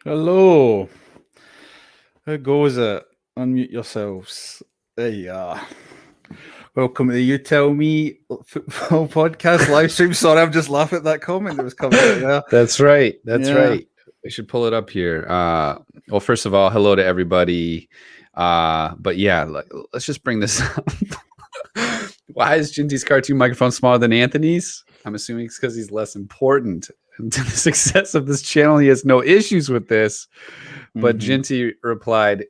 Hello. How goes it? Unmute yourselves. There you are. Welcome to the You Tell Me Football Podcast live stream. Sorry, I'm just laughing at that comment that was coming out there. That's right. That's right. We should pull it up here. Well, first of all, hello to everybody. But yeah, let's just bring this up. Why is Ginty's cartoon microphone smaller than Anthony's? I'm assuming it's because he's less important to the success of this channel. He has no issues with this. But Ginty replied,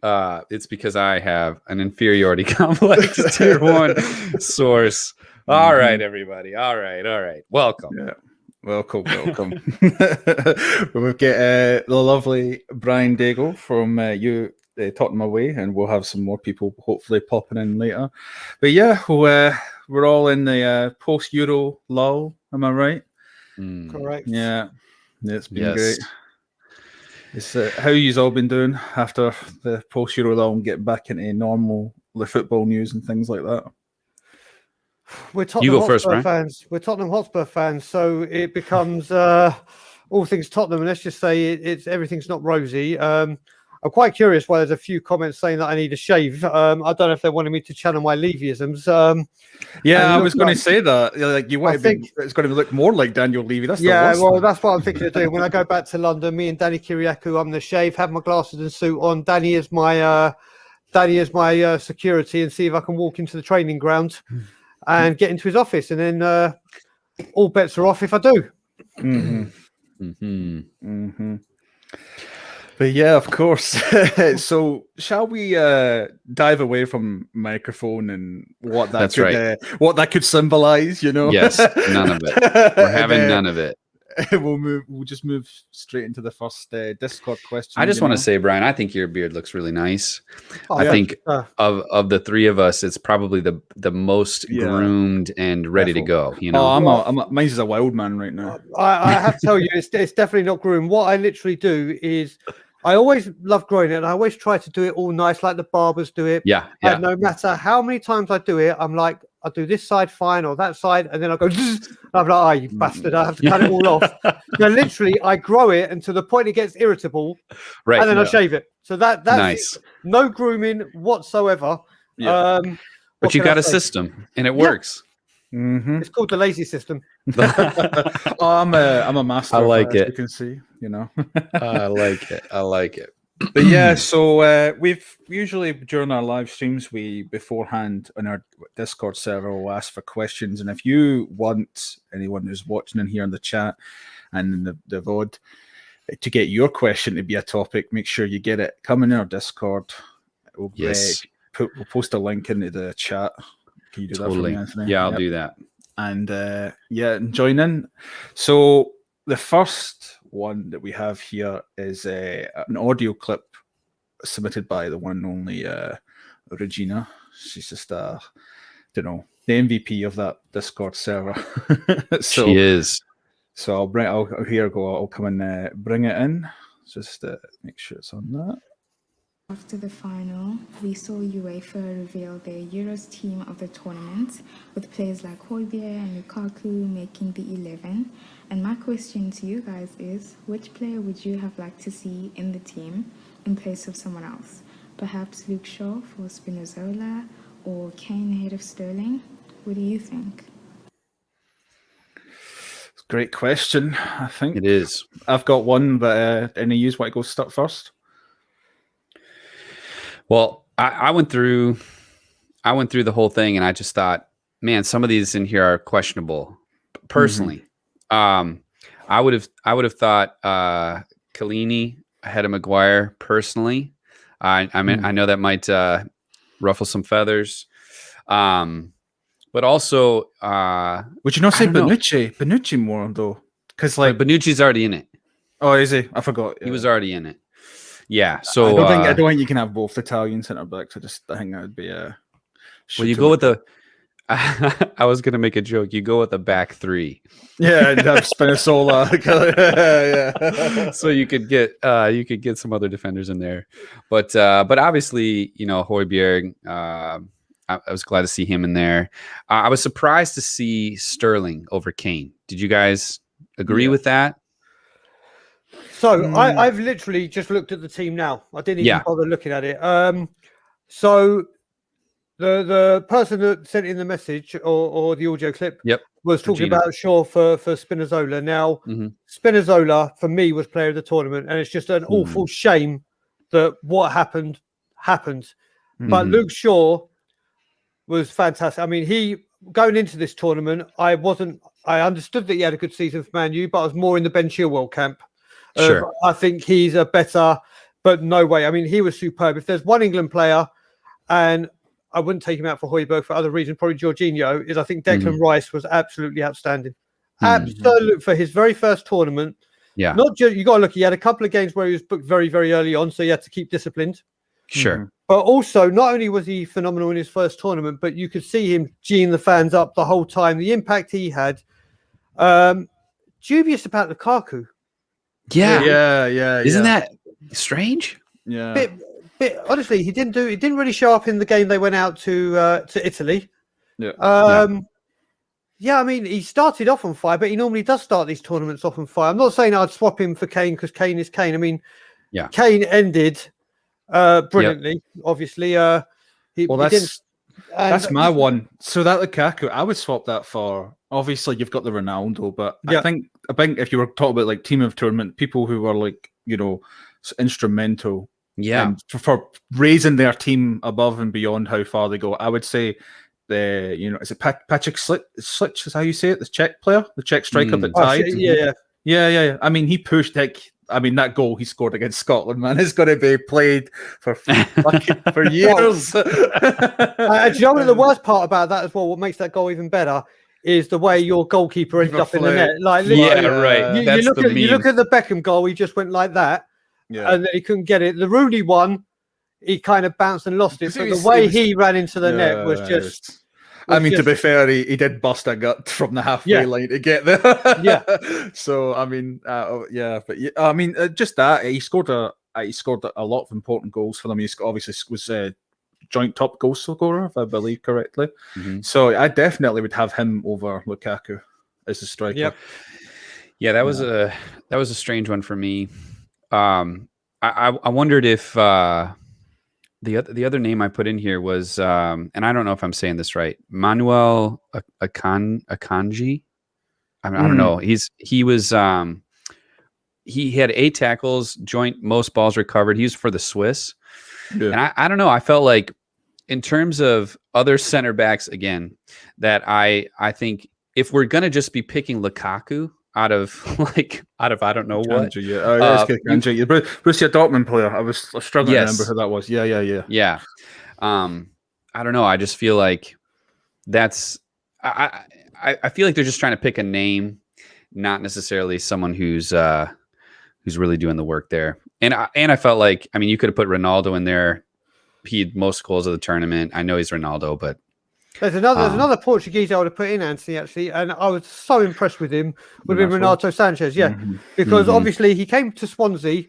it's because I have an inferiority complex, tier 1 source. All right, everybody. All right. Welcome. Yeah. Welcome. We've got the lovely Brian Daigle from Tottenham away, and we'll have some more people hopefully popping in later. But yeah, we're all in the post-Euro lull. Am I right? Correct. Yeah, it's been great. It's how you've all been doing after the post-Euro lull and getting back into normal football news and things like that. We're Tottenham Hotspur fans. We're Tottenham Hotspur fans, so it becomes all things Tottenham. And let's just say everything's not rosy. I'm quite curious why there's a few comments saying that I need a shave. I don't know if they wanted me to channel my Levyisms. I was going to say that. Like it's going to look more like Daniel Levy. That's that's what I'm thinking of doing. When I go back to London, me and Danny Kiriakou, I'm the shave, have my glasses and suit on. Danny is my security, and see if I can walk into the training ground and get into his office, and then all bets are off if I do. But yeah, of course. So shall we dive away from microphone and what that what that could symbolize? You know, yes, none of it. We're having none of it. We'll just move straight into the first Discord question. I just want to say, Brian, I think your beard looks really nice. I think of the three of us, it's probably the most groomed and ready to go. You know, mine's a wild man right now. I have to tell you, it's definitely not groomed. What I literally do is, I always love growing it, and I always try to do it all nice, like the barbers do it. Yeah. And no matter how many times I do it, I'm like, I'll do this side fine or that side, and then I'll go, and I'm like, oh, you bastard, I have to cut it all off. Now, literally, I grow it until the point it gets irritable, and then I shave it. So that's nice. No grooming whatsoever. Yeah. But you got a system, and it works. It's called the lazy system. I'm a master. I like it. You can see, you know. I like it. But yeah, so we've usually during our live streams, we beforehand on our Discord server will ask for questions, and if you want anyone who's watching in here in the chat and in the VOD to get your question to be a topic, make sure you get it. Come in our Discord. We'll post a link into the chat. Can you do that for me, Anthony? Yeah, I'll do that. And join in. So the first one that we have here is an audio clip submitted by the one and only Regina. She's just the MVP of that Discord server. She is. So I'll come and bring it in. Just make sure it's on that. After the final, we saw UEFA reveal their Euros team of the tournament, with players like Højbjerg and Lukaku making the 11. And my question to you guys is, which player would you have liked to see in the team in place of someone else? Perhaps Luke Shaw for Spinazzola, or Kane ahead of Sterling? What do you think? Great question. I think it is. I've got one, but any of you want to go start first? Well, I went through the whole thing, and I just thought, man, some of these in here are questionable. Personally, I would have thought Chiellini ahead of Maguire. Personally, I mean, I know that might ruffle some feathers, but also, would you not say Bonucci? Bonucci more though, because Bonucci's already in it. Oh, is he? I forgot. He was already in it. Yeah, so I don't think you can have both Italian centre backs. I think that would be a. Well, you go with the. I was gonna make a joke. You go with the back three. Yeah, and have Spinazzola. Yeah. So you could get some other defenders in there, but obviously Højbjerg. I was glad to see him in there. I was surprised to see Sterling over Kane. Did you guys agree with that? So I've literally just looked at the team now. I didn't even bother looking at it. So the person that sent in the message or the audio clip was talking about Shaw for Spinazzola. Now, Spinazzola, for me, was player of the tournament, and it's just an awful shame that what happened. But Luke Shaw was fantastic. I mean, he going into this tournament, I understood that he had a good season for Man U, but I was more in the Ben Chilwell camp. Sure. I think he's a better, but no way. I mean, he was superb. If there's one England player, and I wouldn't take him out for Højbjerg for other reasons, probably Jorginho, is I think Declan Rice was absolutely outstanding. Absolute for his very first tournament. Yeah. Not just, you got to look, he had a couple of games where he was booked very, very early on, so he had to keep disciplined. Sure. But also, not only was he phenomenal in his first tournament, but you could see him geeing the fans up the whole time. The impact he had. Dubious about Lukaku. Yeah. Isn't that strange? Yeah. Bit honestly, he didn't really show up in the game they went out to Italy. Yeah. Yeah, I mean, he started off on fire, but he normally does start these tournaments off on fire. I'm not saying I'd swap him for Kane because Kane is Kane. I mean, Kane ended brilliantly. Obviously, that's my one. So that Lukaku, I would swap that for. Obviously, you've got the Ronaldo, but I think if you were talking about like team of tournament, people who were like instrumental, and for raising their team above and beyond how far they go, I would say is it Patrick Slick is how you say it, the Czech player, the Czech striker that tied. Yeah. I mean, he pushed that goal he scored against Scotland, man, it's going to be played for years. Do you know the worst part about that as well? What makes that goal even better is the way your goalkeeper ended up in the net. Like, right. You look at the Beckham goal, he just went like that, and then he couldn't get it. The Rooney one, he kind of bounced and lost it, but the way he ran into the net was just. To be fair, he did bust a gut from the halfway line to get there. So I mean, just that he scored a lot of important goals for them. He obviously was joint top goal scorer, if I believe correctly. So I definitely would have him over Lukaku as a striker. Yeah, that was a strange one for me. I wondered if the other name I put in here was, and I don't know if I'm saying this right, Manuel Akanji. I don't know. He had 8 tackles, joint most balls recovered. He was for the Swiss. Yeah. And I don't know. I felt like in terms of other center backs, again, that I think if we're gonna just be picking Lukaku out of I don't know what. Borussia Dortmund player. I was struggling to remember who that was. Yeah. I don't know. I just feel like that's. I feel like they're just trying to pick a name, not necessarily someone who's really doing the work there. And I felt like, I mean, you could have put Ronaldo in there. He had most goals of the tournament. I know he's Ronaldo, but there's another Portuguese I would have put in, Anthony, actually, and I was so impressed with him. Would have been Renato Sanchez, because obviously he came to Swansea,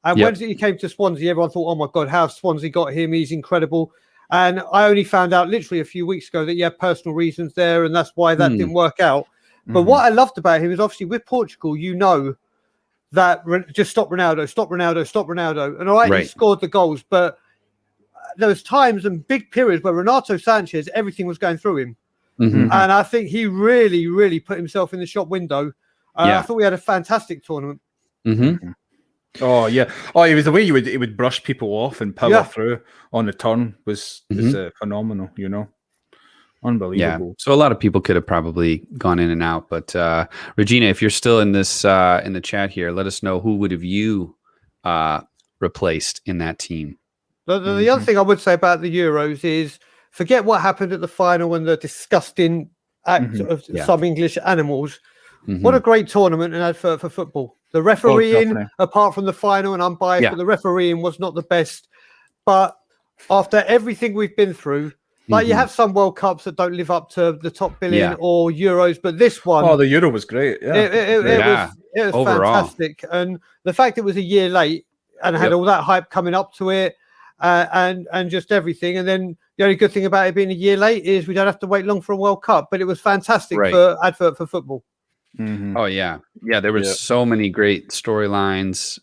and when he came to Swansea, everyone thought, "Oh my God, how have Swansea got him? He's incredible." And I only found out literally a few weeks ago that he had personal reasons there, and that's why that didn't work out. But what I loved about him is obviously with Portugal, that just stop Ronaldo, and all right, he scored the goals, but there was times and big periods where Renato Sanchez, everything was going through him. And I think he really, really put himself in the shop window. I thought we had a fantastic tournament. Oh, yeah. Oh, it was the way he would brush people off and power through on the turn was phenomenal, Unbelievable. Yeah. So a lot of people could have probably gone in and out. But Regina, if you're still in this in the chat here, let us know who would have you replaced in that team. The other thing I would say about the Euros is forget what happened at the final and the disgusting act of some English animals. What a great tournament and advert for football. The refereeing, apart from the final, and I'm biased, but the refereeing was not the best. But after everything we've been through, like you have some World Cups that don't live up to the top billion or Euros, but this one, the Euro was great. It was overall fantastic, and the fact it was a year late and had all that hype coming up to it. And just everything, and then the only good thing about it being a year late is we don't have to wait long for a World Cup. But it was fantastic for advert for football. Oh yeah. There were so many great storylines.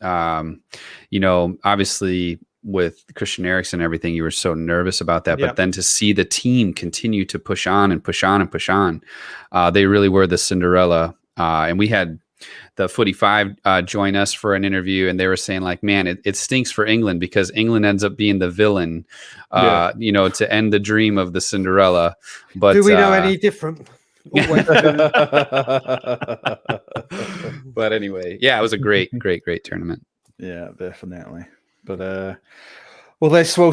Obviously with Christian Eriksen and everything, you were so nervous about that. But then to see the team continue to push on and push on and push on, they really were the Cinderella. And we had the Footy 5 join us for an interview, and they were saying like, man, it stinks for England because England ends up being the villain, to end the dream of the Cinderella. But do we know any different? But anyway, it was a great tournament. Yeah, definitely. But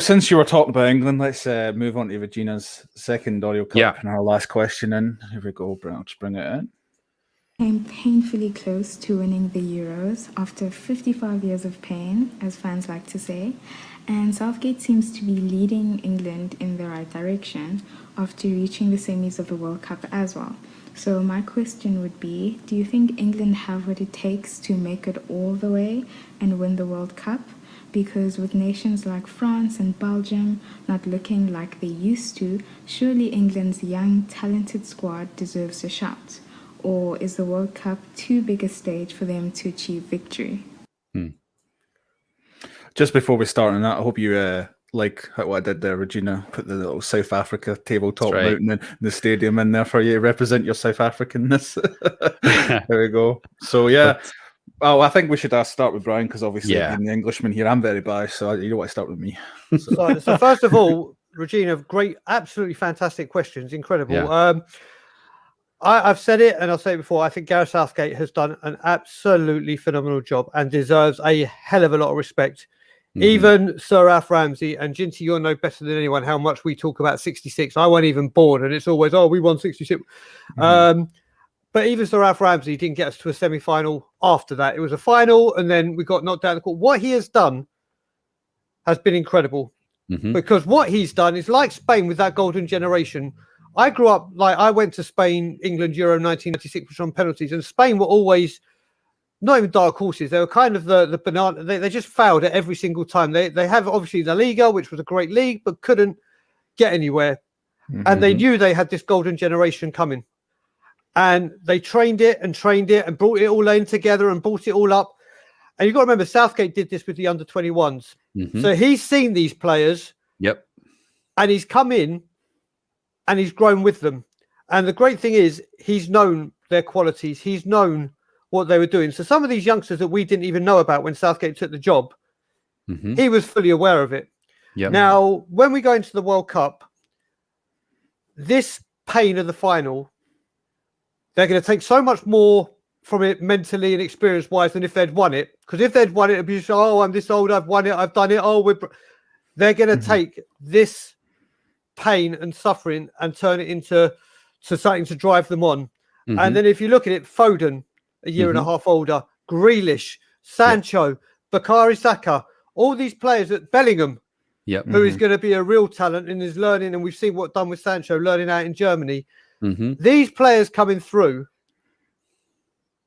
since you were talking about England, let's move on to Regina's second audio clip and our last question. And here we go, I'll just bring it in. Came painfully close to winning the Euros after 55 years of pain, as fans like to say, and Southgate seems to be leading England in the right direction after reaching the semis of the World Cup as well. So my question would be, do you think England have what it takes to make it all the way and win the World Cup? Because with nations like France and Belgium not looking like they used to, surely England's young, talented squad deserves a shot. Or is the World Cup too big a stage for them to achieve victory? Just before we start on that, I hope you like what I did there, Regina. Put the little South Africa tabletop out in the stadium in there for you to represent your South Africanness. There we go. So, well, I think we should start with Brian because obviously being the Englishman here, I'm very biased, so you don't want to start with me. So first of all, Regina, great, absolutely fantastic questions. Incredible. Yeah. I've said it and I'll say it before. I think Gareth Southgate has done an absolutely phenomenal job and deserves a hell of a lot of respect. Mm-hmm. Even Sir Alf Ramsey, and Ginty, you'll know better than anyone how much we talk about 66. I wasn't even born and it's always, we won 66. Mm-hmm. But even Sir Alf Ramsey didn't get us to a semi-final after that. It was a final and then we got knocked out of the court. What he has done has been incredible because what he's done is like Spain with that golden generation. I grew up, I went to Spain, England, Euro 1996, which was on penalties, and Spain were always not even dark horses. They were kind of the banana. They just failed at every single time. They have obviously the Liga, which was a great league, but couldn't get anywhere. Mm-hmm. And they knew they had this golden generation coming. And they trained it and brought it all in together and brought it all up. And you've got to remember, Southgate did this with the under-21s. Mm-hmm. So he's seen these players. Yep. And he's come in. And he's grown with them. And the great thing is he's known their qualities. He's known what they were doing. So some of these youngsters that we didn't even know about when Southgate took the job, he was fully aware of it. Yep. Now, when we go into the World Cup, this pain of the final, they're going to take so much more from it mentally and experience-wise than if they'd won it. Because if they'd won it, it'd be just, I'm this old, I've won it, I've done it. They're going to take this pain and suffering and turn it into something to drive them on. And then if you look at it, Foden, a year and a half older, Grealish, Sancho, Bakary Saka, all these players at Bellingham, who is going to be a real talent and is learning, and we've seen what done with Sancho, learning out in Germany. These players coming through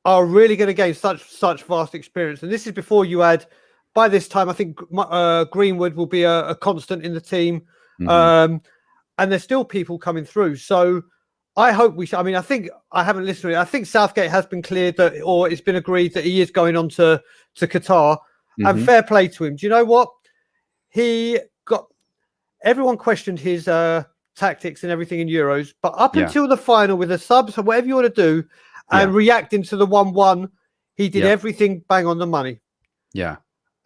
are really going to gain such vast experience. And this is before you add, by this time, I think Greenwood will be a constant in the team. And there's still people coming through. So I hope I think I haven't listened to it. I think Southgate has been cleared that, or it's been agreed that he is going on to Qatar. And fair play to him. Do you know what? Everyone questioned his tactics and everything in Euros, but up until the final with the subs or whatever you want to do and reacting to the 1-1, he did everything bang on the money. Yeah.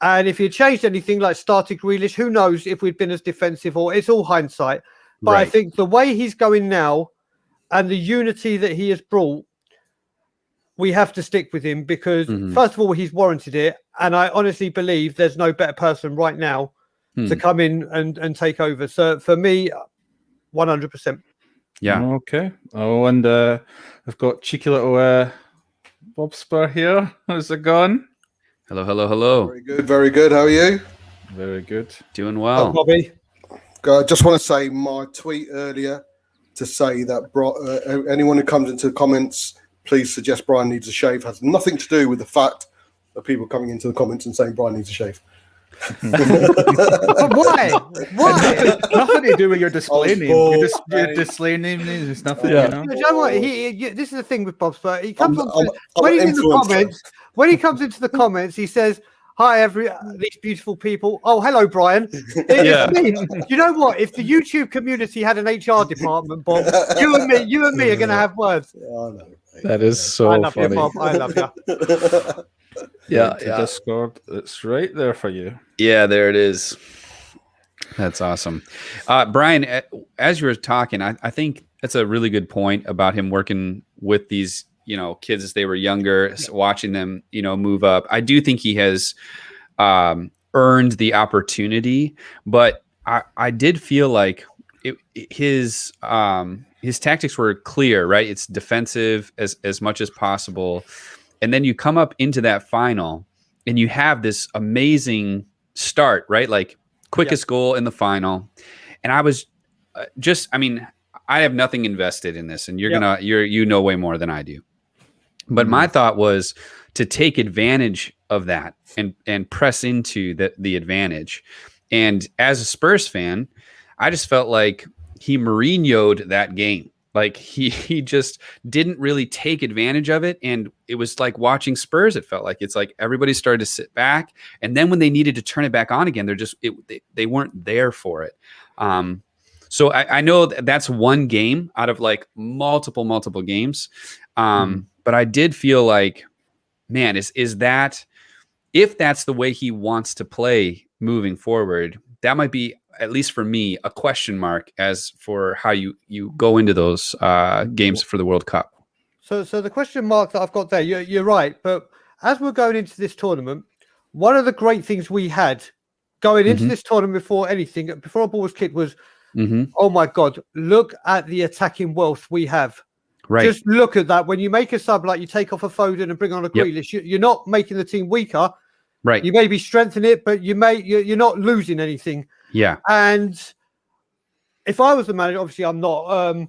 And if he had changed anything like started Grealish, who knows if we'd been as defensive, or it's all hindsight. But I think the way he's going now and the unity that he has brought, we have to stick with him because, first of all, he's warranted it. And I honestly believe there's no better person right now to come in and take over. So for me, 100%. Yeah. Okay. Oh, and I've got cheeky little Bob Spur here. How's it going? Hello. Very good. How are you? Very good. Doing well. Oh, Bobby. I just want to say my tweet earlier to say that anyone who comes into the comments, please suggest Brian needs a shave, has nothing to do with the fact of people coming into the comments and saying Brian needs a shave. But why? Why? Nothing to do with your display name. Your display name is nothing. Yeah. You know? You know what? This is the thing with Bob Spur. He comes I'm when an he's in the influencer. comments. When he comes into the comments, he says, "Hi, these beautiful people." Oh, hello, Brian. Yeah. It's me. You know what? If the YouTube community had an HR department, Bob, you and me are going to have words. I know, mate. That is so I love funny. you, Bob. I love you. Yeah, To Discord, it's right there for you. Yeah, there it is. That's awesome. Brian, as you were talking, I think that's a really good point about him working with these, kids as they were younger, watching them, move up. I do think he has earned the opportunity, but I did feel like his tactics were clear, right? It's defensive as much as possible. And then you come up into that final and you have this amazing start, right? Like quickest goal in the final. And I was I have nothing invested in this, and you know way more than I do. But my thought was to take advantage of that and press into the advantage. And as a Spurs fan, I just felt like he Mourinho'd that game. Like he just didn't really take advantage of it. And it was like watching Spurs. It felt like it's like everybody started to sit back. And then when they needed to turn it back on again, they weren't there for it. So I know that's one game out of like multiple games. But I did feel like, man, is that, if that's the way he wants to play moving forward, that might be, at least for me, a question mark as for how you go into those games for the World Cup. So the question mark that I've got there, you're right. But as we're going into this tournament, one of the great things we had going into this tournament before a ball was kicked was, oh my God, look at the attacking wealth we have. Right. Just look at that. When you make a sub, like you take off a Foden and bring on a Grealish, you're not making the team weaker. Right. You may be strengthening it, but you're not losing anything. Yeah. And if I was the manager, obviously I'm not,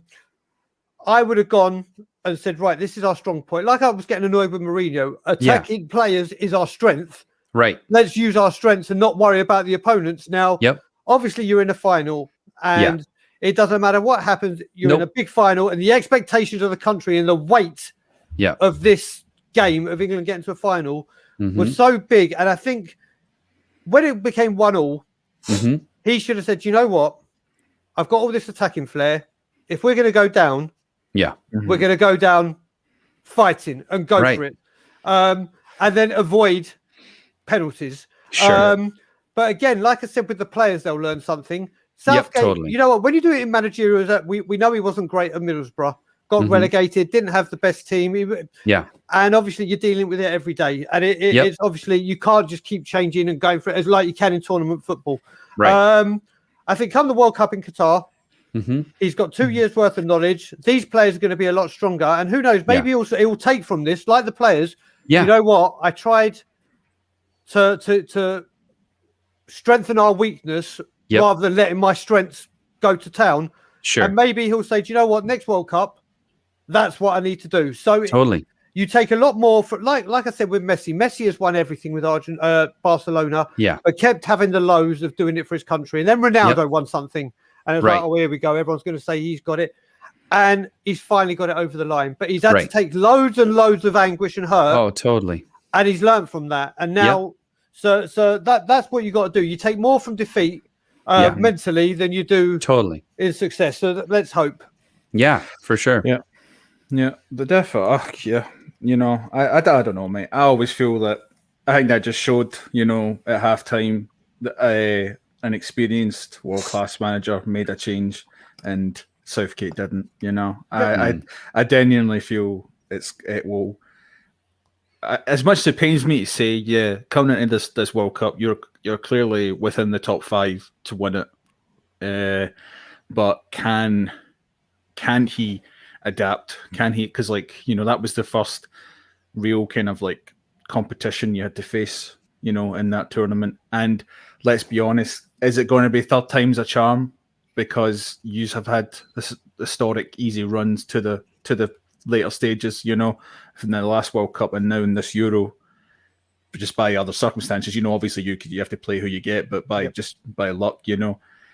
I would have gone and said, right, this is our strong point. Like I was getting annoyed with Mourinho. Attacking players is our strength. Right. Let's use our strengths and not worry about the opponents. Now, obviously you're in a final and it doesn't matter what happens. You're in a big final, and the expectations of the country and the weight of this game of England getting to a final was so big. And I think when it became 1-1, he should have said, you know what? I've got all this attacking flair. If we're going to go down, we're going to go down fighting and go for it. And then avoid penalties. Sure. But again, like I said, with the players, they'll learn something. Southgate, totally. you know what? When you do it in managerial, we know he wasn't great at Middlesbrough. Got relegated, didn't have the best team. And obviously you're dealing with it every day. And it's obviously you can't just keep changing and going for it as like you can in tournament football. Right. I think come the World Cup in Qatar, he's got 2 years worth of knowledge. These players are going to be a lot stronger. And who knows, maybe also he will take from this, like the players. You know what? I tried to strengthen our weakness rather than letting my strengths go to town. Sure. And maybe he'll say, do you know what? Next World Cup, that's what I need to do. So totally. You take a lot more for like I said with Messi. Messi has won everything with Barcelona, but kept having the lows of doing it for his country. And then Ronaldo won something, and it was like, oh, here we go. Everyone's going to say he's got it, and he's finally got it over the line. But he's had to take loads and loads of anguish and hurt. Oh, totally. And he's learned from that, and now, so that's what you got to do. You take more from defeat mentally than you do in success. So let's hope. Yeah, for sure. Yeah, the definitely. You know, I don't know, mate. I always feel that I think that just showed, you know, at halftime that an experienced world-class manager made a change and Southgate didn't. You know, I genuinely feel it will. As much as it pains me to say, coming into this World Cup, you're clearly within the top 5 to win it. But can he adapt? Can he? Because, like, you know, that was the first real kind of like competition you had to face, you know, in that tournament. And let's be honest, is it going to be third time's a charm? Because you have had this historic easy runs to the later stages, you know, from the last World Cup and now in this Euro. just by other circumstances. Obviously you have to play who you get, but just by luck,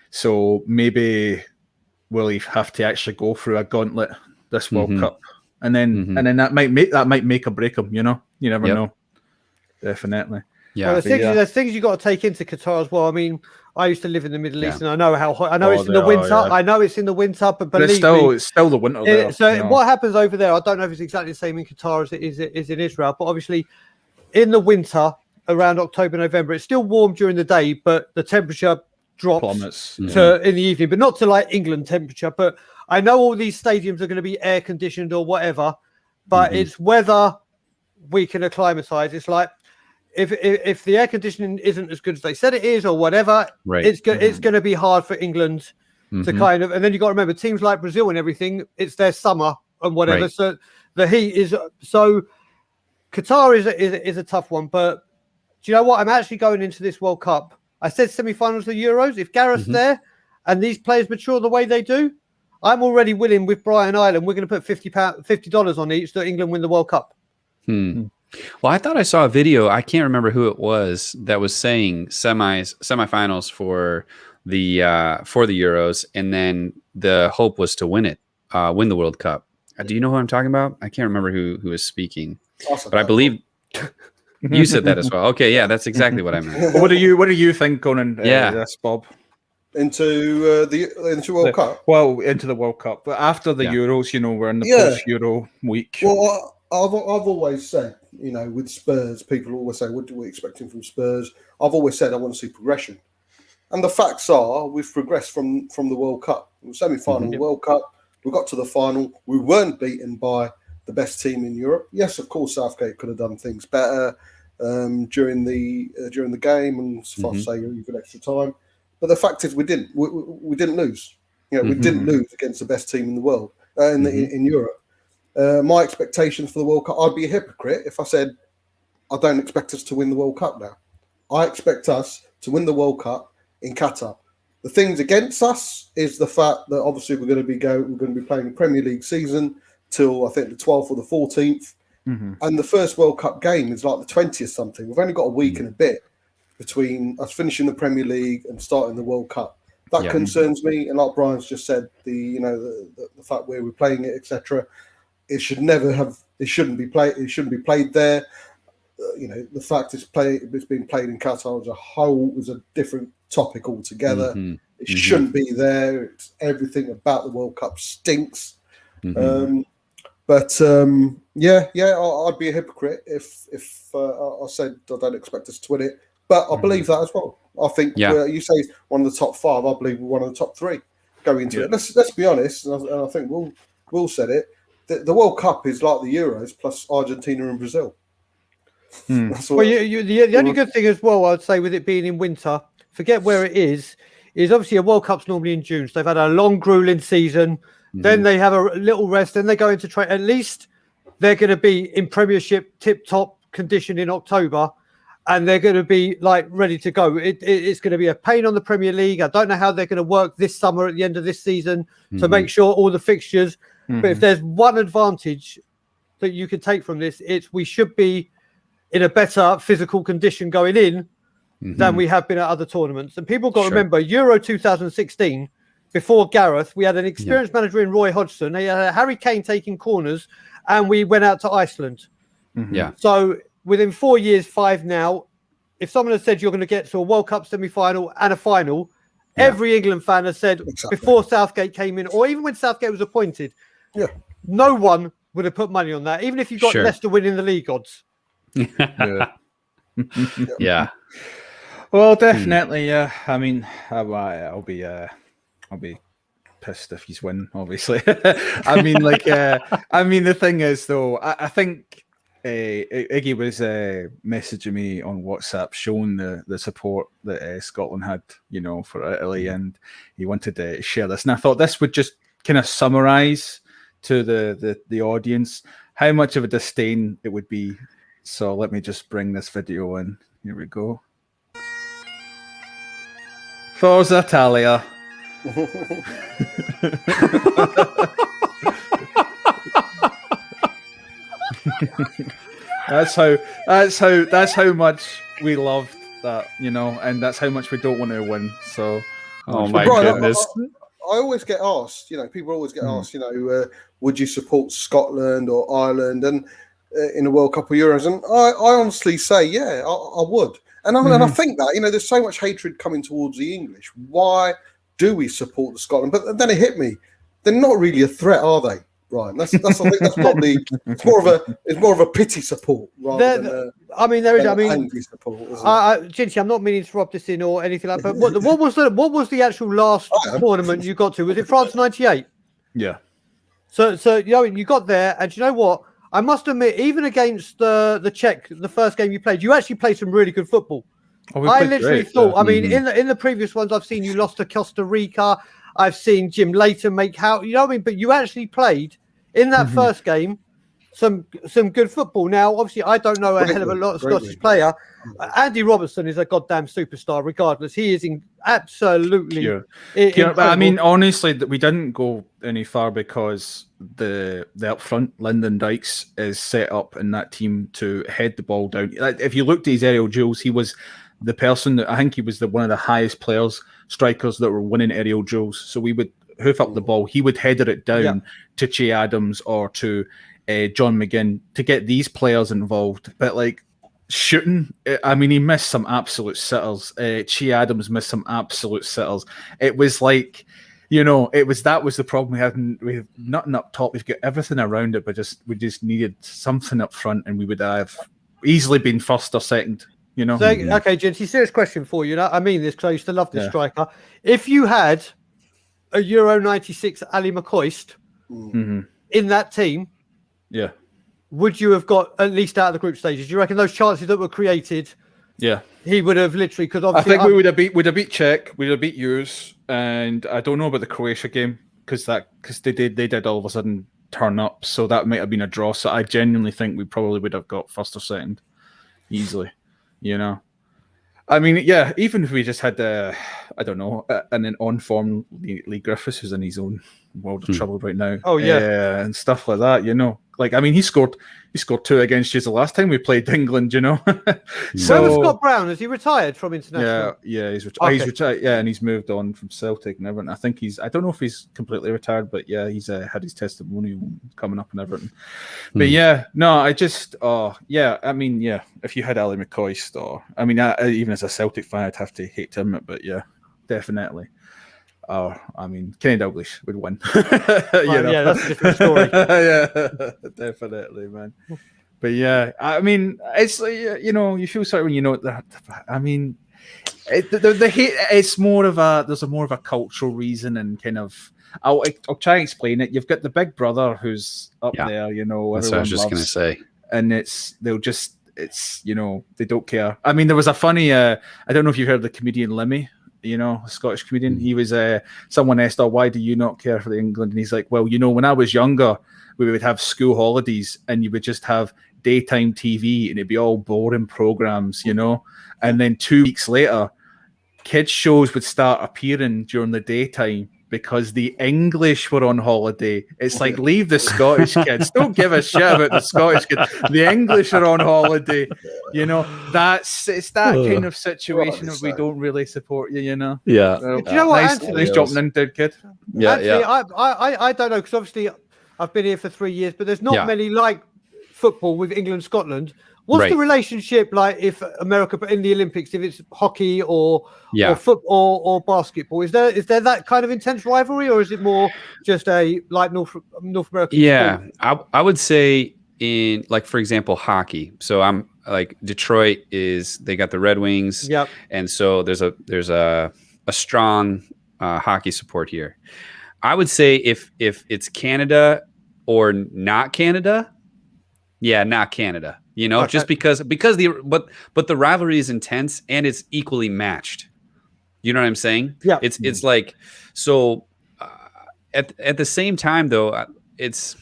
So maybe will he have to actually go through a gauntlet this World Cup, and then that might make or break him. You never know. Definitely. Yeah. Well, there's things you got to take into Qatar as well. I mean, I used to live in the Middle East, and I know how hot. I know it's in the winter. I know it's in the winter, but believe me, it's still the winter there. So what happens over there? I don't know if it's exactly the same in Qatar as it is in Israel, but obviously, in the winter around October, November, it's still warm during the day, but the temperature drops plummets in the evening, but not to like England temperature. But I know all these stadiums are going to be air conditioned or whatever, but it's whether we can acclimatise. It's like if the air conditioning isn't as good as they said it is or whatever, it's going to be hard for England to kind of. And then you got to remember teams like Brazil and everything. It's their summer and whatever, so the heat is so. Qatar is a tough one, but do you know what? I'm actually going into this World Cup. I said semi-finals of the Euros. If Gareth's there and these players mature the way they do, I'm already willing with Brian Ireland. We're going to put $50 on each that England win the World Cup. Well, I thought I saw a video. I can't remember who it was that was saying semifinals for the Euros, and then the hope was to win the World Cup. Do you know who I'm talking about? I can't remember who was speaking, but I believe you said that as well. Okay, yeah, that's exactly what I meant. What do you think going in this, Bob? Into World Cup? Well, into the World Cup, but after the Euros, we're in the post-Euro week. Well, I've always said, with Spurs, people always say, what do we expecting from Spurs? I've always said I want to see progression. And the facts are we've progressed from the World Cup. We were semi-final World Cup. We got to the final. We weren't beaten by the best team in Europe. Yes, of course, Southgate could have done things better during the game and so far to say even extra time. But the fact is we didn't lose. We didn't lose against the best team in the world, in Europe. My expectations for the World Cup, I'd be a hypocrite if I said I don't expect us to win the World Cup now. I expect us to win the World Cup in Qatar. The things against us is the fact that obviously we're going to be playing the Premier League season till I think the 12th or the 14th, and the first World Cup game is like the 20th something. We've only got a week and a bit between us finishing the Premier League and starting the World Cup. That concerns me, and like Brian's just said, the fact where we're playing it, etc. It shouldn't be played there. The fact it's being played in Qatar as a whole is a different topic altogether. It shouldn't be there. Everything about the World Cup stinks. I'd be a hypocrite if I said I don't expect us to win it, but I believe that as well. I think you say one of the top five. I believe we're one of the top three going into it. Let's be honest, and I think Will said it. The World Cup is like the Euros plus Argentina and Brazil. Well, the only good thing as well, I'd say, with it being in winter, forget where it is obviously a World Cup's normally in June. So they've had a long, grueling season. Then they have a little rest. Then they go into train. At least they're going to be in Premiership tip-top condition in October, and they're going to be like ready to go. It's going to be a pain on the Premier League. I don't know how they're going to work this summer at the end of this season to make sure all the fixtures. But if there's one advantage that you can take from this, it's we should be in a better physical condition going in than we have been at other tournaments. And people got to remember, Euro 2016, before Gareth, we had an experienced manager in Roy Hodgson. They had Harry Kane taking corners, and we went out to Iceland. So within 4 years, 5 now, if someone had said you're going to get to a World Cup semi-final and a final, every England fan has said before Southgate came in, or even when Southgate was appointed, no one would have put money on that, even if you got Leicester winning the league odds. Well, definitely. I mean, I'll be pissed if he's win. Obviously, I mean, the thing is, though, I think Iggy was messaging me on WhatsApp, showing the support that Scotland had, for Italy, and he wanted to share this, and I thought this would just kind of summarise to the audience how much of a disdain it would be. So let me just bring this video in. Here we go. Forza Italia. That's how much we loved that, you know, and that's how much we don't want to win. So, oh my Brian, goodness. I always get asked, you know, people always get asked, you know, would you support Scotland or Ireland and in the World Cup or Euros? And I honestly say, yeah, I would. And I think that, you know, there's so much hatred coming towards the English. Why do we support the Scotland? But then it hit me. They're not really a threat, are they, Brian? I think that's probably it's more of a pity support rather than angry support. Ginty, I'm not meaning to rub this in or anything like that. But what was the actual last tournament you got to? Was it France '98? Yeah. So you know, you got there, and you know what? I must admit, even against the Czech, the first game you played, you actually played some really good football. I literally thought. I mean, in the previous ones I've seen, you lost to Costa Rica. I've seen Jim Leighton make how, you know what I mean? But you actually played in that first game some good football. Now, obviously, I don't know a hell of a lot of Scottish player. Andy Robertson is a goddamn superstar, regardless. He is absolutely. I mean, honestly, we didn't go any far because the up front, Lyndon Dykes, is set up in that team to head the ball down. If you looked at his aerial duels, he was the person that I think he was one of the highest strikers that were winning aerial duels. So we would hoof up the ball. He would header it down to Che Adams or to John McGinn to get these players involved. But like shooting, I mean, he missed some absolute sitters. Che Adams missed some absolute sitters. It was like, you know, that was the problem we had. We have nothing up top. We've got everything around it, but we just needed something up front, and we would have easily been first or second. You know. So, okay, Ginty, serious question for you. I mean this because I used to love this striker. If you had a Euro '96 Ali McCoist in that team, would you have got at least out of the group stages? Do you reckon those chances that were created? Yeah, he would have literally, because I think we would have beat Czech, we'd have beat yours, and I don't know about the Croatia game because they did all of a sudden turn up, so that might have been a draw. So I genuinely think we probably would have got first or second easily. You know, I mean, yeah. Even if we just had, I don't know, an on-form Lee Griffiths who's in his own world of trouble right now. Oh yeah, and stuff like that. You know, like I mean, he scored 2 against you the last time we played England. You know, so was Scott Brown? Has he retired from international? Yeah, he's retired. He's retired. Yeah, and he's moved on from Celtic and everything. I think I don't know if he's completely retired, but yeah, he's had his testimonial coming up and everything. But yeah, no, I mean, yeah, if you had Ali McCoist, or I mean, even as a Celtic fan, I'd have to hate to admit, but yeah, definitely. I mean, Kenny Dalglish would win. Yeah, that's a different story. Yeah, definitely, man. But yeah, I mean, it's you know, you feel sorry when you know that. I mean, the hate. It's more of a cultural reason and kind of. I'll try and explain it. You've got the big brother who's up there, you know. That's what I was just going to say. And it's you know, they don't care. I mean, there was a funny. I don't know if you heard the comedian Lemmy. You know, a Scottish comedian. He was someone asked, "Oh, why do you not care for England?" And he's like, "Well, you know, when I was younger, we would have school holidays, and you would just have daytime TV, and it'd be all boring programs, you know. And then 2 weeks later, kids shows would start appearing during the daytime because the English were on holiday. It's like, leave the Scottish kids. Don't give a shit about the Scottish kids. The English are on holiday. You know, it's that kind of situation that we don't really support you, you know? Yeah. Do you know what, nice jumping in there, kid. Yeah, Anthony, I don't know, because obviously I've been here for 3 years, but there's not many like football with England, Scotland. What's the relationship like if America in the Olympics, if it's hockey or football or basketball? Is there that kind of intense rivalry, or is it more just a like North American? Yeah, I would say in, like, for example, hockey. So I'm like, Detroit they got the Red Wings. Yep. And so there's a strong hockey support here. I would say if it's Canada or not Canada, not Canada. You know, just because the rivalry is intense and it's equally matched. You know what I'm saying? Yeah. It's like, so at the same time though, it's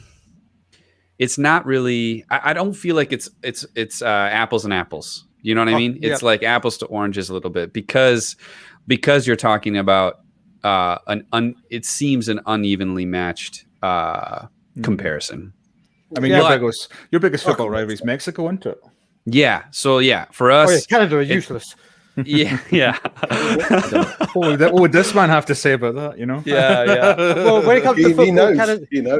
not really. I don't feel like it's apples and apples. You know what I mean? It's like apples to oranges a little bit because you're talking about it seems an unevenly matched comparison. I mean, your biggest football rival is Mexico, isn't it? Yeah. So yeah, for us, Canada is useless. Yeah. What would this man have to say about that? Yeah. Well, when it comes to football, he knows.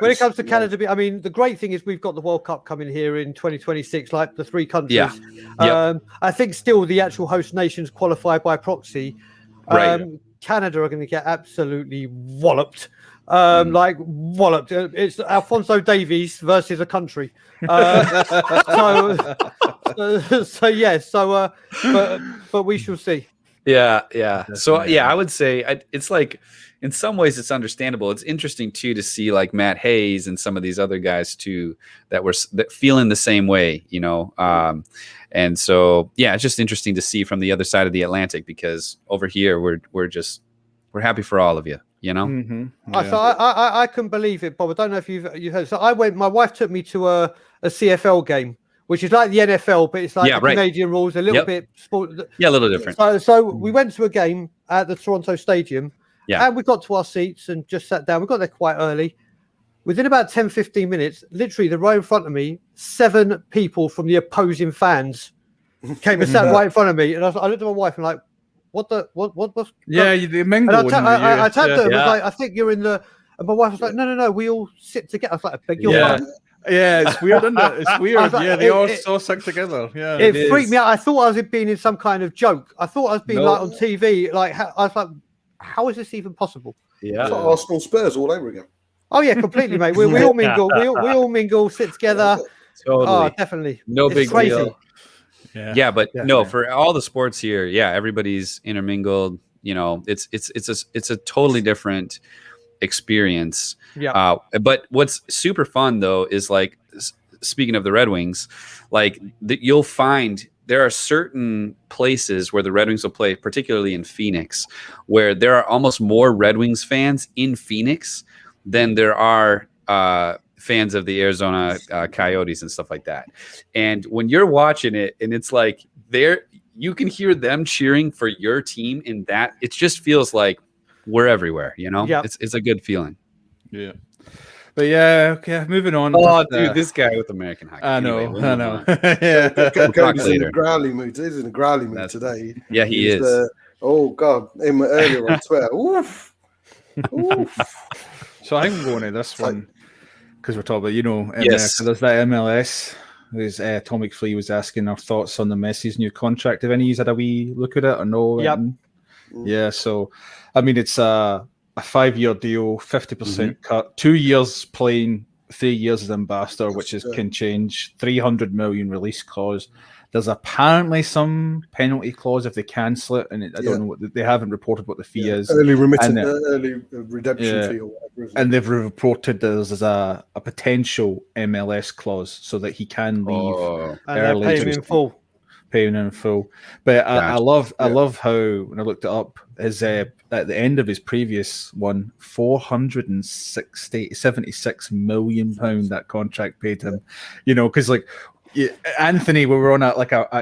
When it comes to Canada, I mean, the great thing is we've got the World Cup coming here in 2026, like the 3 countries. Yeah. I think still the actual host nations qualify by proxy. Right. Canada are going to get absolutely walloped. Like walloped. It's Alphonso Davies versus a country. But we shall see. Yeah. So I would say it's like in some ways it's understandable. It's interesting too to see like Matt Hayes and some of these other guys too that were feeling the same way, and so it's just interesting to see from the other side of the Atlantic, because over here we're happy for all of you. Mm-hmm. Yeah. So I couldn't believe it, Bob. I don't know if you've heard. So my wife took me to a CFL game, which is like the NFL, but it's like Canadian rules, a little bit sport. Yeah, a little different. So we went to a game at the Toronto Stadium, and we got to our seats and just sat down. We got there quite early. Within about 10, 15 minutes, literally the row in front of me, 7 people from the opposing fans came and sat right in front of me. And I looked at my wife and like, what? Yeah, you mingle. I tapped her. And was like, I think you're in the. And my wife was like, no, we all sit together. I was like, I beg your pardon. Yeah, it's weird, isn't it? It's weird. Like, they all so stuck together. Yeah, it freaked me out. I thought I was being in some kind of joke. I thought I was being like on TV. Like I was like, how is this even possible? Yeah, it's like Arsenal Spurs all over again. Oh yeah, completely, mate. We all mingle. We all mingle, sit together. Totally. Oh, definitely. No big deal. Yeah, but no, for all the sports here, everybody's intermingled. It's a totally different experience. Yeah. But what's super fun though is like, speaking of the Red Wings, like you'll find there are certain places where the Red Wings will play, particularly in Phoenix, where there are almost more Red Wings fans in Phoenix than there are fans of the Arizona Coyotes and stuff like that. And when you're watching it, and it's like you can hear them cheering for your team, in that it just feels like we're everywhere. It's a good feeling. Yeah. But okay, moving on. Oh, dude, this guy with American hockey. I know. Yeah, Cody's in a growly mood. He's in a growly mood today. Yeah, he is. Oh God, earlier on Twitter. Oof. So I think I'm going to this one because we're talking about, there's that MLS. There's Tom McPhee was asking our thoughts on the Messi's new contract. Have any of you had a wee look at it or no? Yep. Yeah. So, I mean, it's a 5-year deal, 50% cut, 2 years playing, 3 years as ambassador, which can change. 300 million release clause. There's apparently some penalty clause if they cancel it, and I don't know what they haven't reported what the fee is. Early redemption fee or whatever. And they've reported there's a potential MLS clause so that he can leave early. Pay him in full. Paying in full. But I love how, when I looked it up, his at the end of his previous one, £476 million that contract paid him. Because Anthony, we were on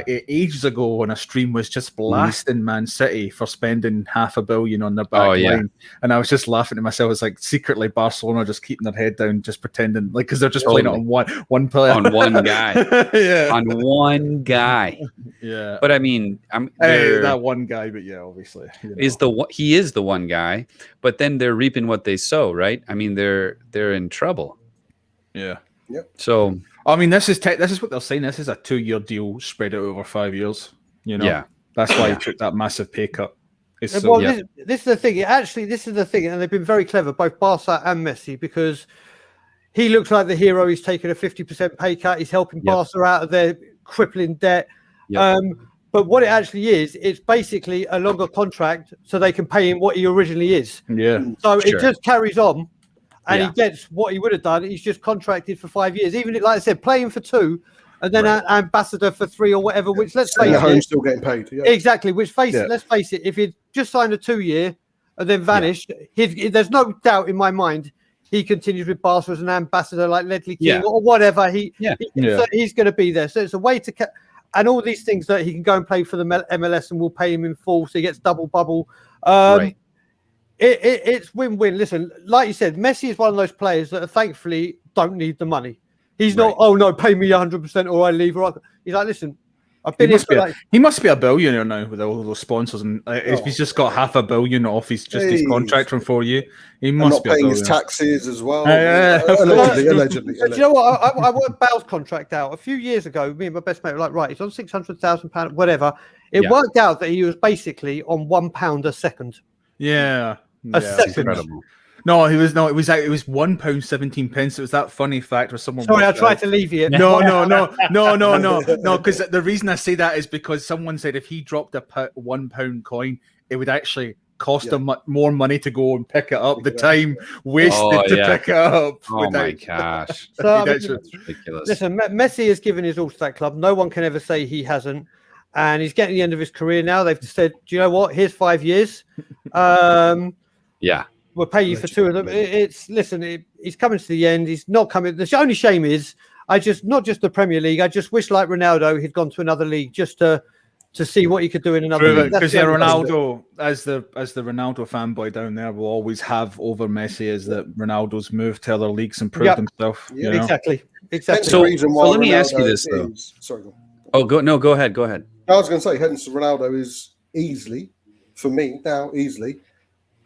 ages ago on a stream, was just blasting Man City for spending $500 million on their back line, and I was just laughing to myself. It's like secretly Barcelona just keeping their head down, just pretending because they're just playing it on one player, on one guy, on one guy. Yeah, but I mean, that one guy. But obviously, he is the one guy. But then they're reaping what they sow, right? I mean, they're in trouble. Yeah. Yep. So. I mean, this is what they're saying. This is a 2-year deal spread out over 5 years. That's why he took that massive pay cut. This is the thing. Actually, this is the thing, and they've been very clever, both Barca and Messi, because he looks like the hero. He's taken a 50% pay cut. He's helping Barca out of their crippling debt. Yep. But what it actually is, it's basically a longer contract so they can pay him what he originally is. Yeah. So it just carries on. And he gets what he would have done. He's just contracted for 5 years. Even like I said, playing for 2 and then ambassador for 3 or whatever, which let's face it. Still getting paid. Yeah. Exactly. Let's face it, if he just signed a 2-year and then vanished, there's no doubt in my mind he continues with Barca as an ambassador like Ledley King or whatever. So he's going to be there. So it's a way to and all these things that he can go and play for the MLS and we'll pay him in full, so he gets double bubble. It's win-win. Listen, like you said, Messi is one of those players that thankfully don't need the money. He's not. Oh no, pay me 100% or I leave. He's like, listen, I've been he must be a billionaire now with all those sponsors, and if he's just got $500 million off his contract from 4 years, he must be not paying his taxes as well. Allegedly. Do you know what? I worked Bale's contract out a few years ago. Me and my best mate were like, right, he's on £600,000, whatever. It worked out that he was basically on £1 a second. Yeah, a second. Incredible. No, it was £1.17. It was that funny fact where someone. Sorry, I tried to leave you. No. Because the reason I say that is because someone said if he dropped a £1 coin, it would actually cost him more money to go and pick it up. The time wasted to pick it up. Oh my gosh, that's ridiculous. Listen, Messi has given his all to that club. No one can ever say he hasn't, and he's getting the end of his career now. They've said, do you know what? Here's 5 years. We'll pay you for 2 of them. He's coming to the end. He's not coming. The only shame is, not just the Premier League. I just wish, like Ronaldo, he'd gone to another league just to see what he could do in another league. Because Ronaldo, as the Ronaldo fanboy down there, will always have over Messi is that Ronaldo's moved to other leagues and proved himself. Yeah, exactly. So let me ask you this though. Go ahead. I was going to say, hence Ronaldo is easily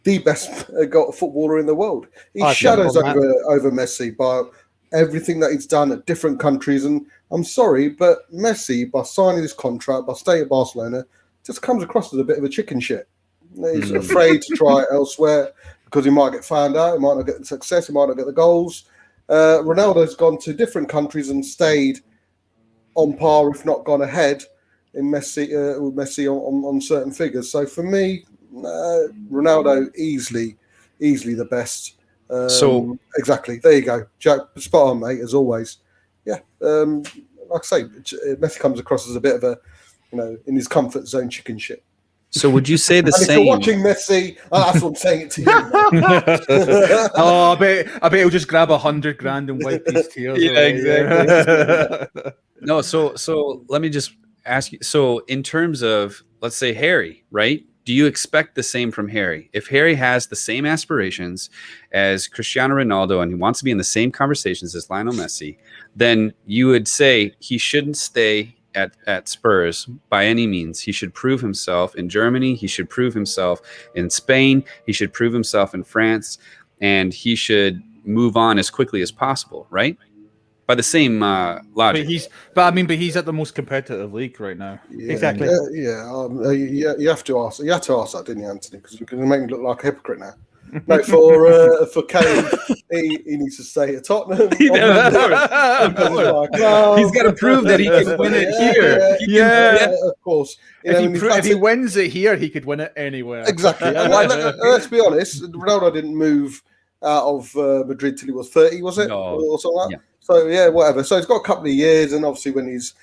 the best footballer in the world. He shadows over Messi by everything that he's done at different countries. And I'm sorry, but Messi, by signing his contract, by staying at Barcelona, just comes across as a bit of a chicken shit. He's afraid to try it elsewhere because he might get found out, he might not get the success, he might not get the goals. Ronaldo's gone to different countries and stayed on par, if not gone ahead, in Messi with Messi on certain figures. So for me, Ronaldo easily the best. Exactly, there you go, Jack. Spot on, mate, as always. Yeah, like I say, Messi comes across as a bit of a, in his comfort zone chicken shit. So would you say the same? If you're watching Messi, that's what I'm saying it to you. I bet he'll just grab $100,000 and wipe his tears. Yeah, exactly. No, so let me just ask you. So in terms of, let's say, Harry, right? Do you expect the same from Harry? If Harry has the same aspirations as Cristiano Ronaldo and he wants to be in the same conversations as Lionel Messi, then you would say he shouldn't stay at Spurs by any means. He should prove himself in Germany. He should prove himself in Spain. He should prove himself in France. And he should move on as quickly as possible, right? By the same logic. But he's at the most competitive league right now. Yeah, exactly. You have to ask. You had to ask that, didn't you, Anthony? Because you're going to make me look like a hypocrite now. No, for Kane, he needs to stay at Tottenham. He's got to prove that he can win it here. Yeah, of course. If he wins it here, he could win it anywhere. Exactly. Let's be honest. Ronaldo didn't move out of Madrid till he was 30, was it? No. Or something like that? So yeah, whatever. So he's got a couple of years, and obviously when his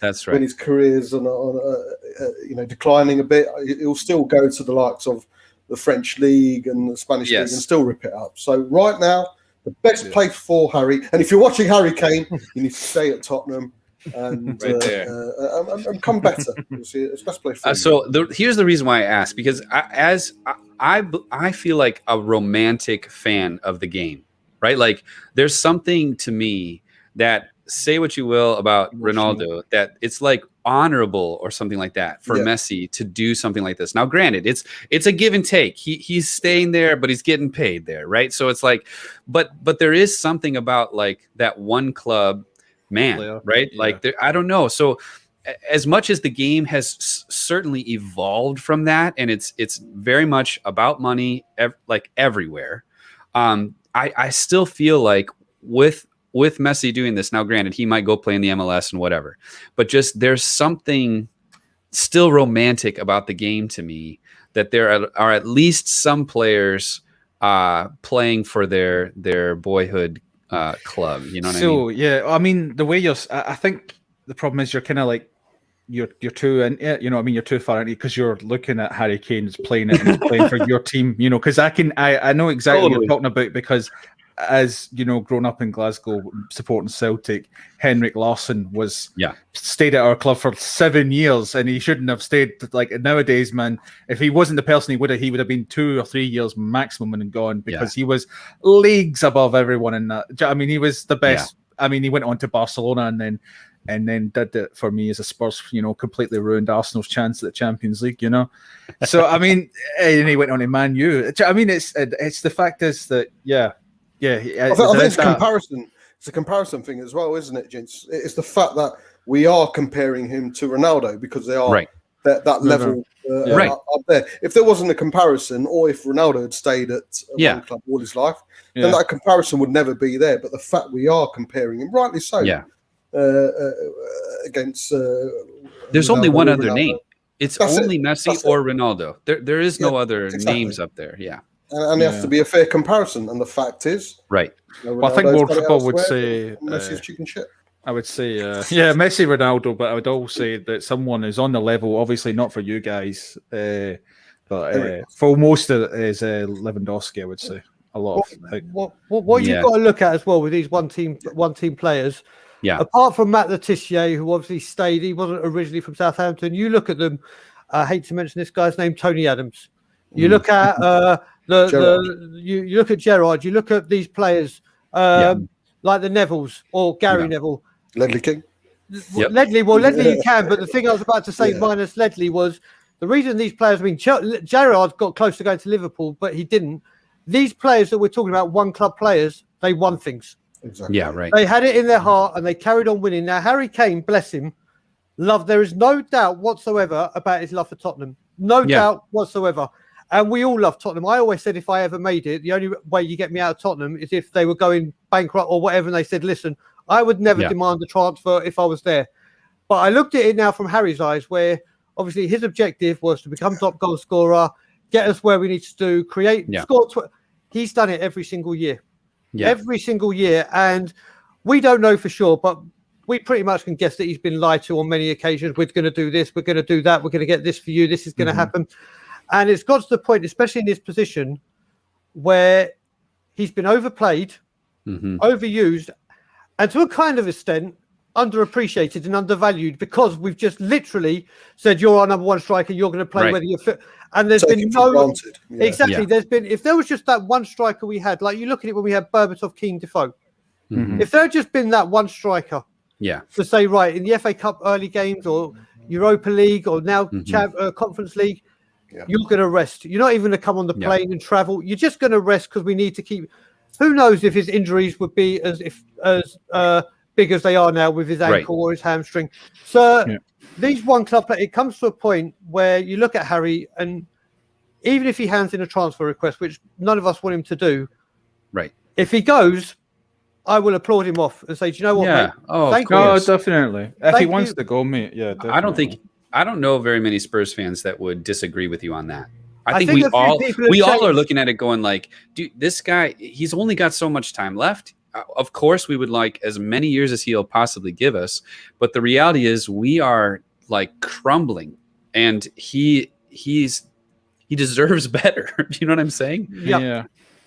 career's on declining a bit, he'll still go to the likes of the French league and the Spanish league and still rip it up. So right now, the best place for Harry, and if you're watching Harry Kane, you need to stay at Tottenham and and come better. It's the best place for him. Here's the reason why I asked, because I feel like a romantic fan of the game, right? Like there's something to me that, say what you will about Ronaldo, that it's like honorable or something like that for Messi to do something like this. Now, granted, it's a give and take. He's staying there, but he's getting paid there, right? So it's like, but there is something about like that one club man, right? Yeah. Like I don't know. So as much as the game has certainly evolved from that, and it's very much about money, like everywhere. I still feel like with Messi doing this, now granted, he might go play in the MLS and whatever, but just there's something still romantic about the game to me, that there are at least some players playing for their boyhood club. You know what I mean? So yeah, I mean the way I think the problem is you're kind of like you're too in it. You know what I mean? You're too far into it because you're looking at Harry Kane's playing it and he's playing for your team. You know, because I know exactly what you're talking about, because as you know, growing up in Glasgow supporting Celtic, Henrik Larsson stayed at our club for 7 years, and he shouldn't have stayed. Like nowadays, man, if he wasn't the person he would have been 2 or 3 years maximum and gone, because he was leagues above everyone in that. I mean, he was the best I mean, he went on to Barcelona and then did it for me as a Spurs, completely ruined Arsenal's chance at the Champions League, So, I mean, and he went on to Man U. I mean, it's the fact is that, I think it's comparison. It's a comparison thing as well, isn't it, gents? It's the fact that we are comparing him to Ronaldo because they are that level up there. If there wasn't a comparison, or if Ronaldo had stayed at one club all his life, then that comparison would never be there. But the fact we are comparing him, rightly so, against there's only one other name. It's only Messi or Ronaldo. There is no other names up there. And it has to be a fair comparison. And the fact is, well, I think World Football would say Messi's chicken shit. I would say, Messi, Ronaldo, but I would also say that someone is on the level, obviously not for you guys, but for most of it is Lewandowski, I would say. A lot of what you've got to look at as well with these one team players. Yeah. Apart from Matt Letizia, who obviously stayed, he wasn't originally from Southampton. You look at them. I hate to mention this guy's name, Tony Adams. You look at you look at Gerrard. You look at these players like the Nevilles or Gary Neville. Ledley King. Ledley you can, but the thing I was about to say minus Ledley was the reason these players. I mean, Gerrard got close to going to Liverpool, but he didn't. These players that we're talking about, one club players, they won things. Exactly. Yeah, right. They had it in their heart and they carried on winning. Now, Harry Kane, bless him, there is no doubt whatsoever about his love for Tottenham. No doubt whatsoever. And we all love Tottenham. I always said if I ever made it, the only way you get me out of Tottenham is if they were going bankrupt or whatever. And they said, listen, I would never demand a transfer if I was there. But I looked at it now from Harry's eyes, where obviously his objective was to become top goal scorer, get us where we need to do, score. He's done it every single year. Yeah. Every single year. And we don't know for sure, but we pretty much can guess that he's been lied to on many occasions. We're going to do this. We're going to do that. We're going to get this for you. This is going to happen. And it's got to the point, especially in his position, where he's been overplayed, overused, and to a kind of extent, underappreciated and undervalued because we've just literally said, you're our number one striker, you're going to play whether you're fit. And there's been no... Exactly. There's been... If there was just that one striker we had, like you look at it when we had Berbatov, Keane, Defoe, if there had just been that one striker to say, right, in the FA Cup early games or Europa League or now Conference League, you're going to rest. You're not even going to come on the plane and travel. You're just going to rest because we need to keep... Who knows if his injuries would be as big as they are now with his ankle or his hamstring. So these one club players, it comes to a point where you look at Harry, and even if he hands in a transfer request, which none of us want him to do, if he goes, I will applaud him off and say, do you know what, mate? Thank you. Oh, definitely. If he wants to go, mate, definitely. I don't know very many Spurs fans that would disagree with you on that. I think we all are looking at it going like, dude, this guy, he's only got so much time left. Of course, we would like as many years as he'll possibly give us. But the reality is we are like crumbling, and he deserves better. Do you know what I'm saying? Yeah.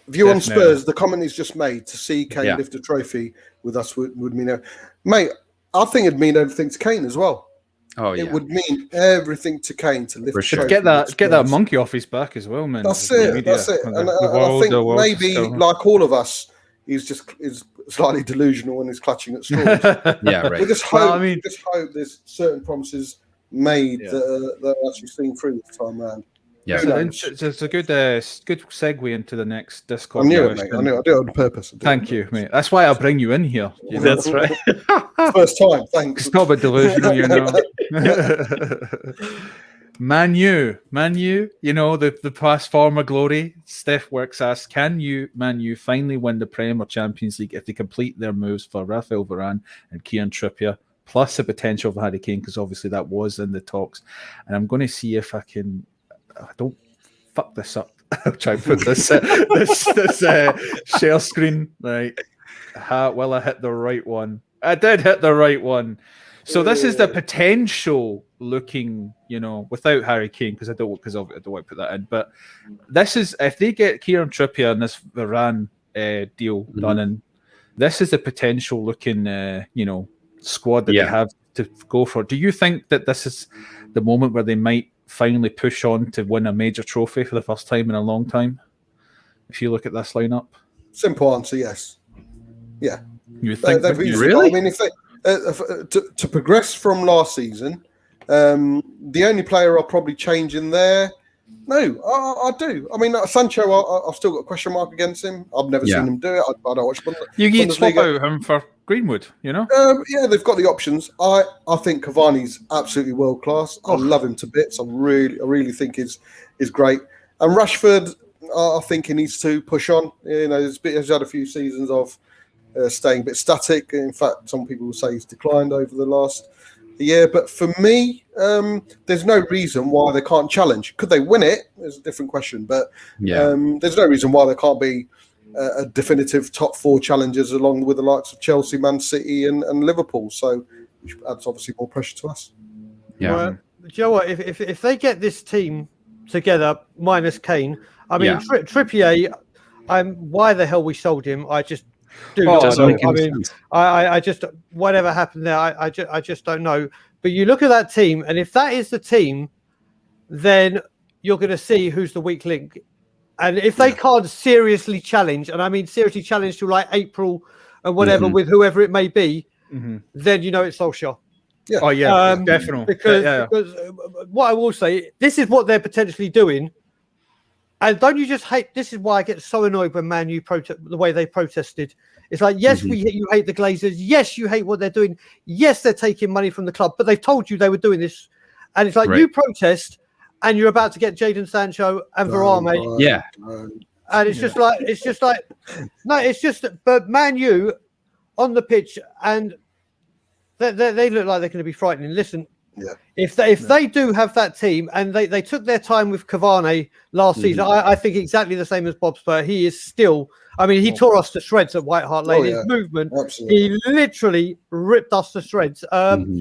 View on Spurs, the comment he's just made, to see Kane lift a trophy with us would mean, mate, I think it'd mean everything to Kane as well. Oh, yeah. It would mean everything to Kane to lift. Get that monkey off his back as well, man. That's it. And I think maybe like all of us, he's slightly delusional and is clutching at straws. Right. We just hope, there's certain promises made that are actually seen through this time around. Yeah, it's a good segue into the next Discord. I knew it, mate. I did it on purpose. Thank you, mate. That's why I bring you in here. You know? That's right. First time, thanks. It's not a delusional, you know. Man U, you know, the past former glory. Steph Works asks, can Man U finally win the Premier Champions League if they complete their moves for Raphael Varane and Kieran Trippier, plus the potential of Harry Kane, because obviously that was in the talks. And I'm going to see if I can... I don't fuck this up. I'll try and put this share screen right. Well, I hit the right one. I did hit the right one. So this is the potential looking, you know, without Harry Kane, because I don't want to put that in. But this is if they get Kieran Trippier and this Varane deal done, and this is the potential looking, squad that they have to go for. Do you think that this is the moment where they might finally push on to win a major trophy for the first time in a long time? If you look at this lineup, simple answer, yes. Yeah, You think really? I mean, if they to progress from last season, the only player I'll probably change in there. No, I do. I mean, Sancho, I've still got a question mark against him. I've never seen him do it. I don't watch Bundesliga. You swap out him for Greenwood, you know? Yeah, they've got the options. I think Cavani's absolutely world class. I love him to bits. I really think is great. And Rashford, I think he needs to push on. You know, he's had a few seasons of staying a bit static. In fact, some people will say he's declined over the last year. But for me, there's no reason why they can't challenge. Could they win it? It's a different question. But there's no reason why they can't be a definitive top 4 challengers along with the likes of Chelsea, Man City and Liverpool. So which adds obviously more pressure to us. Yeah. Well, do you know what? If they get this team together minus Kane, I mean, Trippier, why the hell we sold him, I just do not know. I mean, I just, whatever happened there, I just don't know. But you look at that team, and if that is the team, then you're going to see who's the weak link. And if they can't seriously challenge, and I mean seriously challenge to like April and whatever with whoever it may be, then you know it's Solskjaer. Yeah. Oh yeah, definitely. Because what I will say, this is what they're potentially doing. And don't you just hate? This is why I get so annoyed when Man U protest the way they protested. It's like, yes, you hate the Glazers. Yes, you hate what they're doing. Yes, they're taking money from the club, but they've told you they were doing this. And it's like you protest, and you're about to get Jadon Sancho and Varane. Yeah, and it's just like, no, it's just. But Man U on the pitch, and they look like they're going to be frightening. Listen. Yeah. If they do have that team, and they took their time with Cavani last season, I think exactly the same as Bob Spur. He is still, I mean, he tore us to shreds at White Hart Lane. His movement, he literally ripped us to shreds. Well,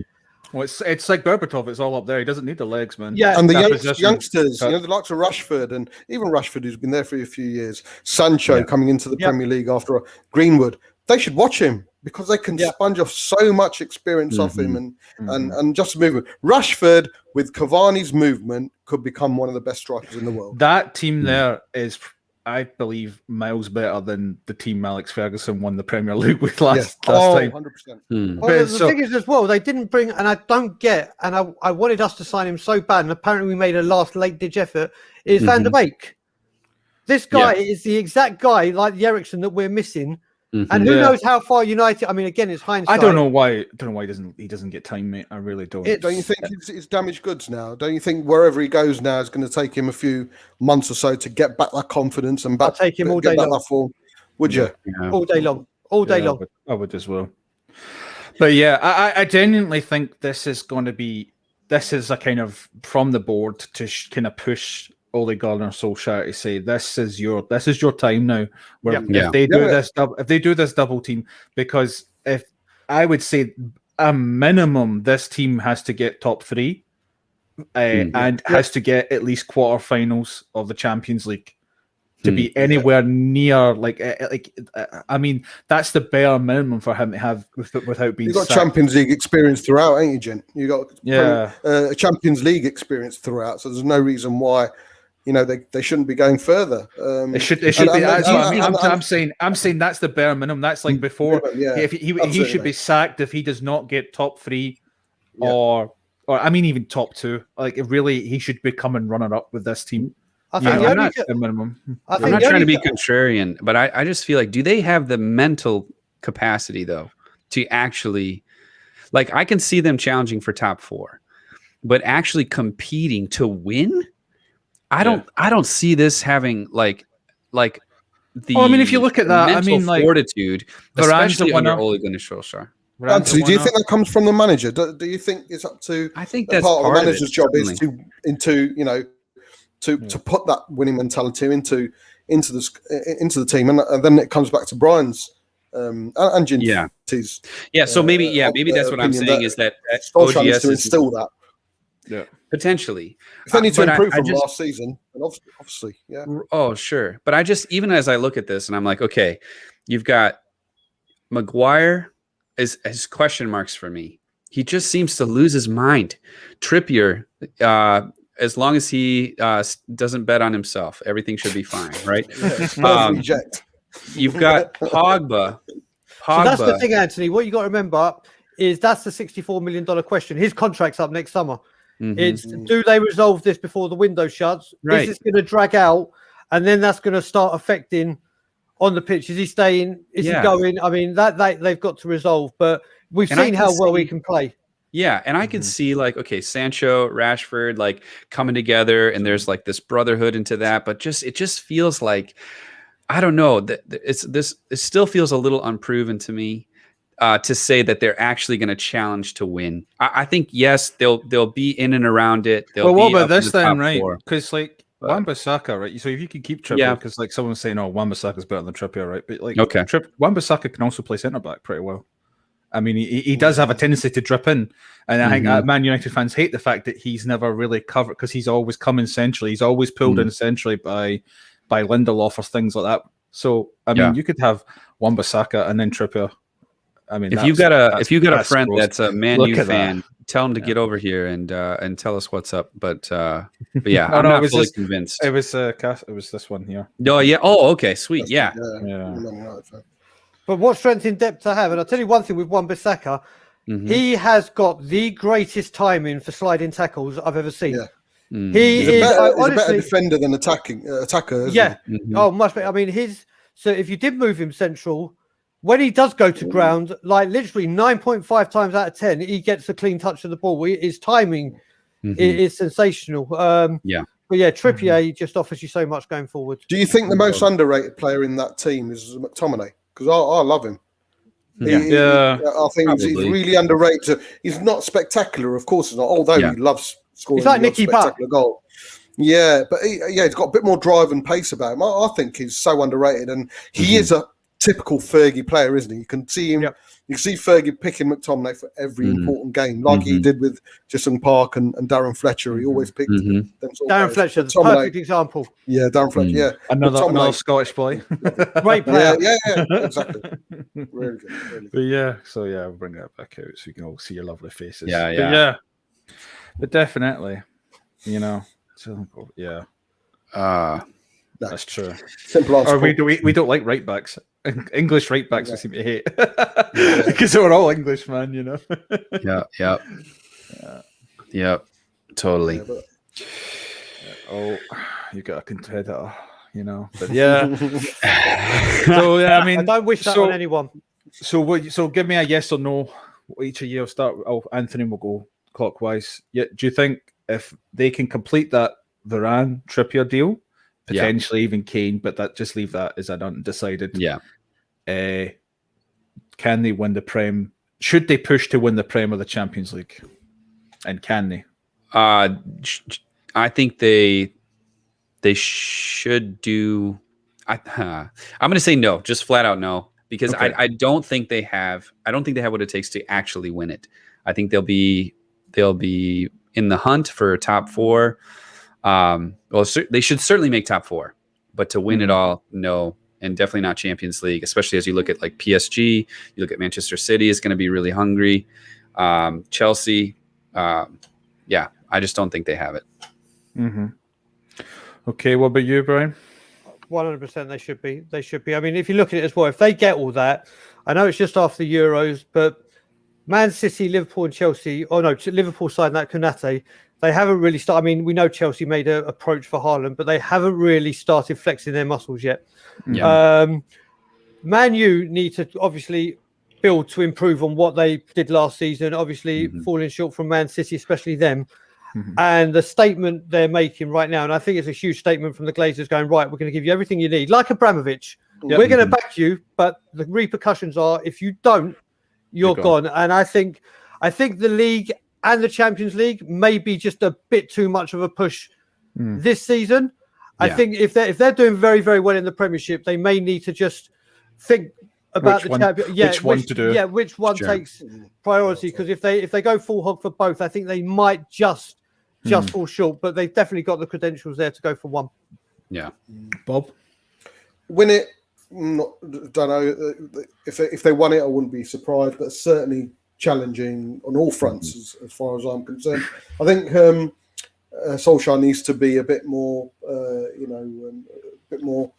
it's like Berbatov. It's all up there. He doesn't need the legs, man. Yeah, and the youngsters, you know, the likes of Rashford, and even Rashford, who's been there for a few years, Sancho coming into the Premier League after Greenwood, they should watch him. Because they can sponge off so much experience off him and just movement. Rashford with Cavani's movement could become one of the best strikers in the world. That team there is, I believe, miles better than the team Alex Ferguson won the Premier League with last time. 100%. Well, the thing is as well, they didn't bring, and I don't get, and I wanted us to sign him so bad, and apparently we made a last late-ditch effort, is Van der Beek. This guy is the exact guy like the Eriksen that we're missing. And who knows how far United? I mean, again, it's hindsight. I don't know why he doesn't get time, mate. I really don't. Don't you think it's damaged goods now? Don't you think wherever he goes now is going to take him a few months or so to get back that confidence and back? Take him all day long. That form? Would you? Yeah. All day long. All day long. I would as well. But yeah, I genuinely think this is a kind of from the board to kind of push Ole Gunnar Solskjaer to say this is your time now. If they do this double team, because if I would say a minimum, this team has to get top 3 and has to get at least quarterfinals of the Champions League to be anywhere near I mean, that's the bare minimum for him to have without being. You've got Champions League experience throughout, ain't you, Jen? You got a Champions League experience throughout, so there's no reason why. You know, they shouldn't be going further. It should be. I'm saying that's the bare minimum. That's like before. If he should be sacked if he does not get top 3, or I mean even top 2. Like he should be coming runner up with this team. I'm not trying to be contrarian, but I just feel like, do they have the mental capacity though to actually, like, I can see them challenging for top 4, but actually competing to win. I don't see this having like the. Well, I mean, if you look at that, I mean, like fortitude, especially under Ole Gunnar Solskjaer. Anthony, do you think that comes from the manager? Do you think it's up to? I think that's part of the manager's job is to put that winning mentality into the team, and then it comes back to Brian's and Ginty's. So maybe that's what I'm saying is that OGS needs to instill that. Yeah. Potentially. If they need to improve from last season, and obviously, Oh, sure. But even as I look at this and I'm like, okay, you've got Maguire as question marks for me. He just seems to lose his mind. Trippier, as long as he doesn't bet on himself, everything should be fine, right? Reject. You've got Pogba. Pogba. So that's the thing, Anthony. What you got to remember is that's the $64 million question. His contract's up next summer. It's do they resolve this before the window shuts? Right. Is this going to drag out? And then that's going to start affecting on the pitch. Is he staying? Is he going? I mean, that they've got to resolve. But we've seen how well he can play. Yeah, and I could see like, okay, Sancho, Rashford, like coming together, and there's like this brotherhood into that. But it just feels like, I don't know, that it still feels a little unproven to me. To say that they're actually going to challenge to win, I think yes, they'll be in and around it. Well, what about this then, right? Because like Wan-Bissaka, right? So if you can keep Trippier, because like someone's saying, "Oh, Wan-Bissaka's better than Trippier," right? But like, Wan-Bissaka can also play centre back pretty well. I mean, he does have a tendency to drip in, and I think Man United fans hate the fact that he's never really covered because he's always coming centrally. He's always pulled in centrally by Lindelof or things like that. So I mean, you could have Wan-Bissaka and then Trippier. I mean, if you got a friend that's a Man U fan, tell him to get over here and tell us what's up. But yeah, I'm not fully convinced. It was this one here. Oh yeah. Oh, okay, sweet. Yeah. But what strength in depth to have? And I'll tell you one thing with Wan-Bissaka, he has got the greatest timing for sliding tackles I've ever seen. Yeah. He's a better defender than attacker. Yeah. Oh, much better. I mean, so if you did move him central, when he does go to ground, like literally 9.5 times out of 10, he gets a clean touch of the ball. His timing is sensational. But yeah, Trippier just offers you so much going forward. Do you think the most underrated player in that team is McTominay? Because I love him. I think he's really underrated. He's not spectacular, of course, he's not. Although he loves scoring. He's like Nicky Butt. Goal. Yeah, but he's got a bit more drive and pace about him. I think he's so underrated, and he is a typical Fergie player, isn't he? You can see him. Yep. You can see Fergie picking McTominay for every important game, like he did with Jason Park and Darren Fletcher. He always picked them. Darren Fletcher, the perfect example. Yeah, Darren Fletcher. Yeah, another Scottish boy. Great player. Yeah, exactly. Really good. Really good. But yeah, so yeah, I'll bring that back out so you can all see your lovely faces. But definitely, so yeah. That's true. Simple answer. Or we don't like right backs. English right backs we seem to hate because we're all English, man. Yeah, totally. You got a competitor, But yeah. So yeah, I mean, I don't wish that on anyone. So give me a yes or no. Each of you will start. Anthony will go clockwise. Yeah. Do you think if they can complete that Varane Trippier deal? Potentially even Kane, but just leave that as an undecided. Yeah. Can they win the Prem? Should they push to win the Prem or the Champions League? And can they? I think they should do. I'm going to say no, just flat out no, because I don't think they have. I don't think they have what it takes to actually win it. I think they'll be in the hunt for top four. They should certainly make top four, but to win it all, no, and definitely not Champions League, especially as you look at like PSG, you look at Manchester City is going to be really hungry. Chelsea, I just don't think they have it. Okay, what about you, Brian? 100% they should be. They should be. I mean, if you look at it as well, if they get all that, I know it's just after the Euros, but Man City, Liverpool and Chelsea, Liverpool side that Konate, they haven't really started. I mean, we know Chelsea made an approach for Haaland, but they haven't really started flexing their muscles yet. Man U need to obviously build to improve on what they did last season, obviously falling short from Man City, especially them. And the statement they're making right now, and I think it's a huge statement from the Glazers going, right, we're going to give you everything you need. Like Abramovich, we're going to back you, but the repercussions are if you don't, you're gone. And I think the league and the Champions League may be just a bit too much of a push this season. I think if they're doing very, very well in the Premiership, they may need to just think about the champion. Yeah, which one to do? Yeah, which one takes priority? Because if they go full hog for both, I think they might just fall short. But they've definitely got the credentials there to go for one. Yeah, Bob, win it. Don't know if they won it, I wouldn't be surprised, but certainly challenging on all fronts as far as I'm concerned. I think Solskjaer needs to be a bit more, a bit more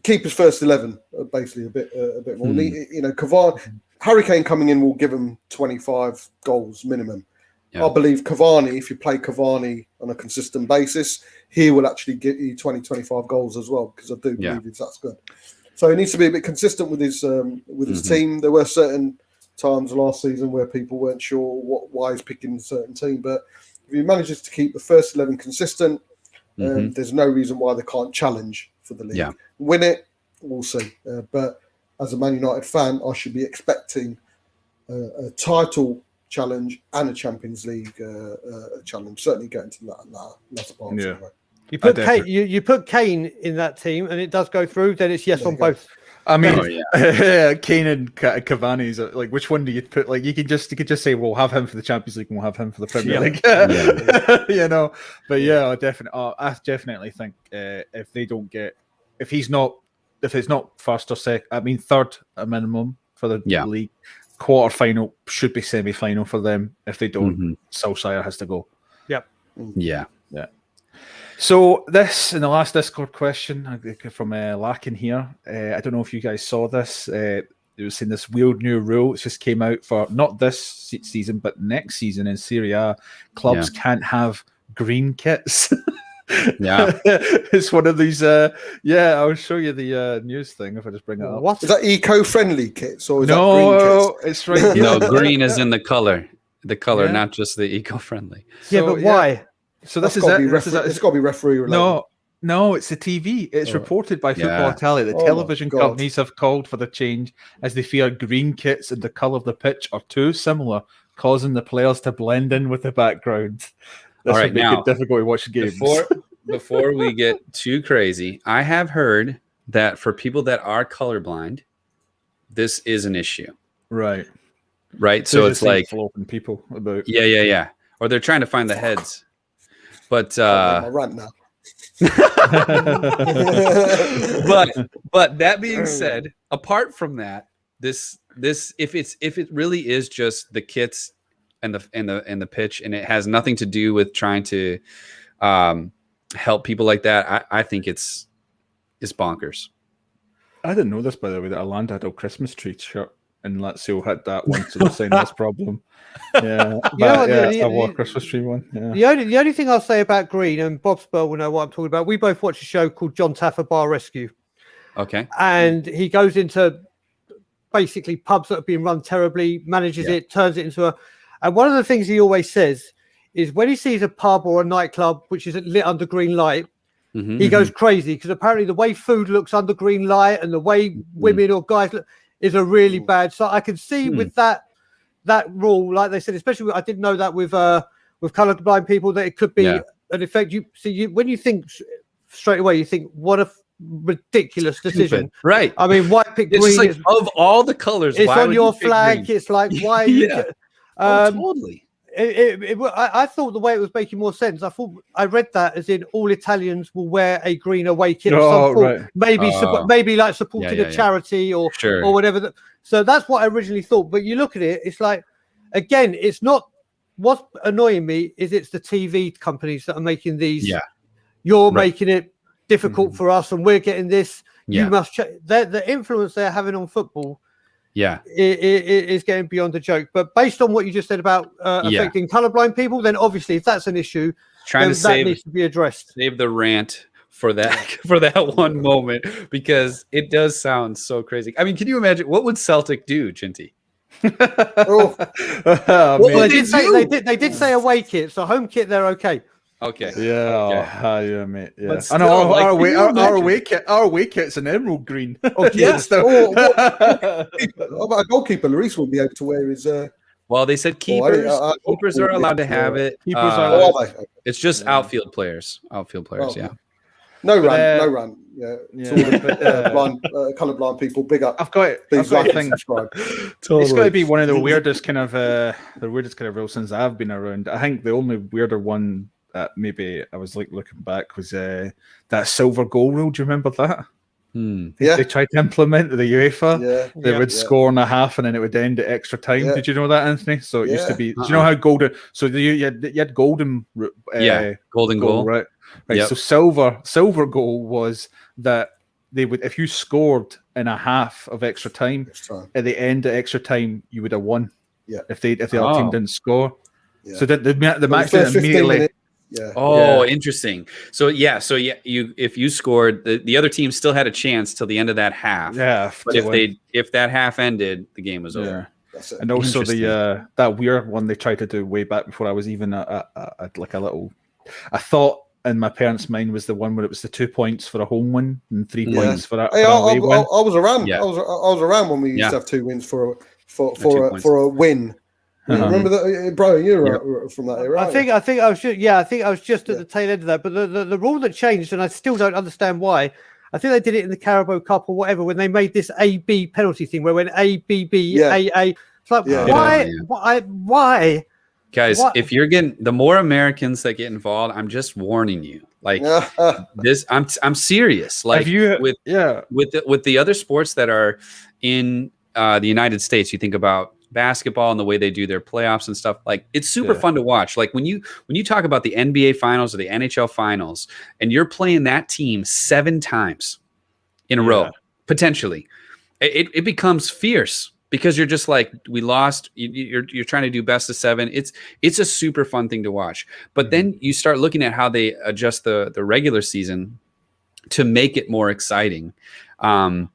keep his first 11, basically a bit more. Cavani, Harry Kane coming in will give him 25 goals minimum. Yeah. I believe Cavani, if you play Cavani on a consistent basis, he will actually get you 20, 25 goals as well, because I do believe that's good. So he needs to be a bit consistent with his team. There were certain times last season where people weren't sure why he's picking a certain team, but if he manages to keep the first 11 consistent, there's no reason why they can't challenge for the league. Yeah. Win it, we'll see. But as a Man United fan, I should be expecting a title challenge and a Champions League challenge. Certainly getting to that part. Yeah. You put Kane in that team, and it does go through. Then it's yes on both. I mean, Kane and Cavani's like, which one do you put? Like, you could just say, we'll have him for the Champions League and we'll have him for the Premier League. But I definitely think if it's not first or second, I mean third a minimum for the league. Quarter final should be semi final for them. If they don't, Solskjaer has to go. Yep. Yeah. So this, in the last Discord question from Larkin here, I don't know if you guys saw this. It was in this weird new rule. It just came out for not this season, but next season in Serie A. Clubs can't have green kits. It's one of these. I'll show you the news thing if I just bring it up. What is that? Eco-friendly kits or is that green kits? It's right here. No, green is in the color, not just the eco-friendly. But why? So this is it. It's got to be referee related. No, it's the TV. It's reported by Football Italia that television companies have called for the change as they fear green kits and the colour of the pitch are too similar, causing the players to blend in with the background. This would make it difficult to watch the games. Before we get too crazy, I have heard that for people that are colorblind, this is an issue. Right. So it's like flopping people about. Yeah. Or they're trying to find the heads. But my rant now. but that being said, apart from that, this if it really is just the kits and the pitch, and it has nothing to do with trying to help people like that, I think it's bonkers. I didn't know this, by the way, that Orlando had a Christmas tree shirt and Lazio had that one, so they're saying that's problem. Yeah, a Christmas tree one. Yeah. The only thing I'll say about green, and Bob Spurl will know what I'm talking about. We both watch a show called John Taffer Bar Rescue. Okay. And he goes into basically pubs that have been run terribly, manages it, turns it into and one of the things he always says is when he sees a pub or a nightclub which is lit under green light, he goes crazy, because apparently the way food looks under green light and the way women or guys look is a really bad. So I can see with that rule, like they said, especially I didn't know that with colorblind people, that it could be an effect. When you think straight away, you think, what a ridiculous decision. Right. I mean, why pick green? Like, of all the colors, it's on your flag. It's like, why? Totally. I thought the way it was making more sense. I read that as in all Italians will wear a green away kit. Maybe like supporting a charity or whatever. So that's what I originally thought. But you look at it, it's like, again, it's not. What's annoying me is it's the TV companies that are making these. Yeah, you're making it difficult for us, and we're getting this. You must check the influence they're having on football. Yeah, it is getting beyond a joke. But based on what you just said about affecting colorblind people, then obviously if that's an issue, that needs to be addressed. Save the rant for that one moment, because it does sound so crazy. I mean, can you imagine what would Celtic do, Chinty? They did say away kit, so home kit they're okay. Okay. Yeah, mate. Yeah. I know our away kit's an emerald green. What about a goalkeeper? Lloris will be able to wear his. Well, they said keepers. Keepers are allowed to have it. Keepers are. It's just outfield players. Yeah. No run. Yeah. Colorblind people. Big up. I've got it. It's got to be one of the weirdest kind of rules since I've been around. I think the only weirder one. Maybe I was like looking back was that silver goal rule. Do you remember that? They tried to implement the UEFA. They would score in a half and then it would end at extra time. Did you know that, Anthony? So it used to be. Do you know how golden? So you had golden. Golden goal. Right. Yep. So silver goal was that they would, if you scored in a half of extra time, at the end of extra time, you would have won. Yeah. If the other team didn't score. Yeah. So the match didn't immediately. Yeah. Oh, interesting. So if you scored, the other team still had a chance till the end of that half. Yeah. But if that half ended, the game was over. That's it. And also that weird one they tried to do way back before I was even I thought in my parents' mind was the one where it was the 2 points for a home win and 3 points for a away win. I was around. Yeah. I was around when we used to have 2 wins for a win. Remember that, bro? You were from that era. I think I was just at the tail end of that. But the rule that changed, and I still don't understand why. I think they did it in the Carabao Cup or whatever when they made this A-B penalty thing where when A, B, B, A, A. It's like, why? Guys, if you're getting the more Americans that get involved, I'm just warning you. Like this, I'm serious. Like with the other sports that are in the United States, you think about basketball and the way they do their playoffs and stuff. Like it's super fun to watch. Like when you talk about the NBA finals or the NHL finals, and you're playing that team 7 times in a row, potentially, it becomes fierce. Because you're just like, we lost. You're trying to do best of 7. It's a super fun thing to watch. But then you start looking at how they adjust the regular season to make it more exciting. I'm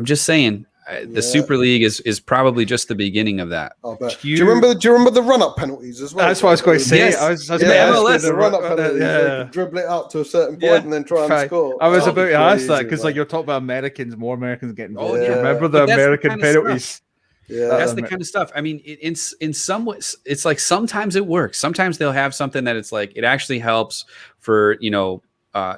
just saying, the Super League is probably just the beginning of that. Do you remember the run-up penalties as well? That's what I was going to say. Yes. I was MLS, the run-up penalties. Dribble it up to a certain point and then try and score. I was about to ask that because you're talking about Americans, more Americans getting involved. Do you remember the American penalties? Yeah, that's the kind of stuff. I mean, in some ways, it's like sometimes it works. Sometimes they'll have something that it's like it actually helps for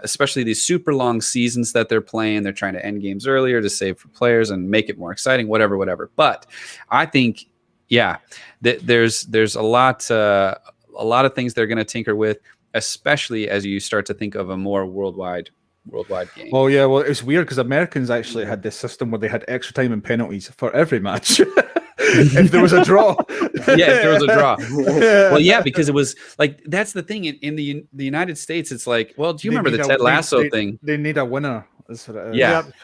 especially these super long seasons that they're playing. They're trying to end games earlier to save for players and make it more exciting, whatever. But I think, there's a lot of things they're going to tinker with, especially as you start to think of a more worldwide game. Oh yeah, well it's weird because Americans actually had this system where they had extra time and penalties for every match. If there was a draw. If there was a draw. Well, because it was like that's the thing in the United States. It's like, well, do you remember the Ted Lasso thing? They need a winner.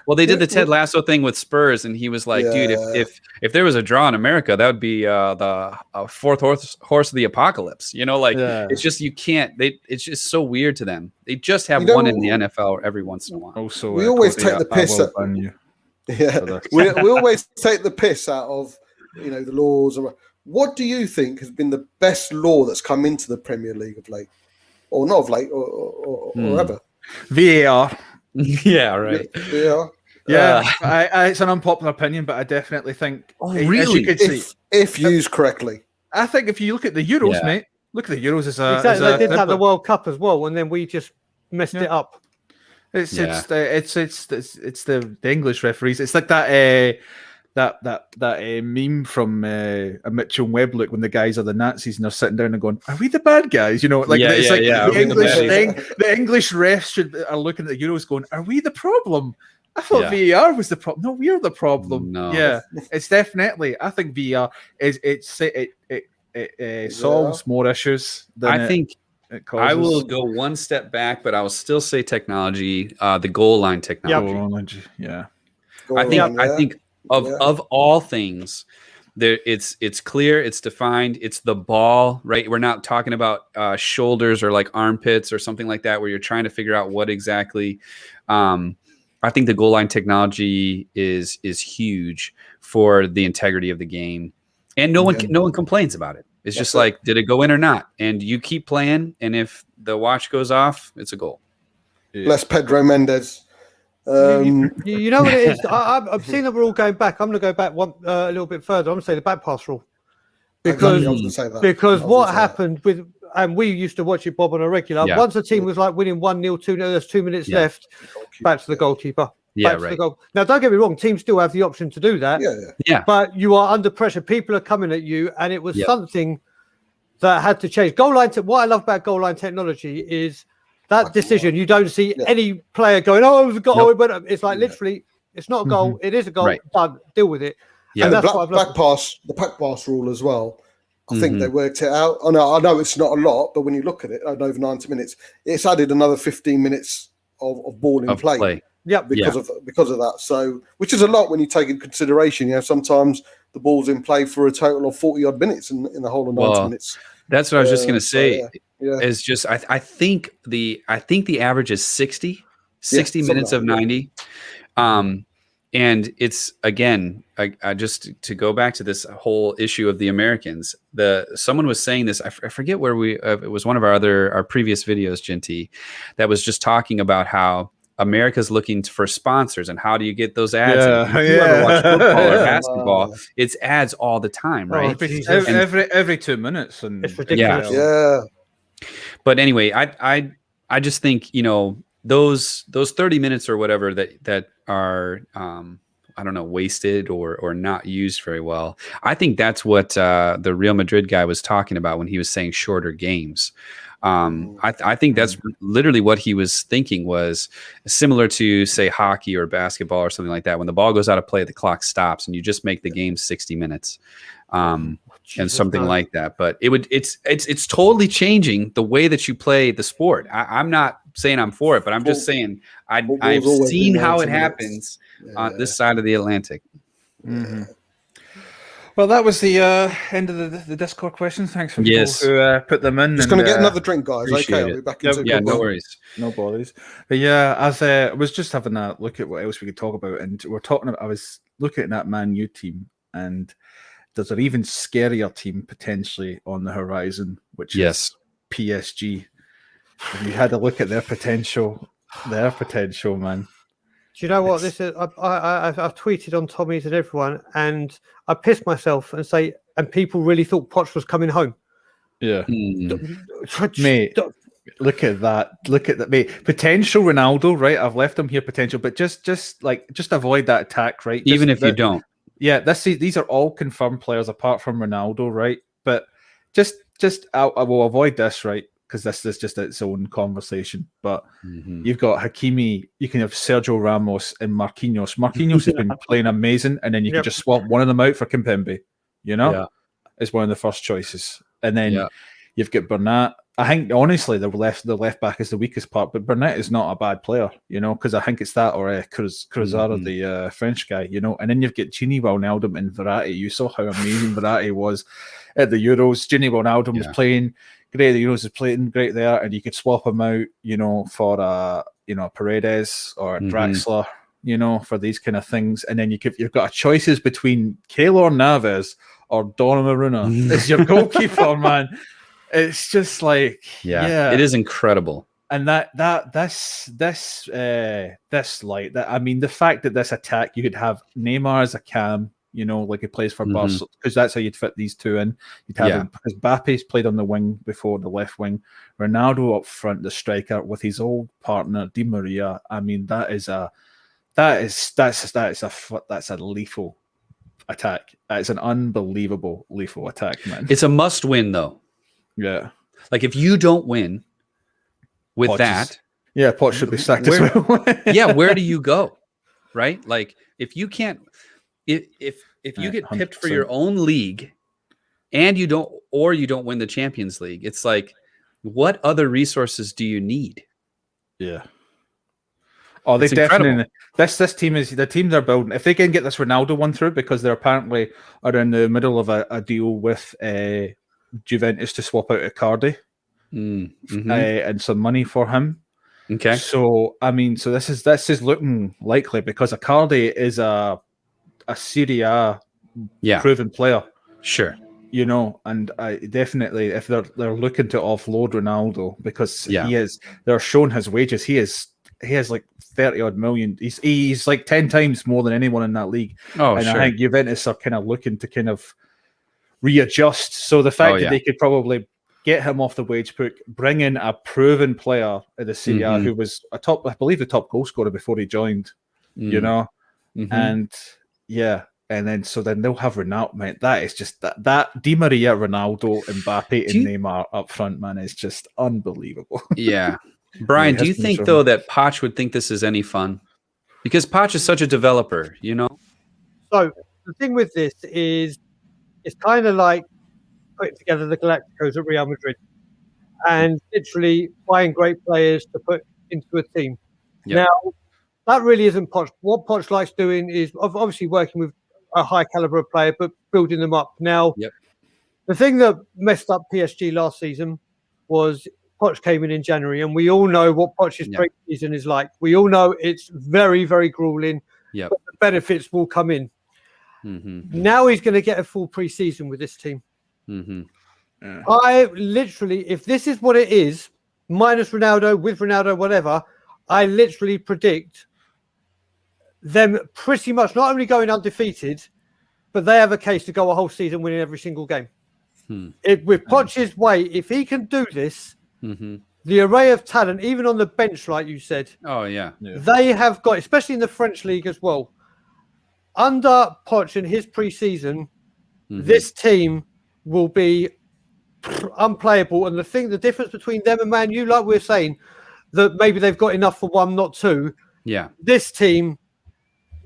Well, they did the Ted Lasso thing with Spurs, and he was like, dude, if there was a draw in America, that would be the fourth horse of the apocalypse. It's just you can't. It's just so weird to them. They just have one in the NFL every once in a while. Also, we always take the piss. We always take the piss out of the laws. What do you think has been the best law that's come into the Premier League of late, or not of late, or ever? VAR. Yeah, right. Yeah. It's an unpopular opinion, but I definitely think. Really? If used correctly, I think if you look at the Euros, mate, look at the Euros as a. Exactly, they did have the World Cup as well, and then we just messed it up. It's the English referees. It's like that meme from a Mitchell and Webb look when the guys are the Nazis and they're sitting down and going, "Are we the bad guys?" The English refs are looking at the Euros going, "Are we the problem?" I thought VAR was the problem. No, we're the problem. No. Yeah, it's definitely. I think VAR it solves more issues than I think. I will go one step back, but I will still say technology, the goal line technology. I think of all things, it's clear, it's defined, it's the ball, right? We're not talking about shoulders or like armpits or something like that, where you're trying to figure out what exactly. I think the goal line technology is huge for the integrity of the game, and no one complains about it. It's just like, did it go in or not? And you keep playing, and if the watch goes off, it's a goal. Bless Pedro Mendes. You know what it is? I've seen that we're all going back. I'm going to go back a little bit further. I'm going to say the back pass rule. Because what happened with, and we used to watch it, Bob, on a regular. Yeah. Once the team was like winning 1-0, 2-0, there's 2 minutes left, back to the goalkeeper. Yeah, right. Now, don't get me wrong. Teams still have the option to do that. Yeah. But you are under pressure. People are coming at you, and it was something that had to change. Goal line. What I love about goal line technology is that decision. You don't see any player going, "Oh, it was a goal." Nope. It's like literally, it's not a goal. It is a goal. Right. Done. Deal with it. Yeah. And that's what I've loved. The back pass rule as well. I think they worked it out. I know it's not a lot, but when you look at it, over 90 minutes, it's added another 15 minutes of ball in play. because of that. So, which is a lot when you take into consideration. Sometimes the ball's in play for a total of 40 odd minutes in the whole of 90 minutes. That's what I was just going to say. Yeah. Is just I think the average is 60 minutes of 90. And it's, again, I just to go back to this whole issue of the Americans. Someone was saying this. I forget where it was one of our previous videos, Genty, that was just talking about how America's looking for sponsors and how do you get those ads? If you ever watch football or basketball, it's ads all the time, right? Every 2 minutes, and it's ridiculous. Yeah. But anyway, I just think those 30 minutes or whatever that are I don't know, wasted or not used very well. I think that's what the Real Madrid guy was talking about when he was saying shorter games. I think that's literally what he was thinking, was similar to, say, hockey or basketball or something like that. When the ball goes out of play, the clock stops and you just make the game 60 minutes. And something like that. But it's totally changing the way that you play the sport. I'm not saying I'm for it, but I'm just saying I've seen how it happens on this side of the Atlantic. Mm-hmm. Well, that was the end of the Discord questions. Thanks for people who put them in. Just going to get another drink, guys. Okay, I'll be back in no worries. No worries. But as I was just having a look at what else we could talk about, and I was looking at that Man U team, and there's an even scarier team potentially on the horizon, which is PSG. If you had a look at their potential, man. Do you know what this is? I've tweeted on Tommy's and everyone, and I pissed myself and say, and people really thought Poch was coming home. Yeah, mate. Look at that, mate. Potential Ronaldo, right? I've left him here. Potential, but just avoid that attack, right? Even if you don't. Yeah, these are all confirmed players apart from Ronaldo, right? But I will avoid this, right? Because this is just its own conversation. But you've got Hakimi, you can have Sergio Ramos and Marquinhos. Marquinhos has been playing amazing, and then you can just swap one of them out for Kimpembe. Is one of the first choices, and then you've got Bernat. I think honestly the left back is the weakest part, but Bernat is not a bad player, because I think it's that or Cruzado, the French guy, and then you've got Gini Wijnaldum and Verratti. You saw how amazing Verratti was at the Euros. Gini Wijnaldum was playing great at the Euros, is playing great there, and you could swap him out, for Paredes or Draxler, for these kind of things, and then you've got choices between Keylor Navas or Donnarumma as your goalkeeper, man. It's just like it is incredible. And this I mean, the fact that this attack, you could have Neymar as a cam, like he plays for Barcelona, because that's how you'd fit these two in. You'd have him, because Mbappe's played on the wing before, the left wing. Ronaldo up front, the striker, with his old partner Di Maria. I mean, that's a lethal attack. It's an unbelievable lethal attack, man. It's a must win, though. Yeah. Like, if you don't win with Poch Poch should be sacked as well. Where do you go? Right? Like, if you can't, if you get pipped for your own league and you don't win the Champions League, it's like, what other resources do you need? Yeah. Oh, they definitely. This team is the team they're building. If they can get this Ronaldo one through, because they're apparently are in the middle of a deal with Juventus to swap out Icardi and some money for him. Okay. So I mean, this is looking likely, because Icardi is a Serie A proven player. Sure. And I definitely, if they're looking to offload Ronaldo, because they're showing his wages. He has like 30 odd million. He's like 10 times more than anyone in that league. I think Juventus are kind of looking to kind of readjust. So the fact that they could probably get him off the wage book, bring in a proven player at the Serie A who was I believe the top goal scorer before he joined, and then they'll have Ronaldo, mate. That is just that Di Maria, Ronaldo, Mbappe, and Neymar up front, man, is just unbelievable. Yeah. Brian, do you think though that Poch would think this is any fun? Because Poch is such a developer, So the thing with this is, it's kind of like putting together the Galacticos at Real Madrid and literally buying great players to put into a team. Now, that really isn't Poch. What Poch likes doing is obviously working with a high caliber of player, but building them up. Now, the thing that messed up PSG last season was Poch came in January, and we all know what Poch's pre-season is like. We all know it's very, very grueling, but the benefits will come in. Now he's going to get a full pre-season with this team. I literally, if this is what it is, minus Ronaldo, with Ronaldo, whatever, I literally predict them pretty much not only going undefeated, but they have a case to go a whole season winning every single game. With Poch's way, if he can do this, the array of talent, even on the bench, like you said, they have got, especially in the French league as well. Under Poch in his pre-season, this team will be unplayable. And the difference between them and Man U, like we were saying, that maybe they've got enough for one, not two. Yeah, this team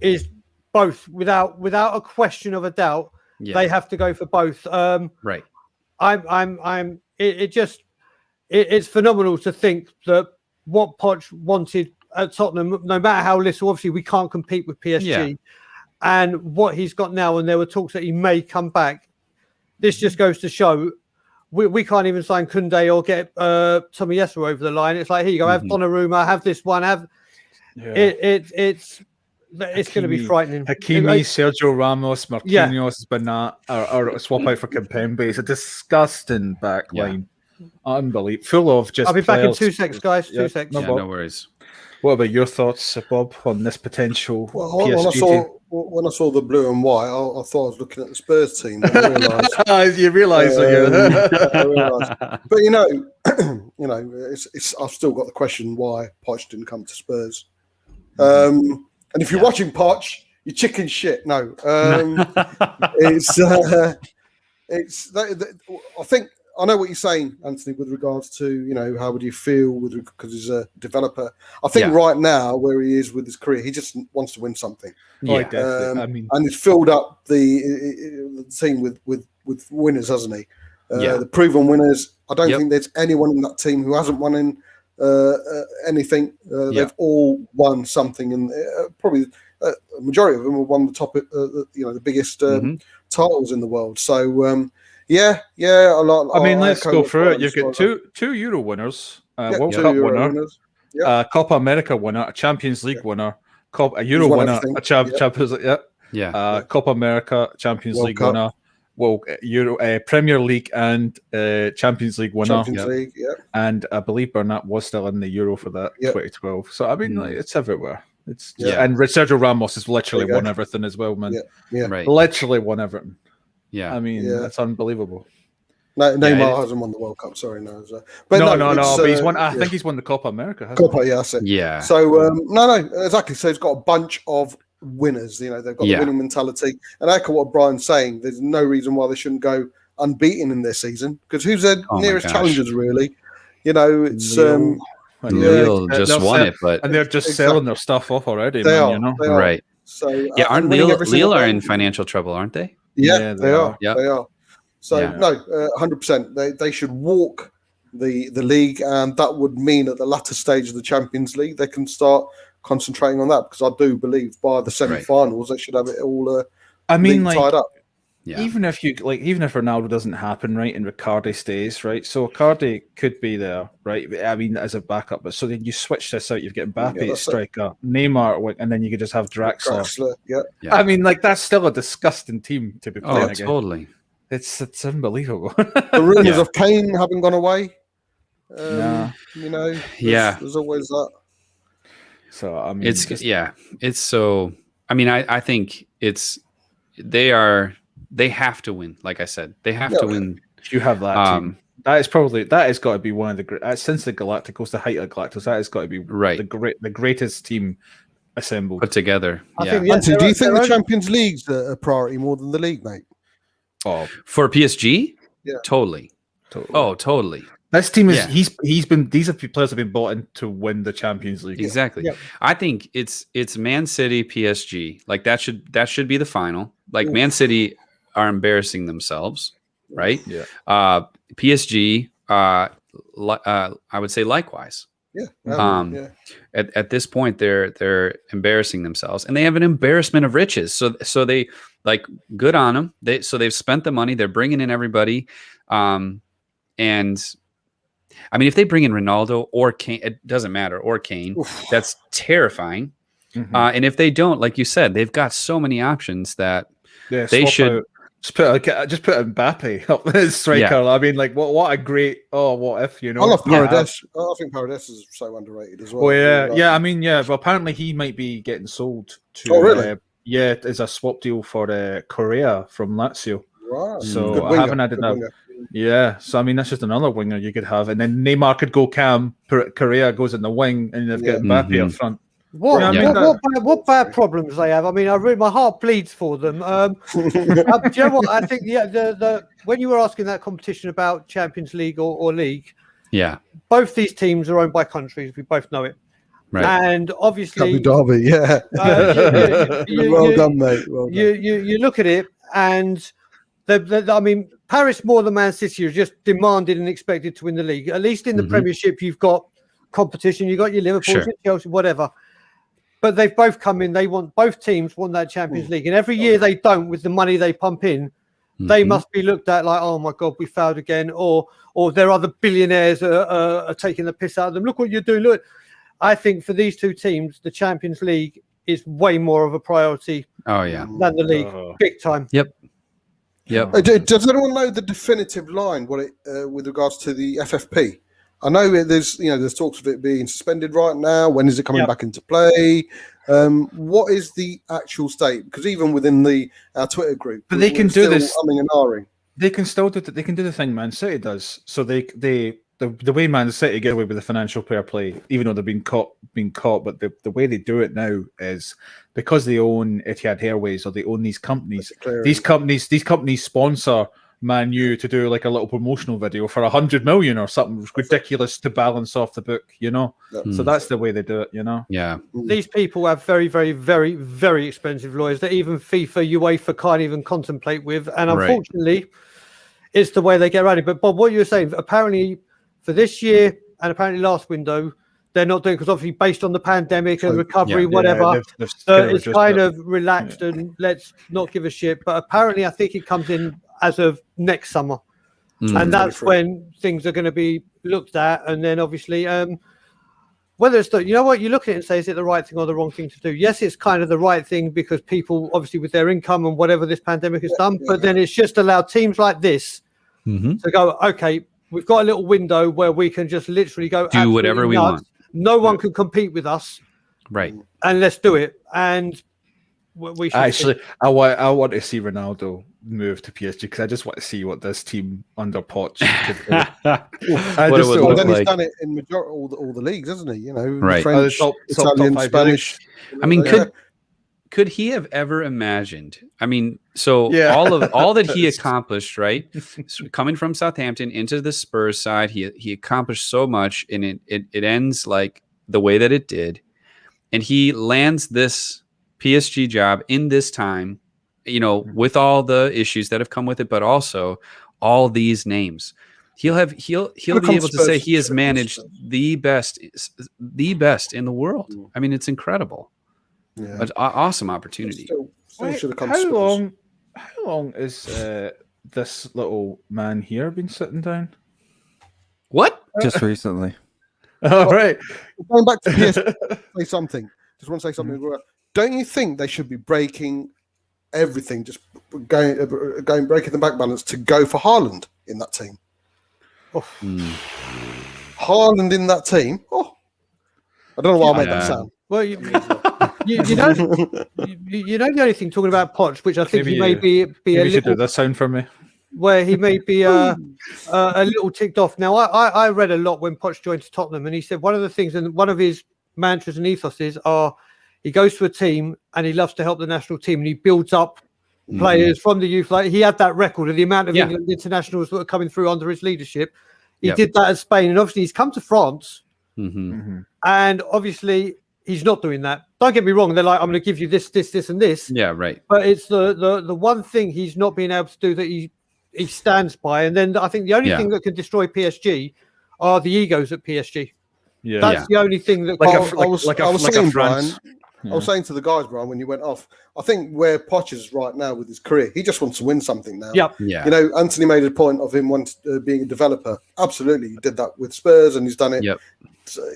is both without a question of a doubt. They have to go for both. Right. It's phenomenal to think that what Poch wanted at Tottenham, no matter how little, obviously we can't compete with PSG, and what he's got now, and there were talks that he may come back. This just goes to show we can't even sign Koundé or get Tomiyasu over the line. It's like, here you go, have Donnarumma, have this one, have it's going to be frightening. Hakimi, Sergio Ramos, Marquinhos, Bernat, or swap out for Kimpembe. It's a disgusting back line. Unbelievable. Full of just I'll be back players. in 2 seconds, guys. 2 seconds. No worries. What about your thoughts, Bob, on this potential PSG team? When I saw the blue and white, I thought I was looking at the Spurs team. And I realised, you realise, I realised. But it's I've still got the question why Poch didn't come to Spurs. And if you're watching Poch, you're chicken shit. No, I think I know what you're saying, Anthony, with regards to how would you feel because he's a developer. I think right now where he is with his career, he just wants to win something. And he's filled up the team with winners, hasn't he? The proven winners. I don't think there's anyone in that team who hasn't won in anything. They've all won something, and probably a majority of them have won the top, the biggest titles in the world. So. A lot. Let's go through it. You've got two Euro winners, World Cup winner, Copa America winner, a Champions League winner, a Euro winner, a Champions League, Copa America, Champions League winner, Premier League and Champions League winner, and I believe Bernat was still in the Euro for that 2012. So it's everywhere. It's and Sergio Ramos has literally won everything as well, man. Right. Literally won everything. Yeah, that's unbelievable. No, Neymar hasn't won the World Cup. Sorry, no. But but he's won. I think he's won the Copa America. That's it. Yeah. So exactly. So he's got a bunch of winners. They've got the winning mentality. And I echo what Brian's saying. There's no reason why they shouldn't go unbeaten in their season because who's their nearest challengers really? It's Lille just won it, but and they're just selling their stuff off already. They are. Right. So aren't Lille are in financial trouble, aren't they? Yeah, they are. Yep. They are. So 100%. They should walk the league, and that would mean at the latter stage of the Champions League they can start concentrating on that because I do believe by the semi-finals they should have it all. Tied up. Yeah. Even if Ronaldo doesn't happen, right, and Riccardi stays, right, so Riccardi could be there, right, as a backup, but so then you switch this out, you've got Mbappe striker, Neymar, and then you could just have Draxler. That's still a disgusting team to be playing against. Totally. It's unbelievable. The rumours of Kane haven't gone away. There's always that. So it's so. I think they have to win. Like I said, they have to win. If you have that team, that has got to be one of the great. Since the Galacticos, the height of Galacticos, that has got to be the greatest team assembled, put together. Anthony, do you think the Champions League's a priority more than the league, mate? Oh, for PSG, totally. Oh, totally. This team is these players have been bought in to win the Champions League. Exactly. Yep. I think it's Man City, PSG. Like that should be the final. Like Man City are embarrassing themselves, right? Yeah. PSG, I would say likewise. At this point, they're embarrassing themselves, and they have an embarrassment of riches. So they like good on them. They've spent the money. They're bringing in everybody, and I mean, if they bring in Ronaldo or Kane, it doesn't matter, or Kane, that's terrifying. And if they don't, like you said, they've got so many options that they should. Just put Mbappe up as striker. I mean, like what a great what if, you know? I love Paredes. I think Paredes is so underrated as well. Oh yeah. I mean, well, apparently he might be getting sold to. Oh really? As a swap deal for Korea from Lazio. Right. So I haven't added that. Yeah. So I mean, that's just another winger you could have, and then Neymar could go cam. Korea goes in the wing, and they've got Mbappe up front. What bad problems they have? I mean, my heart bleeds for them. Do you know what? I think when you were asking that competition about Champions League or League, both these teams are owned by countries. We both know it, right? And obviously, Abu Dhabi, well done, mate. Well done. You look at it, and I mean, Paris more than Man City are just demanded and expected to win the league. At least in the Premiership, you've got competition. You've got your Liverpool, Chelsea, whatever. But they've both come in. Both teams want that Champions League, and every year they don't, with the money they pump in, they must be looked at like, oh my God, we failed again, or their other billionaires are taking the piss out of them. Look what you're doing. Look, I think for these two teams, the Champions League is way more of a priority. Than the league, big time. Yep. Does anyone know the definitive line? With regards to the FFP? I know there's talks of it being suspended right now. When is it coming back into play? What is the actual state? Because even within our Twitter group, but they can do this. And ahhing. They can still do it. They can do the thing Man City does. So the way Man City get away with the financial fair play, even though they've been caught. But the way they do it now is because they own Etihad Airways or they own these companies. These companies sponsor Man U to do like a little promotional video for 100 million or something ridiculous to balance off the book, you know. So that's the way they do it, you know. These people have very, very, very, very expensive lawyers that even FIFA, UEFA can't even contemplate with, and unfortunately, it's the way they get around it. But Bob, what you were saying, apparently for this year and apparently last window, they're not doing, because obviously based on the pandemic and recovery, whatever, it's kind of relaxed and let's not give a shit. But apparently, I think it comes in as of next summer, and that's when things are going to be looked at. And then obviously, whether it's you know what, you look at it and say, is it the right thing or the wrong thing to do? Yes, it's kind of the right thing because people, obviously, with their income and whatever this pandemic has done, but then it's just allowed teams like this to go, okay, we've got a little window where we can just literally go do whatever we want. No one can compete with us, right? And let's do it. And we should I want to see Ronaldo move to PSG because I just want to see what this team under Poch could do. He's done it in all the leagues, hasn't he? You know, right? French, Italian, Spanish. I mean, could he have ever imagined? I mean, all that he accomplished, right? Coming from Southampton into the Spurs side, he accomplished so much, and it ends like the way that it did, and he lands this PSG job in this time, you know, with all the issues that have come with it, but also all these names. He'll be able to say he has managed the best in the world. I mean, it's incredible. An awesome opportunity. How long is this little man here been sitting down? What? Just recently. All right. Going back to PSG, say something. Just want to say something. Don't you think they should be breaking everything, just breaking the back balance to go for Haaland in that team? Haaland in that team. I don't know why I made that sound. Well, you know the only thing talking about Poch, which I think he may be a little. Do that sound for me. Where he may be a little ticked off. Now, I read a lot when Poch joined Tottenham, and he said one of the things, and one of his mantras and ethoses are, he goes to a team and he loves to help the national team, and he builds up players from the youth. Like he had that record of the amount of England internationals that are coming through under his leadership. He did that at Spain, and obviously he's come to France, and obviously he's not doing that. Don't get me wrong; they're like, I'm going to give you this, and this. Yeah, right. But it's the one thing he's not being able to do that he stands by. And then I think the only thing that can destroy PSG are the egos at PSG. Yeah. That's the only thing that I was saying, Brian. Yeah. I was saying to the guys, Brian, when you went off, I think where Poch is right now with his career, he just wants to win something now. Yep. Yeah. You know, Anthony made a point of him being a developer. Absolutely, he did that with Spurs, and he's done it. Yep.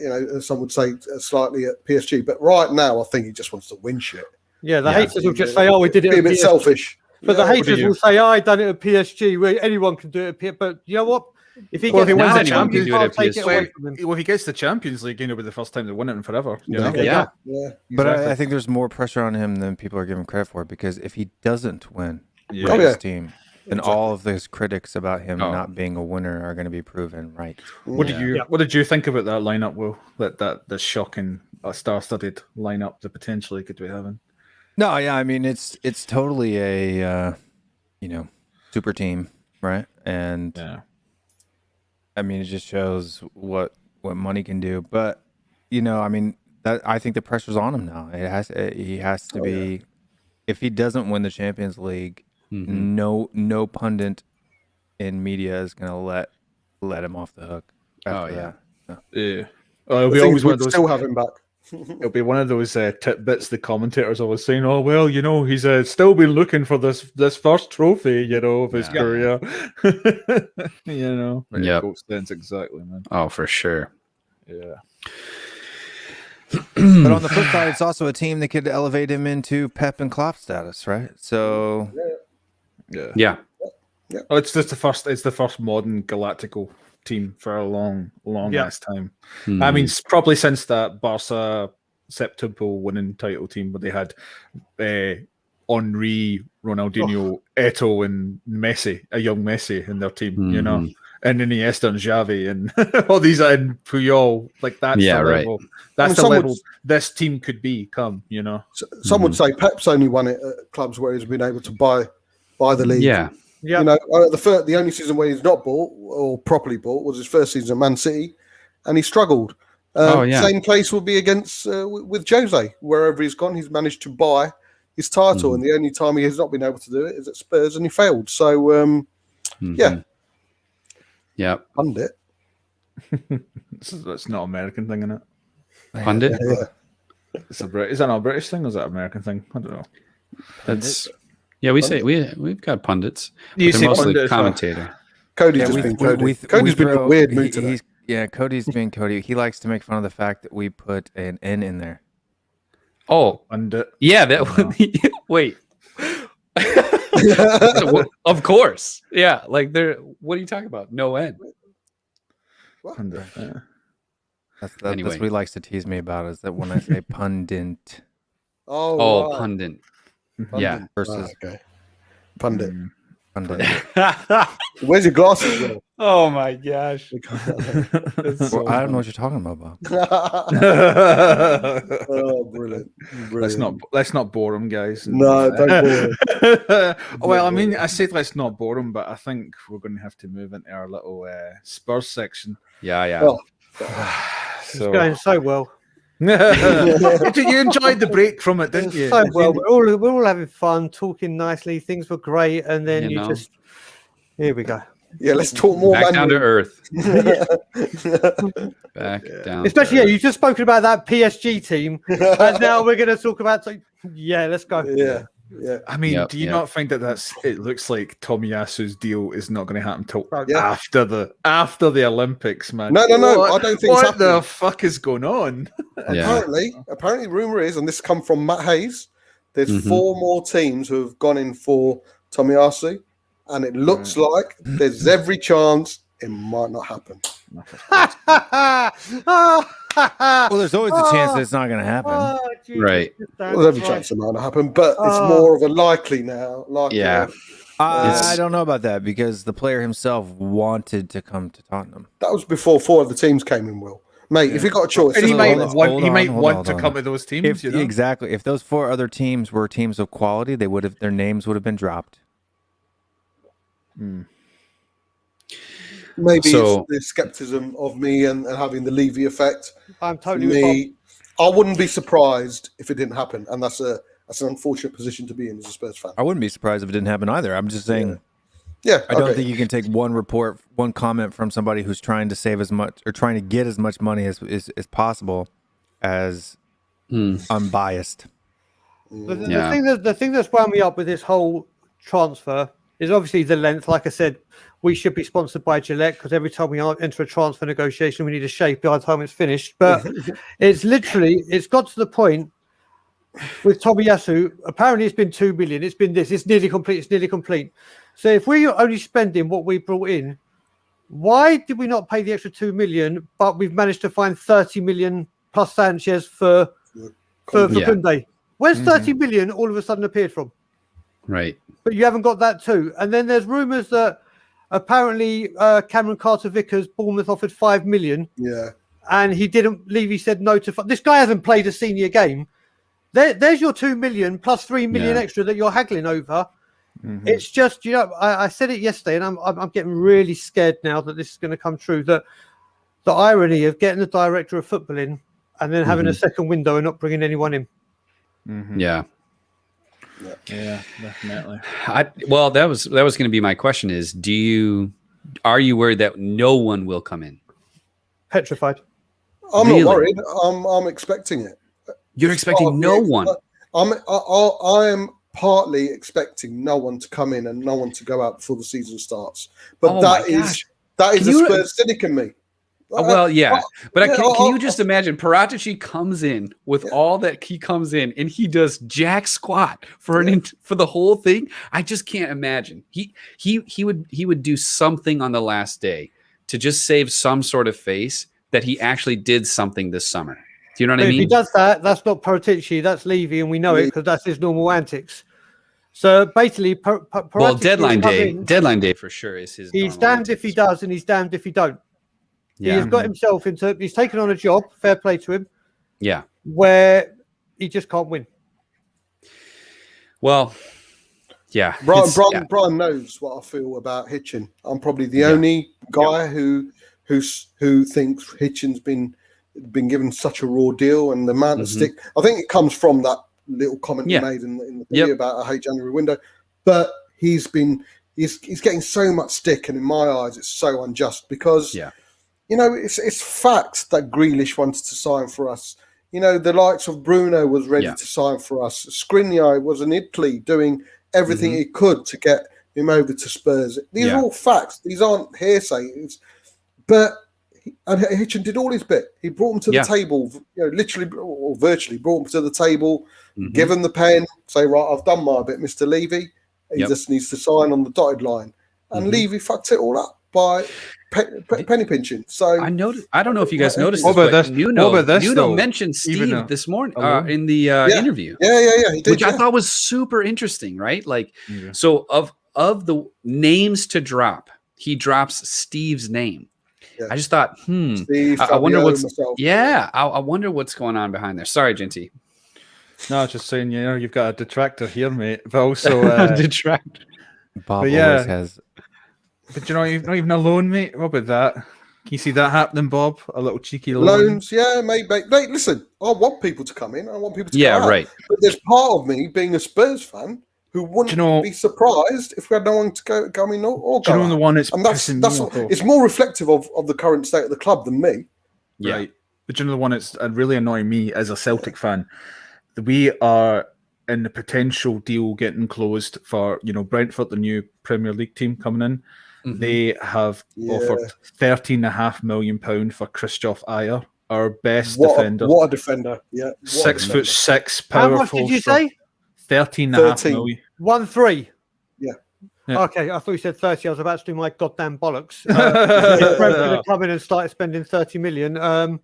You know, some would say slightly at PSG, but right now, I think he just wants to win shit. Yeah, the haters will just say, "Oh, we did it." Be a at bit PSG. selfish. But the haters will say, "I done it at PSG." Where anyone can do it at PSG. But you know what? If he Well, gets if he wins the the Champions, Champions you can't League, take it away from him. Well, if he gets the Champions League, it'll be the first time they win it in forever. You know? Yeah. But Exactly. I think there's more pressure on him than people are giving credit for, because if he doesn't win Yeah. with Oh, yeah. his team, then all of those critics about him Oh. not being a winner are going to be proven right. What Yeah. did you think about that lineup, Will? That shocking star-studded lineup that potentially could be having. No, yeah, I mean it's totally a super team, right? And Yeah. I mean it just shows what money can do. But I mean that I think the pressure's on him now. He has to be. If he doesn't win the Champions League, no pundit in media is gonna let him off the hook. After that. No. Yeah. It'll The be thing always is, one we'd of those. still have him back. It'll be one of those tidbits the commentators always saying, "Oh well, he's still been looking for this first trophy, of his career." But Yep. Coach Sten's exactly, man. Oh, for sure. Yeah. But on the flip side, it's also a team that could elevate him into Pep and Klopp status, right? So Yeah. Yeah. Oh, it's just the first. It's the first modern Galactical team for a long last time. I mean, probably since that Barca septuple winning title team where they had Henry, Ronaldinho, Eto'o, and Messi, a young Messi in their team, and Iniesta and Xavi and all these and Puyol. Like that's the level. That's the level this team could become. Some would say Pep's only won it at clubs where he's been able to buy the league. Yeah. You know, the only season where he's not bought or properly bought was his first season at Man City, and he struggled. Same case will be against with Jose. Wherever he's gone, he's managed to buy his title, and the only time he has not been able to do it is at Spurs, and he failed. So, Yeah. Pundit. That's not an American thing, isn't it? Pundit? Yeah. Is that not a British thing or is that an American thing? I don't know. That's we say we've got pundits. You They're say mostly pundit, commentator. Cody's just been Cody. Cody's been in a weird mood today. Cody's being Cody. He likes to make fun of the fact that we put an N in there. Oh, Pundit. yeah. Wait. Of course. Yeah. Like what are you talking about? No end. Pundit. Yeah. That's Anyway. what he likes to tease me about, is that when I say pundit Oh, right. Pundit. Pundit. Yeah. versus Okay. Pundit. pundit. Where's your glasses, Will? Oh my gosh. Well, I don't know what you're talking about, Bob. Oh, brilliant. Let's not bore him, guys. No, don't bore him. Well, I mean, I said let's not bore him, but I think we're going to have to move into our little Spurs section. Yeah. Oh. It's going so well. You enjoyed the break from it, didn't you? So well. We're all having fun, talking nicely. Things were great, and then You know. just here we go. Yeah, let's talk more. Back down to Man earth. U. Back down. Especially, you've just spoken about that PSG team, and now we're going to talk about. Yeah, let's go. Yeah. I mean, Yep, do you not think that it looks like Tomiyasu's deal is not going to happen till Yeah. after the Olympics, man? No, I don't think What it's the happening. fuck is going on? Yeah. Apparently, rumor is, and this come from Matt Hayes, there's 4 more teams who have gone in for Tomiyasu, and it looks like there's every chance it might not happen. Well, there's always a chance that it's not going to happen. Right. Well, there's every chance it might not happen, but it's more of a likely now. Yeah. I don't know about that, because the player himself wanted to come to Tottenham. That was before 4 of the teams came in, Will. Mate, if you got a choice, And he just- might hold want on, to hold come on. to those teams. Exactly. If those 4 other teams were teams of quality, their names would have been dropped. maybe So- it's the skepticism of me and having the Levy effect. I'm For totally with Bob. me, I wouldn't be surprised if it didn't happen, and that's an unfortunate position to be in as a Spurs fan. I wouldn't be surprised if it didn't happen either. I'm just saying, Yeah, I don't think you can take one report, one comment from somebody who's trying to save as much or trying to get as much money as possible as unbiased. The thing that's wound me up with this whole transfer is obviously the length. Like I said, we should be sponsored by Gillette because every time we enter a transfer negotiation, we need a shape by the time it's finished. But it's got to the point with Tomiyasu. Apparently, it's been 2 million. It's been this. It's nearly complete. It's nearly complete. So if we're only spending what we brought in, why did we not pay the extra 2 million? But we've managed to find 30 million plus Sanchez for Koundé. Where's 30 million all of a sudden appeared from? Right. But you haven't got that too. And then there's rumours that apparently Cameron Carter-Vickers, Bournemouth offered 5 million. Yeah. And he didn't leave. He said no to. This guy hasn't played a senior game. There's your 2 million plus 3 million extra that you're haggling over. It's just, I said it yesterday, and I'm getting really scared now that this is going to come true. That the irony of getting the director of football in and then having a second window and not bringing anyone in. Yeah, definitely. Well, that was going to be my question: is are you worried that no one will come in? Petrified. I'm not worried. I'm expecting it. You're expecting no one. I am partly expecting no one to come in and no one to go out before the season starts. But that is the Spurs cynic in me. Well, yeah, but can you just imagine Paratici comes in with all that he comes in and he does jack squat for the whole thing? I just can't imagine. He would do something on the last day to just save some sort of face that he actually did something this summer. Do you know what I mean? If he does that, that's not Paratici, that's Levy, and we know it because that's his normal antics. So basically, deadline day for sure is his. He's damned if he does, and he's damned if he don't. Yeah. He's got himself into. He's taken on a job. Fair play to him. Yeah. Where he just can't win. Well, yeah. Brian knows what I feel about Hitchin. I'm probably the only guy who thinks Hitchin's been given such a raw deal and the amount of stick. I think it comes from that little comment he made in the video about a hate January window. But he's getting so much stick, and in my eyes, it's so unjust because it's fact that Grealish wanted to sign for us. The likes of Bruno was ready to sign for us. Skriniar was in Italy doing everything he could to get him over to Spurs. These are all facts. These aren't hearsay. But Hitchin did all his bit. He brought him to the table, literally or virtually brought him to the table, give him the pen, say, right, I've done my bit, Mr. Levy. He just needs to sign on the dotted line. And Levy fucked it all up by penny pinching. So I don't know if you guys noticed this. Nuno mentioned Steve this morning in the interview. Yeah, he did. Which I thought was super interesting, right? Like, so of the names to drop, he drops Steve's name. Yeah. I just thought, I wonder I wonder what's going on behind there. Sorry, Genty. No, I was just saying, you've got a detractor here, mate, but also detractor. Bob always has. But you're not even alone, mate. What about that? Can you see that happening, Bob? A little cheeky loans, maybe. Mate, listen, I want people to come in. I want people to come out. Right. But there's part of me, being a Spurs fan, who wouldn't be surprised if we had no one to go in or go. Do you know the one that's it's more reflective of the current state of the club than me. Yeah. Right. But you know the one that's really annoying me as a Celtic fan? We are in the potential deal getting closed for, Brentford, the new Premier League team coming in. They have offered £13.5 million for Christoph Ayer, our best defender. What a defender. Yeah. 6'6", How much powerful. did you say? 13.5 million. 1-3. Yeah. Okay, I thought you said 30. I was about to do my goddamn bollocks. If Brentford had come in and started spending 30 million.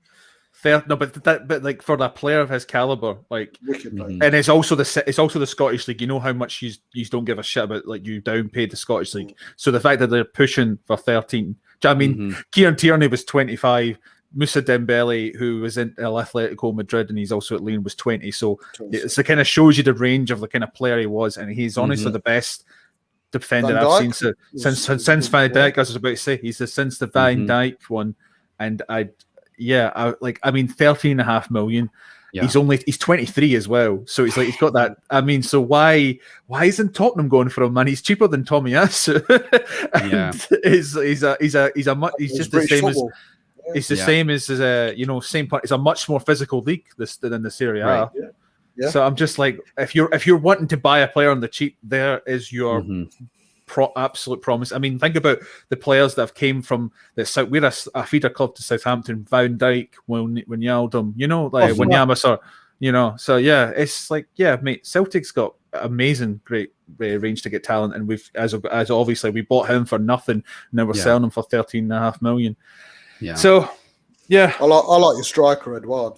Fair, no, but like for a player of his caliber, like, and it's also the Scottish League. You know how much you don't give a shit about, like, you downpaid the Scottish League. So the fact that they're pushing for 13, I mean, Kieran Tierney was 25, Moussa Dembele, who was in Atletico Madrid and he's also at Lyon, was 20. So it's the kind of shows you the range of the kind of player he was, and he's honestly the best defender I've seen since Van Dijk. I was about to say since the Van Dijk one, and 13.5 million. He's 23 as well, so he's got that. I mean, so why isn't Tottenham going for him, man? He's cheaper than Tomiyasu. He's just the same as. It's the same as same part. It's a much more physical league than the Serie A. Right. Yeah. So I'm just like, if you're wanting to buy a player on the cheap, there is your absolute promise. I mean, think about the players that have came from the we're a feeder club to Southampton, Van Dijk, Wijnaldum, Wanyama, So yeah, it's like, yeah, mate, Celtic's got amazing, great range to get talent, and we've as obviously we bought him for nothing, now we're selling him for 13.5 million. Yeah. So yeah, I like your striker, Edouard.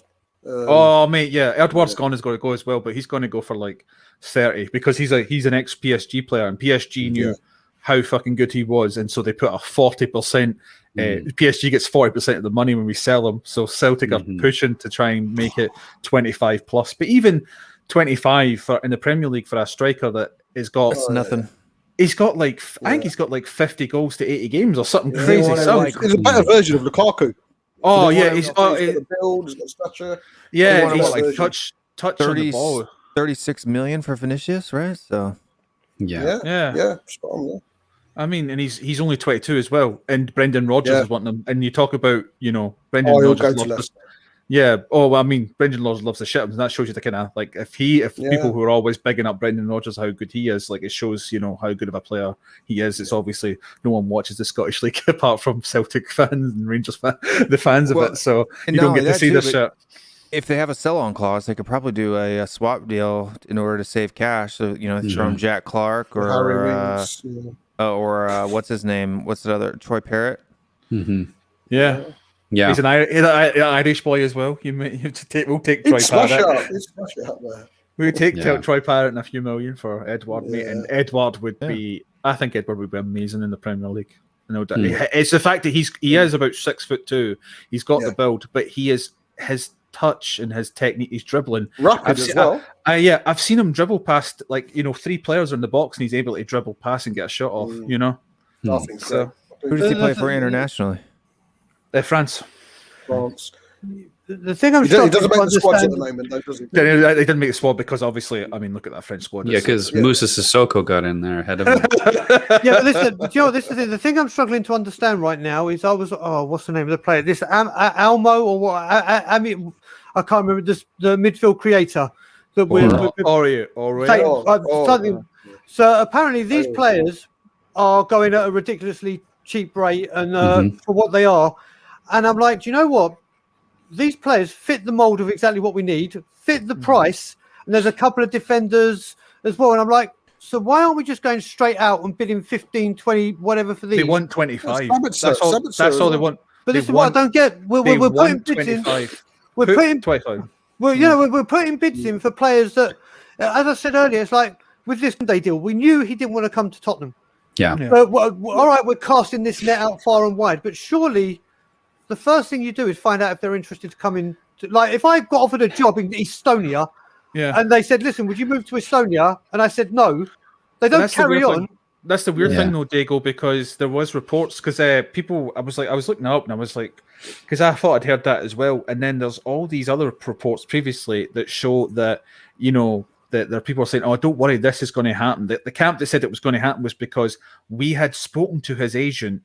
Mate, yeah, Edouard's gone is going to go as well, but he's going to go for like 30 because he's an ex PSG player, and PSG knew how fucking good he was, and so they put a 40%. PSG gets 40% of the money when we sell him, so Celtic are pushing to try and make it 25 plus. But even 25 in the Premier League for a striker that has got nothing. He's got like I think he's got like 50 goals to 80 games or something crazy. He's a better version of Lukaku. Oh yeah, he's got build, he's got stature. Yeah, he's like touch 30, on the ball. 36 million for Vinicius, right? So yeah. Spot on, yeah. I mean, and he's only 22 as well, and Brendan Rodgers is wanting him. And you talk about Brendan Rodgers loves. Yeah. Oh, well, I mean, Brendan Rodgers loves the shit, and that shows you the kind of like if people who are always bigging up Brendan Rodgers how good he is, like it shows how good of a player he is. It's obviously no one watches the Scottish League apart from Celtic fans and Rangers fans, the fans of it, so you don't get to see this shit. If they have a sell-on clause, they could probably do a swap deal in order to save cash. So throw him Jack Clark or what's his name? What's the other Troy Parrott? Yeah. Yeah, he's an Irish boy as well. We'll take Troy Parrott. We'll take Troy Parrott and a few million for Edouard, mate. And Edouard would be. I think Edouard would be amazing in the Premier League. No doubt. It's the fact that he is about 6'2". He's got the build, but he is his touch and his technique. He's dribbling rapid as well. I've seen him dribble past 3 players in the box, and he's able to dribble past and get a shot off. I think so. Who does he play for internationally? France. The thing I'm he doesn't make the squads at the moment, though, does he? They didn't make the squad because obviously, I mean, look at that French squad. Yeah, because Moussa Sissoko got in there ahead of him. Yeah, but listen, this is the thing I'm struggling to understand right now is what's the name of the player? This Almo or what? I mean, I can't remember the midfield creator that something. So apparently these players are going at a ridiculously cheap rate and for what they are. And I'm like, do you know what? These players fit the mold of exactly what we need, fit the price, and there's a couple of defenders as well. And I'm like, so why aren't we just going straight out and bidding 15, 20, whatever for these? They want 25. That's all they want. But this is what I don't get. We're putting bids in. We're putting 25. We're putting bids in for players that, as I said earlier, it's like with this Monday deal, we knew he didn't want to come to Tottenham. Yeah. But all right, we're casting this net out far and wide, but surely the first thing you do is find out if they're interested to come in. Like, if I got offered a job in Estonia, and they said, "Listen, would you move to Estonia?" and I said no, they don't carry on. That's the weird thing, though, Diego, because there was reports because people. I was looking up, and I was like, because I thought I'd heard that as well, and then there's all these other reports previously that show that that there are people saying, "Oh, don't worry, this is going to happen." The camp that said it was going to happen was because we had spoken to his agent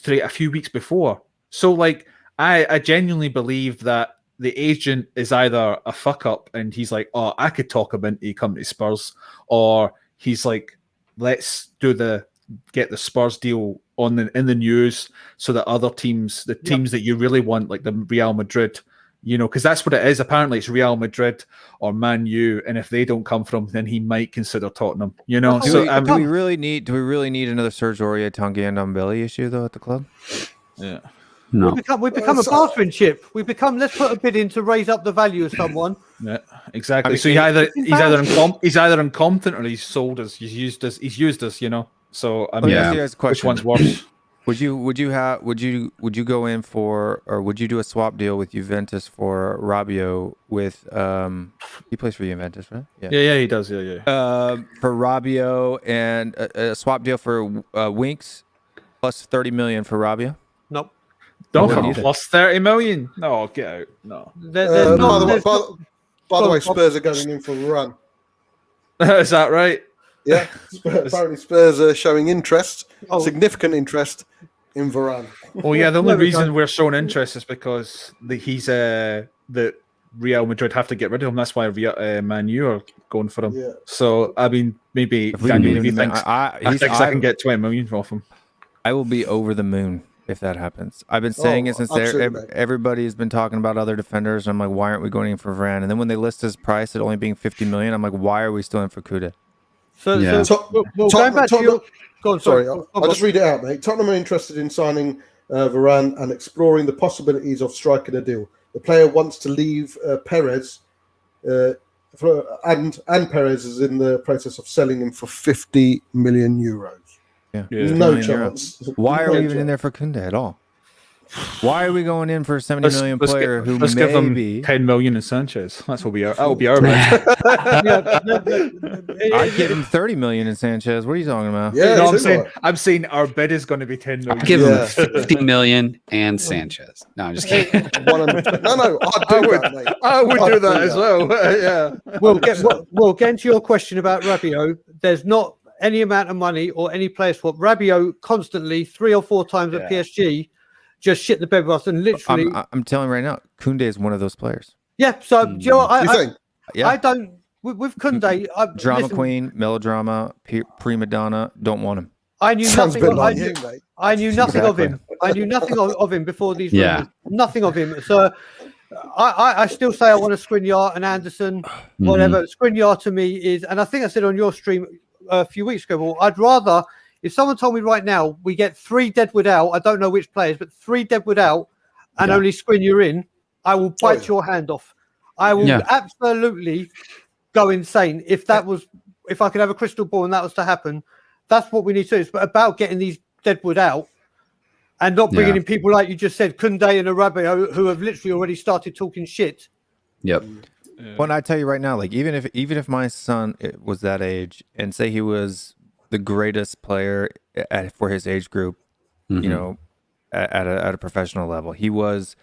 a few weeks before. So, like, I genuinely believe that the agent is either a fuck up and he's like, "Oh, I could talk him into coming to Spurs," or he's like, "Let's get the Spurs deal in the news so that other teams, the teams that you really want, like the Real Madrid." Because that's what it is. Apparently, it's Real Madrid or Man U, and if they don't come from, then he might consider Tottenham. Do we really need another Serge Aurier, Tanguy issue though at the club? Yeah, no. We become a bartering chip. Let's put a bid in to raise up the value of someone. Yeah, exactly. I mean, so he's either incompetent or he's sold us. He's used us. So I mean, which one's worse? Would you go in for, or would you do a swap deal with Juventus for Rabiot with he plays for Juventus, right? Yeah, he does. Yeah. For Rabiot and a swap deal for Winks plus 30 million for Rabiot? Nope. Don't wouldn't for either. plus 30 million. No, get out. No. There's By not, there's not- the way, Go on, Spurs are going in for Varane. Is that right? Yeah, apparently Spurs are showing interest, Oh. significant interest in Varane. Well, yeah, the only There we reason go. we're showing interest is because he's that Real Madrid have to get rid of him. That's why Man U are going for him. Yeah. So, I mean, maybe If we Daniel move Levy him in, thinks I, I he's, think I can get 20 million off him. I will be over the moon if that happens. I've been saying it since absolutely. everybody's been talking about other defenders. I'm like, why aren't we going in for Varane? And then when they list his price at only being 50 million, I'm like, why are we still in for Kuda? So, Yeah. going back to your... Go on, Sorry, Go I'll on. just read it out, mate. Tottenham are interested in signing Varane and exploring the possibilities of striking a deal. The player wants to leave Perez, and Perez is in the process of selling him for 50 million euros. Yeah. No 50 million chance. Why are we No even in chance. there for Kunde at all? Why are we going in for a 70 million player who let's give them maybe 10 million in Sanchez. That will be our match. I'd give him 30 million in Sanchez? What are you talking about? Yeah, No, too, I'm saying our bid is going to be 10 million. I'll give Yeah. him 50 million and Sanchez. No, I'm just kidding. 100%. No, I'd do that, mate. I would I'd do that as well. Yeah. Well, getting to your question about Rabiot, there's not any amount of money or any player swap. Rabiot constantly 3 or 4 times at PSG just shit the bed with us and literally. I'm telling you right now, Kunde is one of those players. Yeah. So do you know what, You think? Yeah. I don't with Kunde. Drama listen, queen, melodrama, prima donna, don't want him. I knew Sounds a nothing. bit like you, mate. I knew nothing of Exactly. him. I knew nothing of him before these Yeah. rumors. Nothing of him. So I still say I want a Skriniar and Anderson, whatever. Skriniar to me is, and I think I said on your stream a few weeks ago, well, I'd rather, if someone told me right now we get 3 Deadwood out, I don't know which players, but 3 Deadwood out and only Skriniar in, I will bite your hand off. I will absolutely go insane if I could have a crystal ball and that was to happen. That's what we need to do. It's about getting these Deadwood out and not bringing in people like you just said, Kunde and Rabiot, who have literally already started talking shit. Yep. Well, and I tell you right now, like even if my son was that age and say he was the greatest player for his age group, you know, at a professional level, he was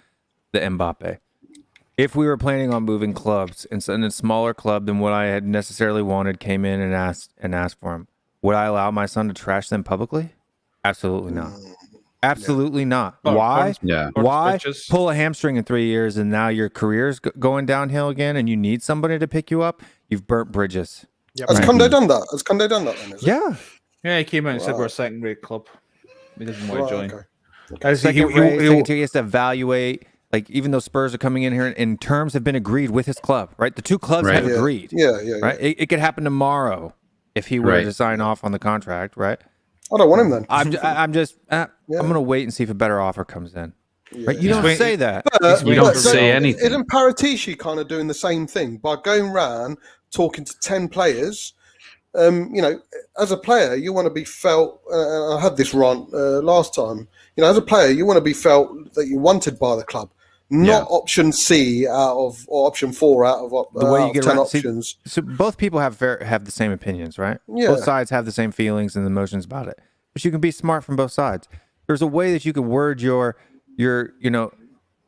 the Mbappe. If we were planning on moving clubs and a smaller club than what I had necessarily wanted came in and asked for him, would I allow my son to trash them publicly? Absolutely not. Absolutely not. Why? Why pull a hamstring in 3 years and now your career's going downhill again and you need somebody to pick you up? You've burnt bridges. Has Kunde done that? Has Kunde done that then? Yeah, he came out and said we're a second-rate club. He doesn't want to join. Okay. Second, he has to evaluate. Like even though Spurs are coming in here and terms have been agreed with his club, right? The 2 clubs have agreed. Right. It could happen tomorrow if he were to sign off on the contract, right? I don't want him then. I'm going to wait and see if a better offer comes in. Right? You don't say that. You don't say anything. Isn't Paratici kind of doing the same thing by going around talking to 10 players? You know, as a player, you want to be felt. I had this rant last time. You know, as a player, you want to be felt that you're wanted by the club, not option C or option 4 out of the way you get 10 around, options. So both people have the same opinions, right? Yeah. Both sides have the same feelings and emotions about it. But you can be smart from both sides. There's a way that you can word your you know,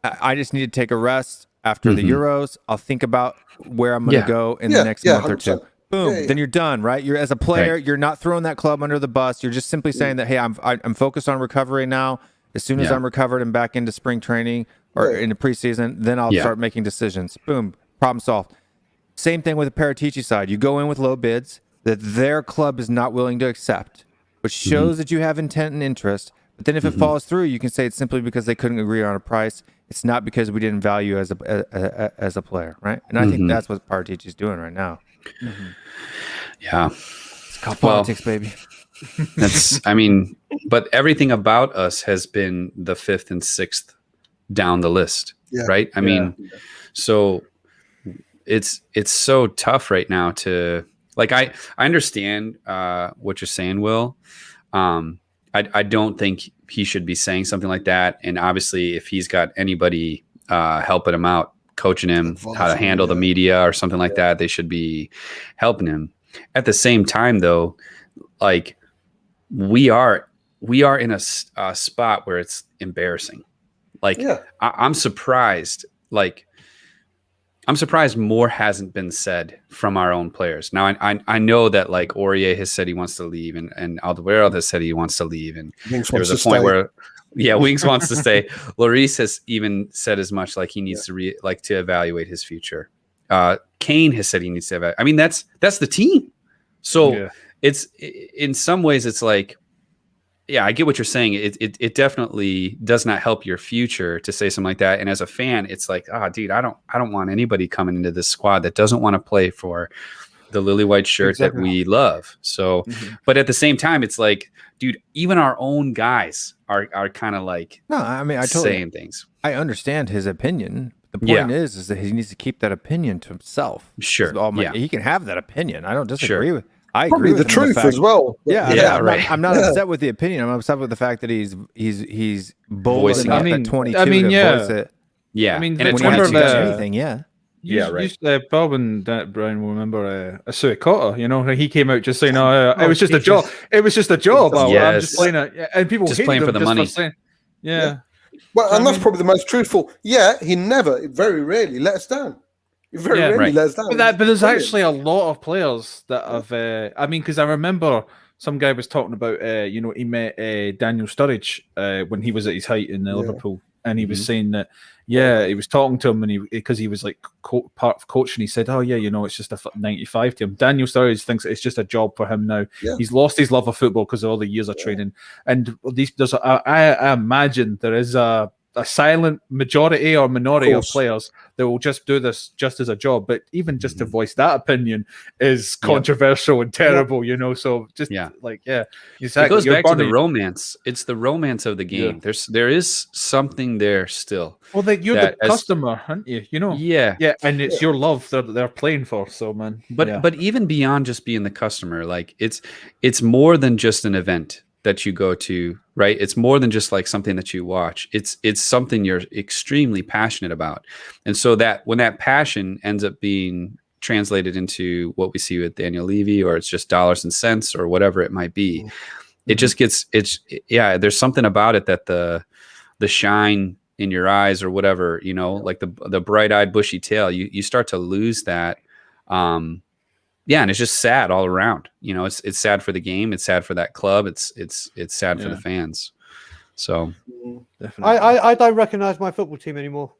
I just need to take a rest after the Euros. I'll think about where I'm going to go in the next month 100%. Or 2. Boom. Then you're done, right? You're as a player, you're not throwing that club under the bus. You're just simply saying that, hey, I'm focused on recovery now. As soon as I'm recovered and back into spring training or into preseason, then I'll start making decisions. Boom. Problem solved. Same thing with the Paratici side. You go in with low bids that their club is not willing to accept, which shows that you have intent and interest. But then if it falls through, you can say it's simply because they couldn't agree on a price. It's not because we didn't value as a player, right? And I think that's what Paratici's doing right now. Yeah. It's called politics, baby. But everything about us has been the 5th and 6th down the list, right? I mean, so it's so tough right now to like, I understand what you're saying, Will. I don't think he should be saying something like that. And obviously if he's got anybody helping him out, coaching him how to handle the media or something like that, they should be helping him. At the same time, though, like we are in a spot where it's embarrassing, Like, I'm surprised. Like, I'm surprised more hasn't been said from our own players. Now, I know that like Aurier has said he wants to leave, and Alderweireld has said he wants to leave, and there was a point where, Winks wants to stay. Lloris has even said as much, like he needs to to evaluate his future. Kane has said he needs to evaluate. I mean, that's the team. So it's in some ways it's like, I get what you're saying. It definitely does not help your future to say something like that. And as a fan, it's like, dude, I don't want anybody coming into this squad that doesn't want to play for the lily white shirt that we love. So, but at the same time, it's like, dude, even our own guys are kind of like, no, I mean, I totally saying things. I understand his opinion. The point is that he needs to keep that opinion to himself. Sure. He can have that opinion. I don't disagree with. I Probably agree with the truth as well. I'm not upset with the opinion. I'm upset with the fact that he's bold enough at 22 to voice it. Yeah. I mean, and when he hasn't done anything, Bob and Brian will remember Suikota, you know, he came out just saying, it was just a job. It was just a job. I'm just playing it. And people just playing for the money. Well, and that's probably the most truthful. Yeah, he very rarely let us down. He very rarely let us down. But there's actually a lot of players that have, because I remember some guy was talking about, he met Daniel Sturridge when he was at his height in Liverpool. And he was saying that, he was talking to him, and because he was like part of coach, and he said, it's just a 95 to him. Daniel Sturridge thinks it's just a job for him now. Yeah. He's lost his love of football because of all the years of training. And I imagine there is a silent majority or minority of players that will just do this just as a job, but even just to voice that opinion is controversial and terrible, so just exactly. It goes back to the romance. It's the romance of the game. There is something there still. Well, you're the customer, aren't you? And it's your love that they're playing for. So, man, but even beyond just being the customer, like it's more than just an event that you go to, right? It's more than just like something that you watch. It's something you're extremely passionate about. And so that when that passion ends up being translated into what we see with Daniel Levy, or it's just dollars and cents or whatever it might be, it just gets, there's something about it that the shine in your eyes or whatever, like the bright-eyed bushy tail, you start to lose that. And it's just sad all around. It's sad for the game. It's sad for that club. It's sad for the fans. So definitely. I don't recognize my football team anymore.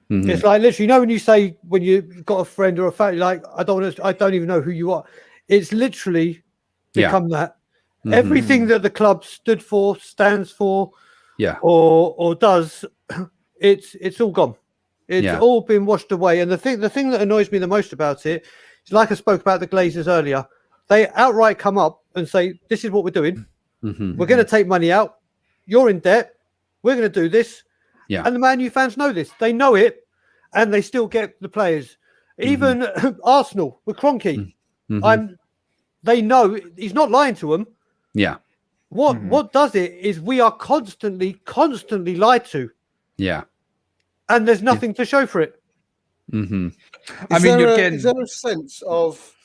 It's like literally, when you say when you've got a friend or a family, like I don't even know who you are. It's literally become that. Everything that the club stood for, stands for, or does, it's all gone. It's all been washed away. And the thing that annoys me the most about it, like I spoke about the Glazers earlier, they outright come up and say, this is what we're doing. We're going to take money out. You're in debt. We're going to do this. Yeah. And the Man U fans know this. They know it, and they still get the players. Even Arsenal with Kroenke. They know he's not lying to them. Yeah. What does it is we are constantly lied to. Yeah. And there's nothing to show for it. Is there a sense of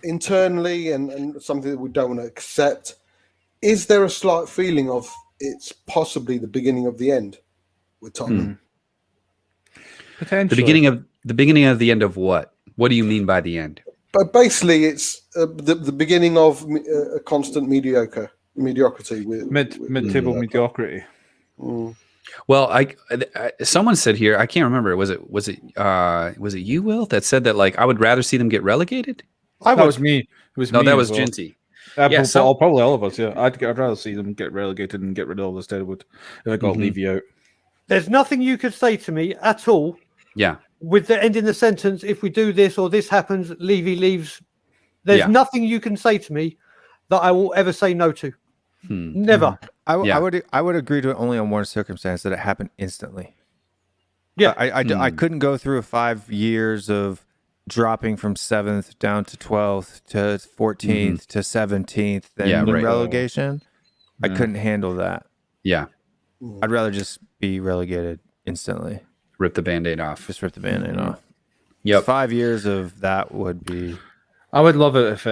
internally and something that we don't want to accept? Is there a slight feeling of it's possibly the beginning of the end with Tottenham? Potentially. The beginning of the end of what? What do you mean by the end? But basically, it's the beginning of a constant mediocrity. Mid-table mediocrity. Well, someone said here, I can't remember. Was it you, Will, that said that like I would rather see them get relegated? That was me. It was me. That was Ginty. Probably all of us. Yeah, I'd rather see them get relegated and get rid of all this Deadwood if I got Levy out. There's nothing you could say to me at all. Yeah. With the end in the sentence, if we do this or this happens, Levy leaves. There's nothing you can say to me that I will ever say no to. Never. I would agree to it only on one circumstance, that it happened instantly. Yeah. I couldn't go through 5 years of dropping from 7th down to 12th to 14th to 17th, then relegation. I couldn't handle that. Yeah. I'd rather just be relegated instantly. Rip the Band-Aid off. Just rip the Band-Aid off. Yep. 5 years of that would be... I would love it if,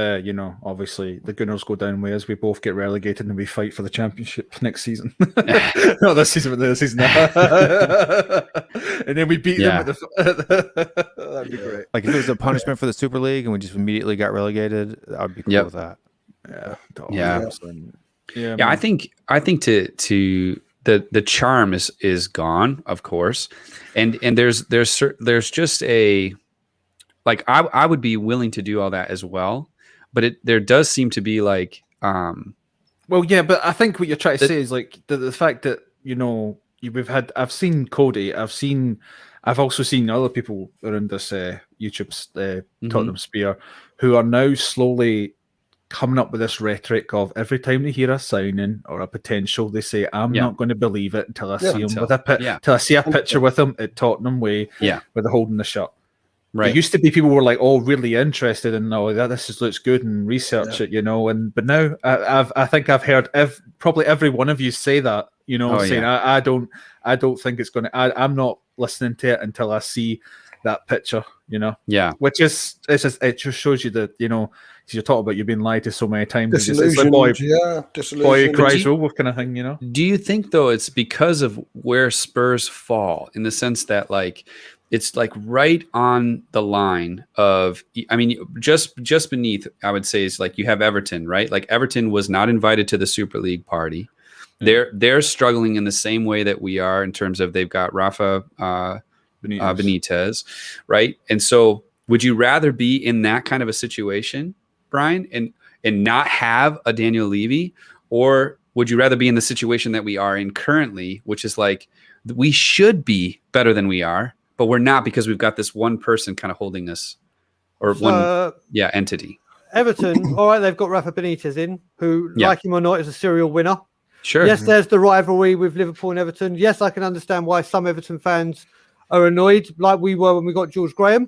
obviously the Gunners go down with us. We both get relegated and we fight for the championship next season. Not this season, but the season. And then we beat them at that'd be great. Like if it was a punishment for the Super League and we just immediately got relegated, I would be cool with that. Yeah. I think to the charm is gone, of course, and there's just a, like, I would be willing to do all that as well, but there does seem to be like well, yeah, but I think what you're trying to say is like the fact that I've seen Cody, I've also seen other people around this YouTube Tottenham sphere who are now slowly coming up with this rhetoric of every time they hear a signing or a potential, they say, I'm not going to believe it until I see him till I see a picture with him at Tottenham with holding the shirt. Right. It used to be people were like, really interested in this looks good and research it, but now I think I've heard probably every one of you say that, saying I don't think it's going to. I'm not listening to it until I see that picture, which is it just shows you that you're talking about you've been lied to so many times. It's like boy cries wolf kind of thing, Do you think though it's because of where Spurs fall, in the sense that like it's like right on the line of, I mean, just beneath, I would say, is like you have Everton, right? Like Everton was not invited to the Super League party. They're struggling in the same way that we are in terms of they've got Rafa Benitez, right? And so would you rather be in that kind of a situation, Brian, and not have a Daniel Levy, or would you rather be in the situation that we are in currently, which is like we should be better than we are, but we're not because we've got this one person kind of holding us, or one entity. Everton, all right, they've got Rafa Benitez in, who, like him or not, is a serial winner. Sure. Yes, there's the rivalry with Liverpool and Everton. Yes, I can understand why some Everton fans are annoyed, like we were when we got George Graham.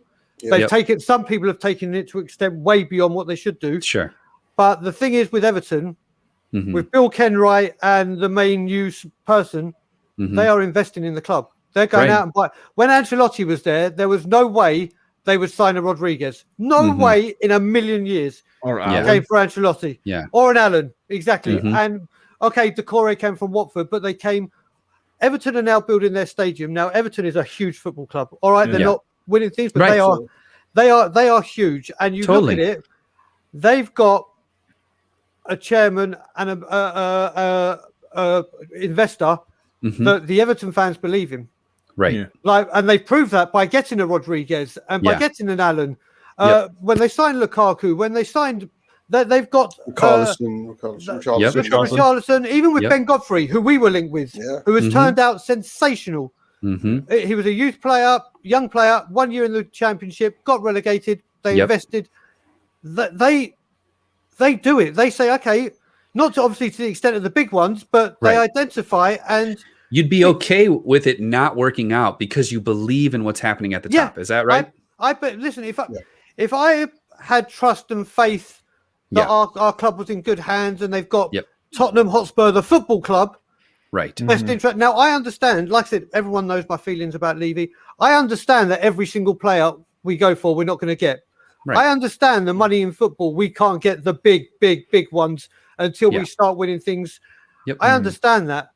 Some people have taken it to an extent way beyond what they should do. Sure. But the thing is with Everton, with Bill Kenwright and the main news person, they are investing in the club. They're going out and buy. When Ancelotti was there was no way they would sign a Rodriguez. No way in a million years. Or came for Ancelotti. Yeah. Or an Allen. Exactly. And Decore came from Watford, but they came. Everton are now building their stadium. Now Everton is a huge football club. All right, they're not winning things, but they are huge. And you look at it, they've got a chairman and a investor that the Everton fans believe in. Right. And they proved that by getting a Rodriguez and by getting an Allen. When they signed Lukaku, when they signed they've got Richarlison, even with Ben Godfrey, who we were linked with, who has turned out sensational. He was a youth player, young player, 1 year in the championship, got relegated. They invested. They do it. They say, okay, not obviously to the extent of the big ones, but they identify and. You'd be okay with it not working out because you believe in what's happening at the top. Is that right? But listen, if I had trust and faith that our club was in good hands and they've got Tottenham Hotspur, the football club, right? Best interest. Now I understand. Like I said, everyone knows my feelings about Levy. I understand that every single player we go for, we're not going to get. Right. I understand the money in football. We can't get the big ones until we start winning things. I understand that.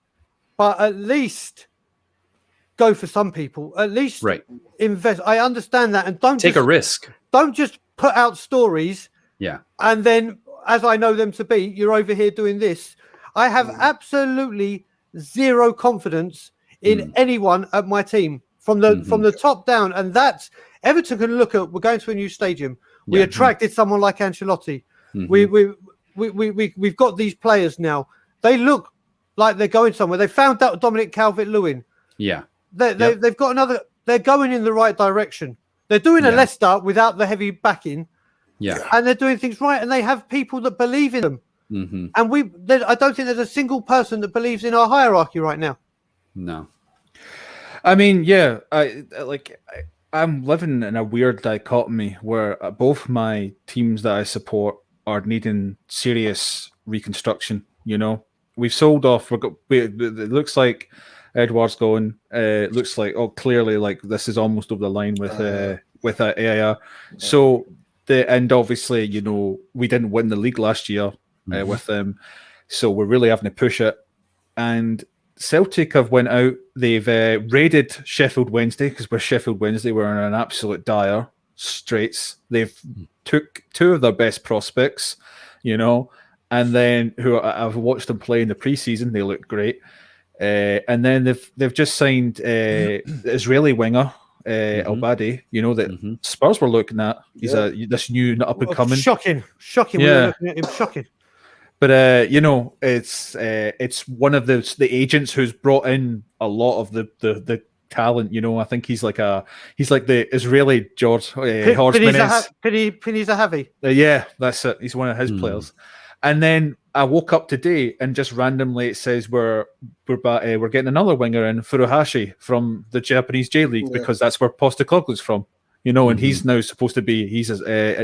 But at least go for some people. At least invest. I understand that, and don't take a risk. Don't just put out stories. Yeah. And then, as I know them to be, you're over here doing this. I have absolutely zero confidence in anyone at my team from the top down, and that's Everton can look at. We're going to a new stadium. We attracted someone like Ancelotti. We've got these players now. They look like they're going somewhere. They found out Dominic Calvert-Lewin. Yeah. They've got another. They're going in the right direction. They're doing a Leicester without the heavy backing. Yeah. And they're doing things right, and they have people that believe in them. And I don't think there's a single person that believes in our hierarchy right now. No. I mean, I'm living in a weird dichotomy where both my teams that I support are needing serious reconstruction. We've sold off. It looks like Edward's going. It looks like clearly like this is almost over the line with AIR. So and obviously, you know, we didn't win the league last year with them, so we're really having to push it. And Celtic have went out. They've raided Sheffield Wednesday because we're Sheffield Wednesday. We're in an absolute dire straits. They've took 2 of their best prospects, you know, and then who I've watched them play in the preseason. They look great. And then they've just signed Israeli winger Al-Badi, you know, that Spurs were looking at. He's this new up and coming. Shocking. Yeah. We're looking at him. Shocking. But you know, it's one of the agents who's brought in a lot of the talent. You know, I think he's like the Israeli George Horseman. Penny's a heavy. Yeah, that's it. He's one of his players. And then I woke up today and just randomly it says we're getting another winger in, Furuhashi from the Japanese J League because that's where Postecoglou's from. You know, and he's now supposed to be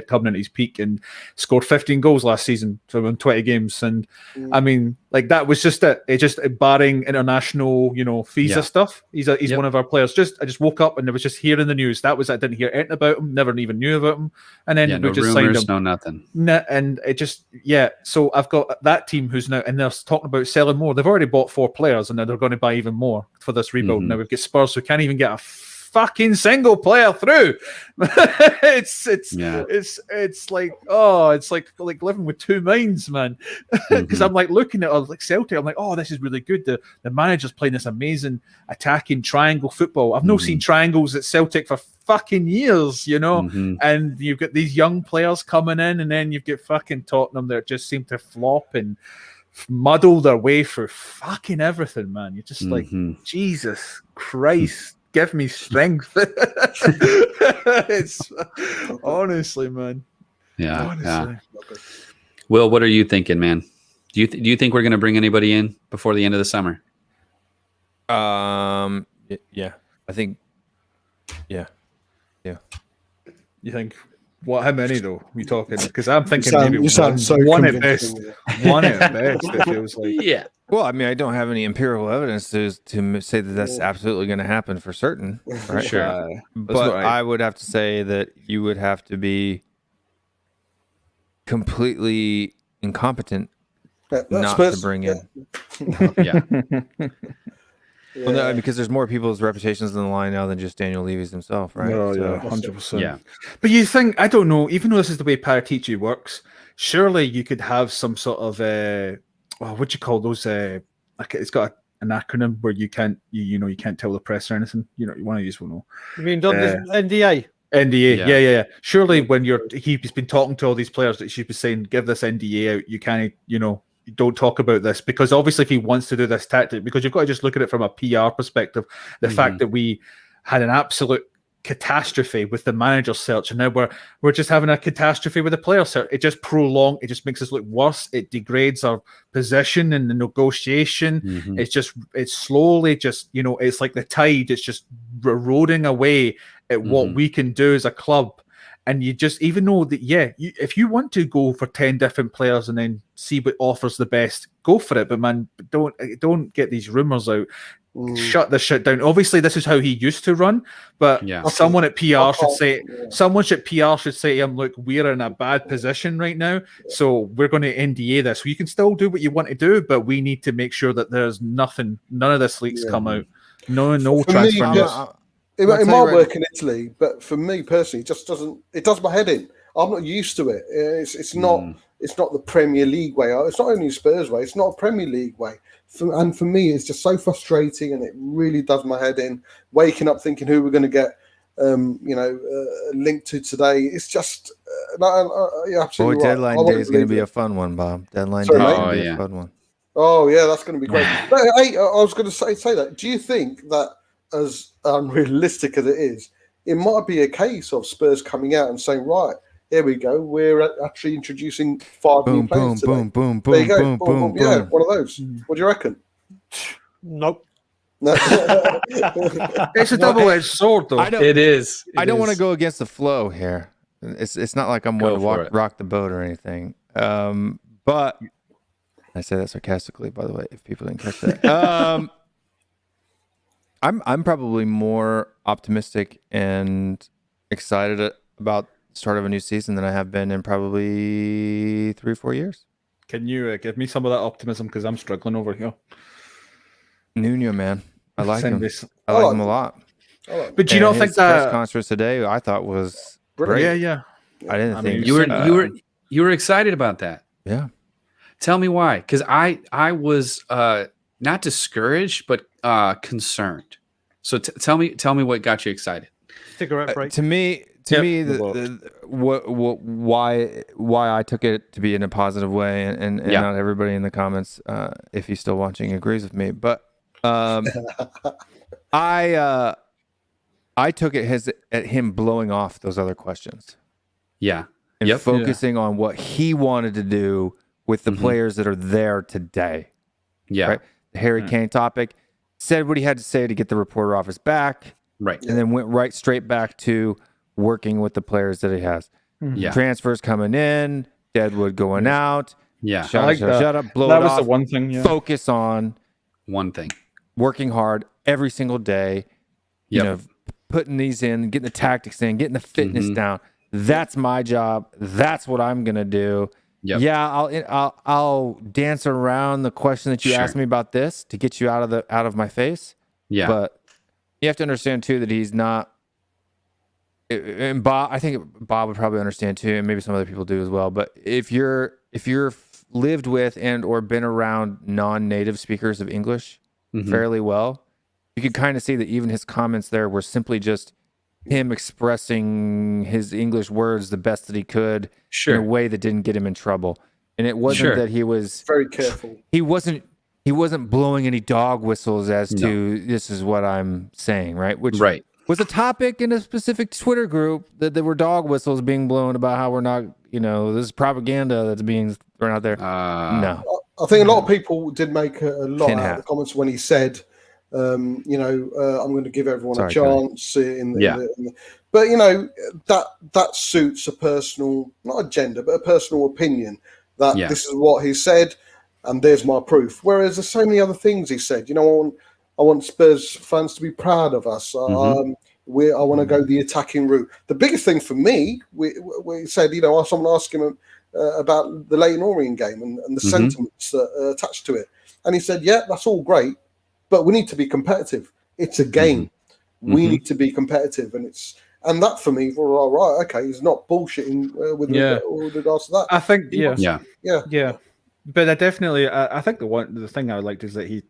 coming at his peak and scored 15 goals last season from 20 games. And I mean, like that was just it. It just barring international, you know, visa stuff. He's one of our players. I just woke up and it was just here in the news. That was I didn't hear anything about him. Never even knew about him. And then we just rumors, signed him. No nothing. And it just So I've got that team who's now and they're talking about selling more. They've already bought 4 players and now they're going to buy even more for this rebuild. Now we've got Spurs who can't even get a fucking single player through. It's like it's like living with 2 minds, man. Because I'm like looking at like Celtic, I'm like, oh, this is really good. The manager's playing this amazing attacking triangle football. I've not seen triangles at Celtic for fucking years, you know. And you've got these young players coming in, and then you've got fucking Tottenham that just seem to flop and muddle their way through fucking everything, man. You're just like, Jesus Christ. Give me strength. It's honestly, man. Yeah, honestly. Will, what are you thinking, man? Do you think we're going to bring anybody in before the end of the summer? Yeah, I think. Yeah. You think? What? How many though? We talking? Because I'm thinking maybe one at best. One at best. It feels like. Yeah. Well, I mean, I don't have any empirical evidence to say that that's absolutely going to happen for certain. Right? Sure. But I would have to say that you would have to be completely incompetent not to bring in. Yeah. Well, no, because there's more people's reputations on the line now than just Daniel Levy's himself, right? Oh, yeah, 100%. Yeah. But you think, I don't know, even though this is the way Paratici works, surely you could have some sort of what do you call those? Like it's got an acronym where you can't, you can't tell the press or anything. You know, one of these will know. You mean NDA? NDA, yeah. Surely when he's been talking to all these players that she's been saying, give this NDA out. You can't, you don't talk about this because obviously if he wants to do this tactic, because you've got to just look at it from a PR perspective. The fact that we had an absolute catastrophe with the manager search, and now we're just having a catastrophe with the player search. It just it just makes us look worse. It degrades our position in the negotiation. It's slowly just, it's like the tide. It's just eroding away at what we can do as a club. And you just, even though that, if you want to go for 10 different players and then see what offers the best, go for it. But man, don't get these rumors out. Shut this shit down. Obviously, this is how he used to run, but someone at PR should say to him, look, we're in a bad position right now, so we're going to NDA this. You can still do what you want to do, but we need to make sure that there's none of this leaks come out. No transfer. It might work in Italy, but for me personally, it just doesn't. It does my head in. I'm not used to it. It's not the Premier League way. It's not only Spurs way. It's not a Premier League way. And for me, it's just so frustrating, and it really does my head in. Waking up thinking who we're going to get, linked to today. It's just absolutely. Boy, deadline day is going to be a fun one, Bob. Deadline day is going to be a fun one. Oh yeah, that's going to be great. But, hey, I was going to say that. Do you think that, as unrealistic as it is, it might be a case of Spurs coming out and saying, right, here we go, we're actually introducing 5 new players today. Boom, there you go. Boom. Yeah, one of those. What do you reckon? Nope. It's a double-edged sword, though. It is. I don't want to go against the flow here. It's not like I'm going to rock the boat or anything. But I say that sarcastically, by the way, if people didn't catch that. I'm probably more optimistic and excited about start of a new season than I have been in probably 3 or 4 years. Can you give me some of that optimism? Because I'm struggling over here. Nuno, man. I like Send him. this- I like him a lot. But do you And not think his press that? conference today I thought was Brilliant. great. Yeah. I didn't think You were excited about that. Yeah. Tell me why. Because I was not discouraged, but concerned. So tell me what got you excited. Cigarette break. To me, why I took it to be in a positive way, and not everybody in the comments, if he's still watching, agrees with me. But I took it at him blowing off those other questions. Yeah. And focusing on what he wanted to do with the players that are there today. Yeah. Right? The Harry Kane topic, said what he had to say to get the reporter off his back. Right. And then went straight back to working with the players that he has. Yeah. Transfers coming in, Deadwood going out. Yeah. Shut up, blow That it was off. the one thing. Yeah. Focus on one thing. Working hard every single day. You know, putting these in, getting the tactics in, getting the fitness down. That's my job. That's what I'm gonna do. Yep. Yeah, I'll dance around the question that you asked me about this to get you out of my face. Yeah. But you have to understand too that he's not. And Bob, I think Bob would probably understand too, and maybe some other people do as well. But if you're lived with and or been around non-native speakers of English fairly well, you can kind of see that even his comments there were simply just him expressing his English words the best that he could in a way that didn't get him in trouble. And it wasn't that he was very careful. He wasn't blowing any dog whistles as to this is what I'm saying, right? Which was a topic in a specific Twitter group that there were dog whistles being blown about how we're not, this is propaganda that's being thrown out there. No. I think a lot of people did make a lot out of the comments when he said, I'm going to give everyone a chance. But that suits a personal, not agenda, but a personal opinion that this is what he said, and there's my proof. Whereas there's so many other things he said. I want Spurs fans to be proud of us. I want to go the attacking route. The biggest thing for me, we said, someone asked him about the Leyton Orient game and the sentiments attached to it, and he said, "Yeah, that's all great, but we need to be competitive. It's a game. We need to be competitive, and that for me, all right, okay, he's not bullshitting with regards to that. I think, yeah. But I think the thing I liked is that he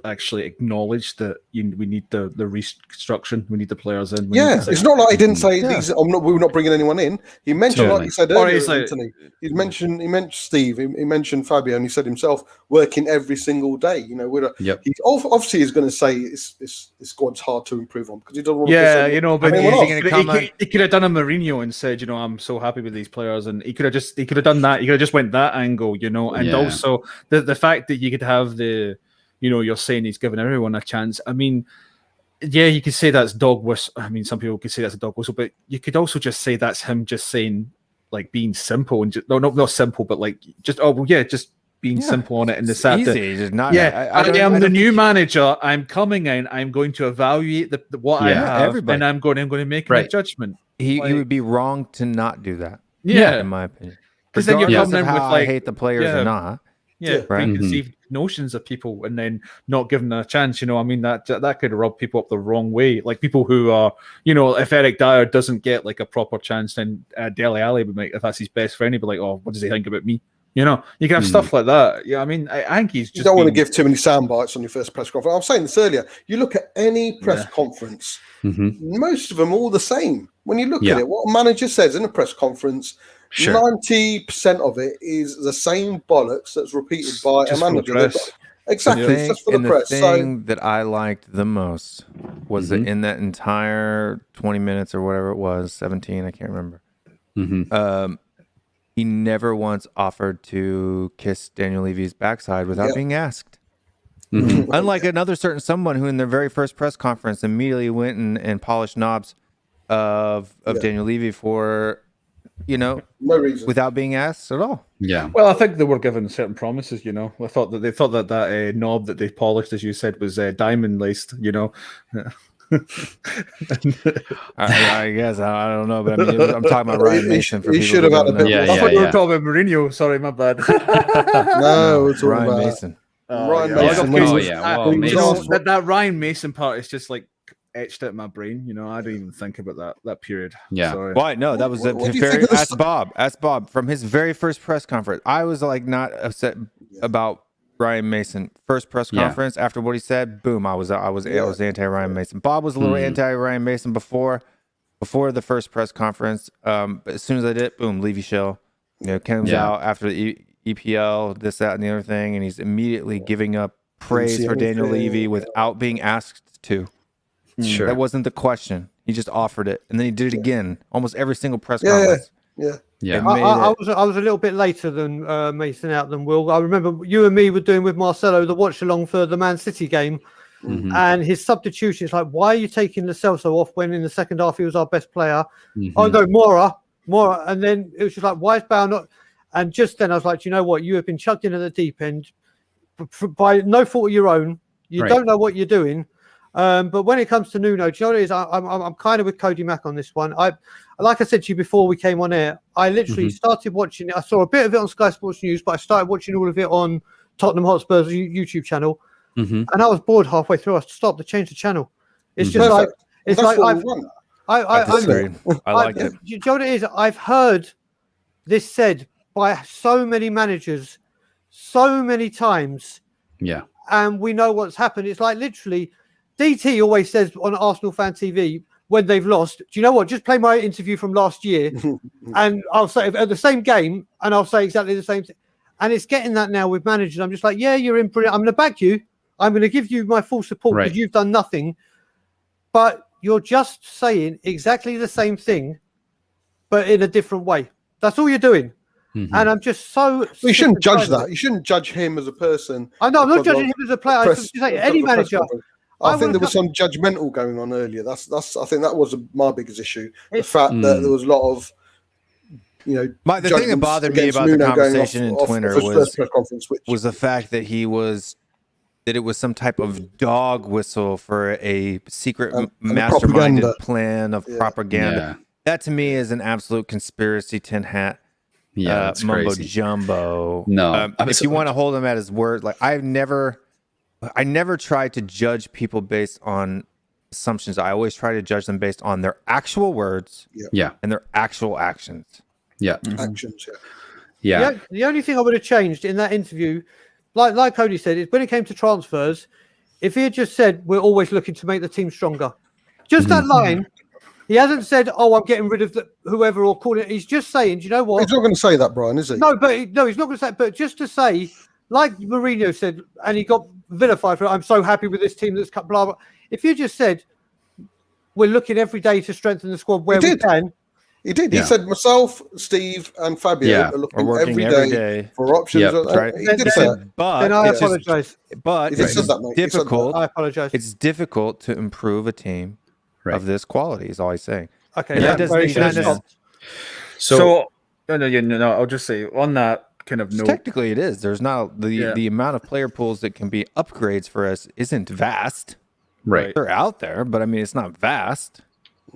actually acknowledged that we need the restructuring, we need the players in. It's not like he didn't say we're not bringing anyone in. He mentioned, like you said earlier, Anthony. He mentioned Steve. He mentioned Fabio, and he said himself working every single day. He obviously is going to say his squad's hard to improve on because he doesn't want to. But he could have done a Mourinho and said, I'm so happy with these players, and he could have done that. He could have just went that angle, and also the fact that you could have the. You're saying he's giving everyone a chance. I mean, you could say that's dog whistle. I mean, some people could say that's a dog whistle, but you could also just say that's him just saying, like, being simple and not simple, but like just being simple on it in the sense that I'm the new manager. I'm coming in. I'm going to evaluate what I have, and I'm going to make a judgment. He would be wrong to not do that. In my opinion, because then you're coming in with I hate the players or not. Preconceived notions of people and then not giving them a chance. That could rub people up the wrong way. Like people who are, if Eric Dyer doesn't get like a proper chance, then Dele Alli would make, if that's his best friend, he'd be like, oh, what does he think about me? You can have stuff like that. Yeah, I mean, I think he's just. You don't want to give too many sound bites on your first press conference. I was saying this earlier. You look at any press conference, most of them are all the same. When you look at it, what a manager says in a press conference, 90% of it is the same bollocks that's repeated by a manager. Exactly, just for the press. The thing that I liked the most was that in that entire 20 minutes or whatever it was, 17, I can't remember. He never once offered to kiss Daniel Levy's backside without being asked. Unlike another certain someone who in their very first press conference immediately went and polished knobs of Daniel Levy for, no reason, without being asked at all. Yeah. Well, I think they were given certain promises. I thought that that knob that they polished, as you said, was diamond laced. I guess I don't know, but I mean, I'm talking about Ryan Mason. For he people should who have had don't a bit know. I thought you were talking about Mourinho. Sorry, my bad. No, we're talking Ryan about Mason. Ryan yeah. Mason. Okay. when he Oh was- yeah, I- well, he was you know, asked for- that Ryan Mason part is just like etched out in my brain. You know, I don't even think about that period. Yeah. Sorry. Why? No, that was What do you very. think of this- Ask Bob. Ask Bob from his very first press conference. I was like not upset about Ryan Mason. First press conference after what he said. Boom. I was anti Ryan Mason. Bob was a little anti Ryan Mason before the first press conference. But as soon as I did, boom, Levy Shell. Comes out after the EPL, this, that, and the other thing, and he's immediately giving up praise see for Daniel anything. Levy without being asked to. Sure. That wasn't the question. He just offered it, and then he did it again. Almost every single press Yeah, conference. yeah. Yeah. It I made was a little bit later than Mason out than Will. I remember you and me were doing with Marcelo the watch along for the Man City game, Mhm. and his substitution is like, why are you taking Lo Celso off when in the second half he was our best player? Mhm. Oh no, Mora, and then it was just like, why is Bale not? And just then I was like, do you know what? You have been chucked in at the deep end by no fault of your own. You Right. don't know what you're doing. But when it comes to Nuno, do you know what it is? I'm kind of with Cody Mack on this one. Like I said to you before we came on air, I literally started watching it. I saw a bit of it on Sky Sports News, but I started watching all of it on Tottenham Hotspur's YouTube channel, Mhm. and I was bored halfway through. I stopped to change the channel. It's just Perfect. it's That's like what I've we want. I disagree. I like it. Do you know what it is? I've heard this said by so many managers, so many times, Yeah. and we know what's happened. It's like literally, DT always says on Arsenal Fan TV when they've lost, do you know what? Just play my interview from last year, and I'll say at the same game, and I'll say exactly the same thing. And it's getting that now with managers. I'm just like, yeah, you're in brilliant. I'm going to back you. I'm going to give you my full support because Right. you've done nothing. But you're just saying exactly the same thing, but in a different way. That's all you're doing. Mhm. And I'm just so. Well, you shouldn't sick and judge tired of that. it. You shouldn't judge him as a person. I know. I'm not because judging of him as a player. I press- was just saying, because any of press manager. conference. I I think would there was have- some judgmental going on earlier. That's. I think that was my biggest issue. The It's- fact that there was a lot of, The thing that judgments bothered me against about the Nuno going conversation in off Twitter of his was first press conference, which was the fact that that it was some type of dog whistle for a secret And masterminded propaganda. plan of propaganda. Yeah. That to me is an absolute conspiracy tin hat. Yeah. That's mumbo crazy. jumbo. No. If you want to hold him at his word, like I never tried to judge people based on assumptions. I always try to judge them based on their actual words Yeah. and their actual actions. Yeah. actions. Yeah. The only thing I would have changed in that interview, like Cody said, is when it came to transfers, if he had just said, we're always looking to make the team stronger. Just that line. He hasn't said, oh, I'm getting rid of whoever or calling it. He's just saying, do you know what? He's not going to say that, Brian, is he? No, he's not going to say it. But just to say, like Mourinho said, and he got vilified for it, I'm so happy with this team that's cut, blah, blah. If you just said, we're looking every day to strengthen the squad where we can. He did. Yeah. He said myself, Steve, and Fabio are looking We're working every every day day. for options. Yep. Right. He did say it. But Then I it's just- apologize. But He did it's say that, mate. He said that. difficult. I apologize. It's difficult to improve a team Right. of this quality. Is all he's saying. Okay, And yeah, that doesn't very he's good. not necess- So no, I'll just say on that kind of note. Technically, it is. There's not the amount of player pools that can be upgrades for us isn't vast. Right. They're out there, but I mean, it's not vast.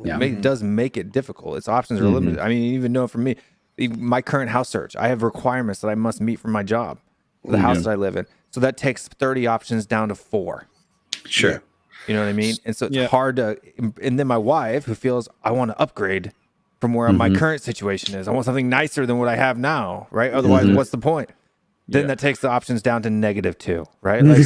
Yeah. It does make it difficult. Its options are limited. I mean, even though for me, my current house search, I have requirements that I must meet for my job, the house that I live in. So that takes 30 options down to 4. Sure. You know what I mean? And so it's hard to. And then my wife, who feels I want to upgrade from where my current situation is, I want something nicer than what I have now, right? Otherwise, what's the point? Then that takes the options down to -2, right? Like,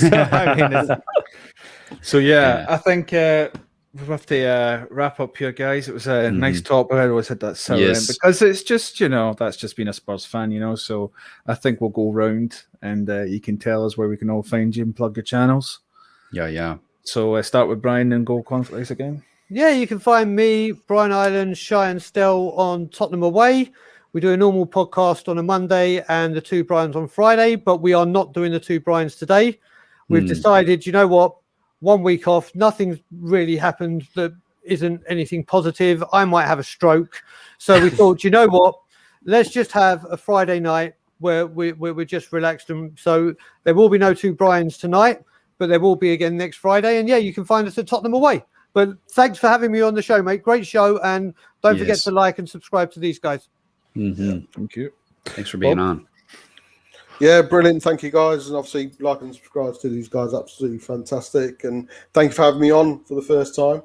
so, I mean, I think we have to wrap up here, guys. It was a nice talk. I always had that sour end because it's just, that's just being a Spurs fan, So I think we'll go round and you can tell us where we can all find you and plug your channels. Yeah. So start with Brian and go conflicts again. Yeah, you can find me, Brian Island, Shy and Stell on Tottenham Away. We do a normal podcast on a Monday and the two Brians on Friday, but we are not doing the two Brians today. We've decided, you know what? 1 week off, nothing's really happened that isn't anything positive. I might have a stroke. So we thought, you know what? Let's just have a Friday night where we're just relaxed. And so there will be no two Brians tonight, but there will be again next Friday. And yeah, you can find us at Tottenham Away. But thanks for having me on the show, mate. Great show. And don't forget to like and subscribe to these guys. Mm-hmm. Thank you. Thanks for being on. Yeah, brilliant. Thank you, guys. And obviously, like and subscribe to these guys. Absolutely fantastic. And thank you for having me on for the first time.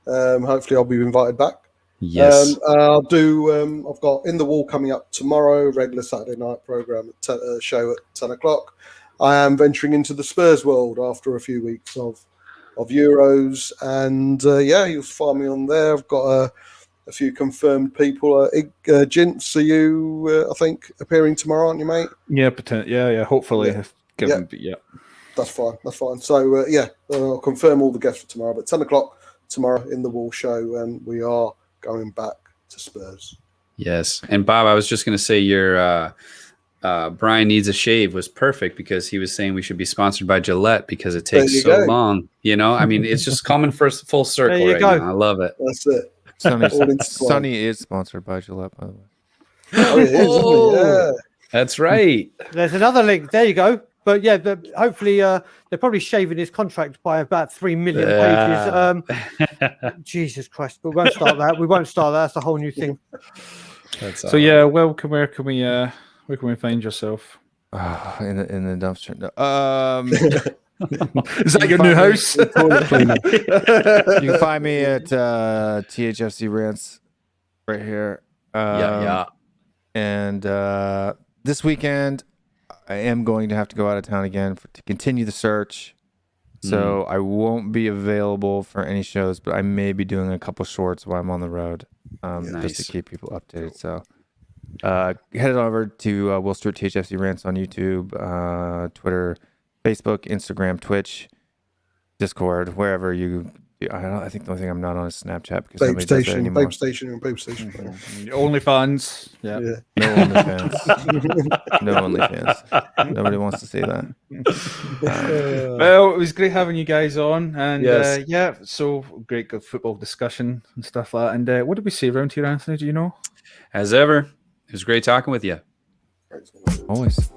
Hopefully, I'll be invited back. Yes. I'll do. I've got In the Wall coming up tomorrow. Regular Saturday night program show at 10 o'clock. I am venturing into the Spurs world after a few weeks of Euros, and you'll find me on there. I've got a few confirmed people. Jints, are you? I think appearing tomorrow, aren't you, mate? Yeah. Hopefully, yeah. That's fine. So I'll confirm all the guests for tomorrow. But 10 o'clock tomorrow in the Wall show, and we are going back to Spurs. Yes, and Bob, I was just going to say your Brian Needs a Shave was perfect because he was saying we should be sponsored by Gillette because it takes so long. You know, I mean, it's just coming full circle right now. I love it. That's it. Sonny is sponsored by Gillette, by the way. Oh, it is, isn't it? Yeah. That's right. There's another link. There you go. But hopefully they're probably shaving his contract by about 3 million pages. Jesus Christ! But we won't start that. That's a whole new thing. So yeah, well, where can we find yourself? In the dumpster. Is that your new house? You can find me at THFC Rants right here. And this weekend, I am going to have to go out of town again to continue the search. So I won't be available for any shows, but I may be doing a couple shorts while I'm on the road, just to keep people updated. So head over to Will Stewart THFC Rants on YouTube, Twitter, Facebook, Instagram, Twitch, Discord, wherever you. I think the only thing I'm not on is Snapchat because nobody does that anymore. Babe Station. OnlyFans. Yeah. No OnlyFans. No OnlyFans. Nobody wants to see that. Well, it was great having you guys on, and so great good football discussion and stuff like that. And what did we say around here, Anthony? Do you know? As ever, it was great talking with you. Always.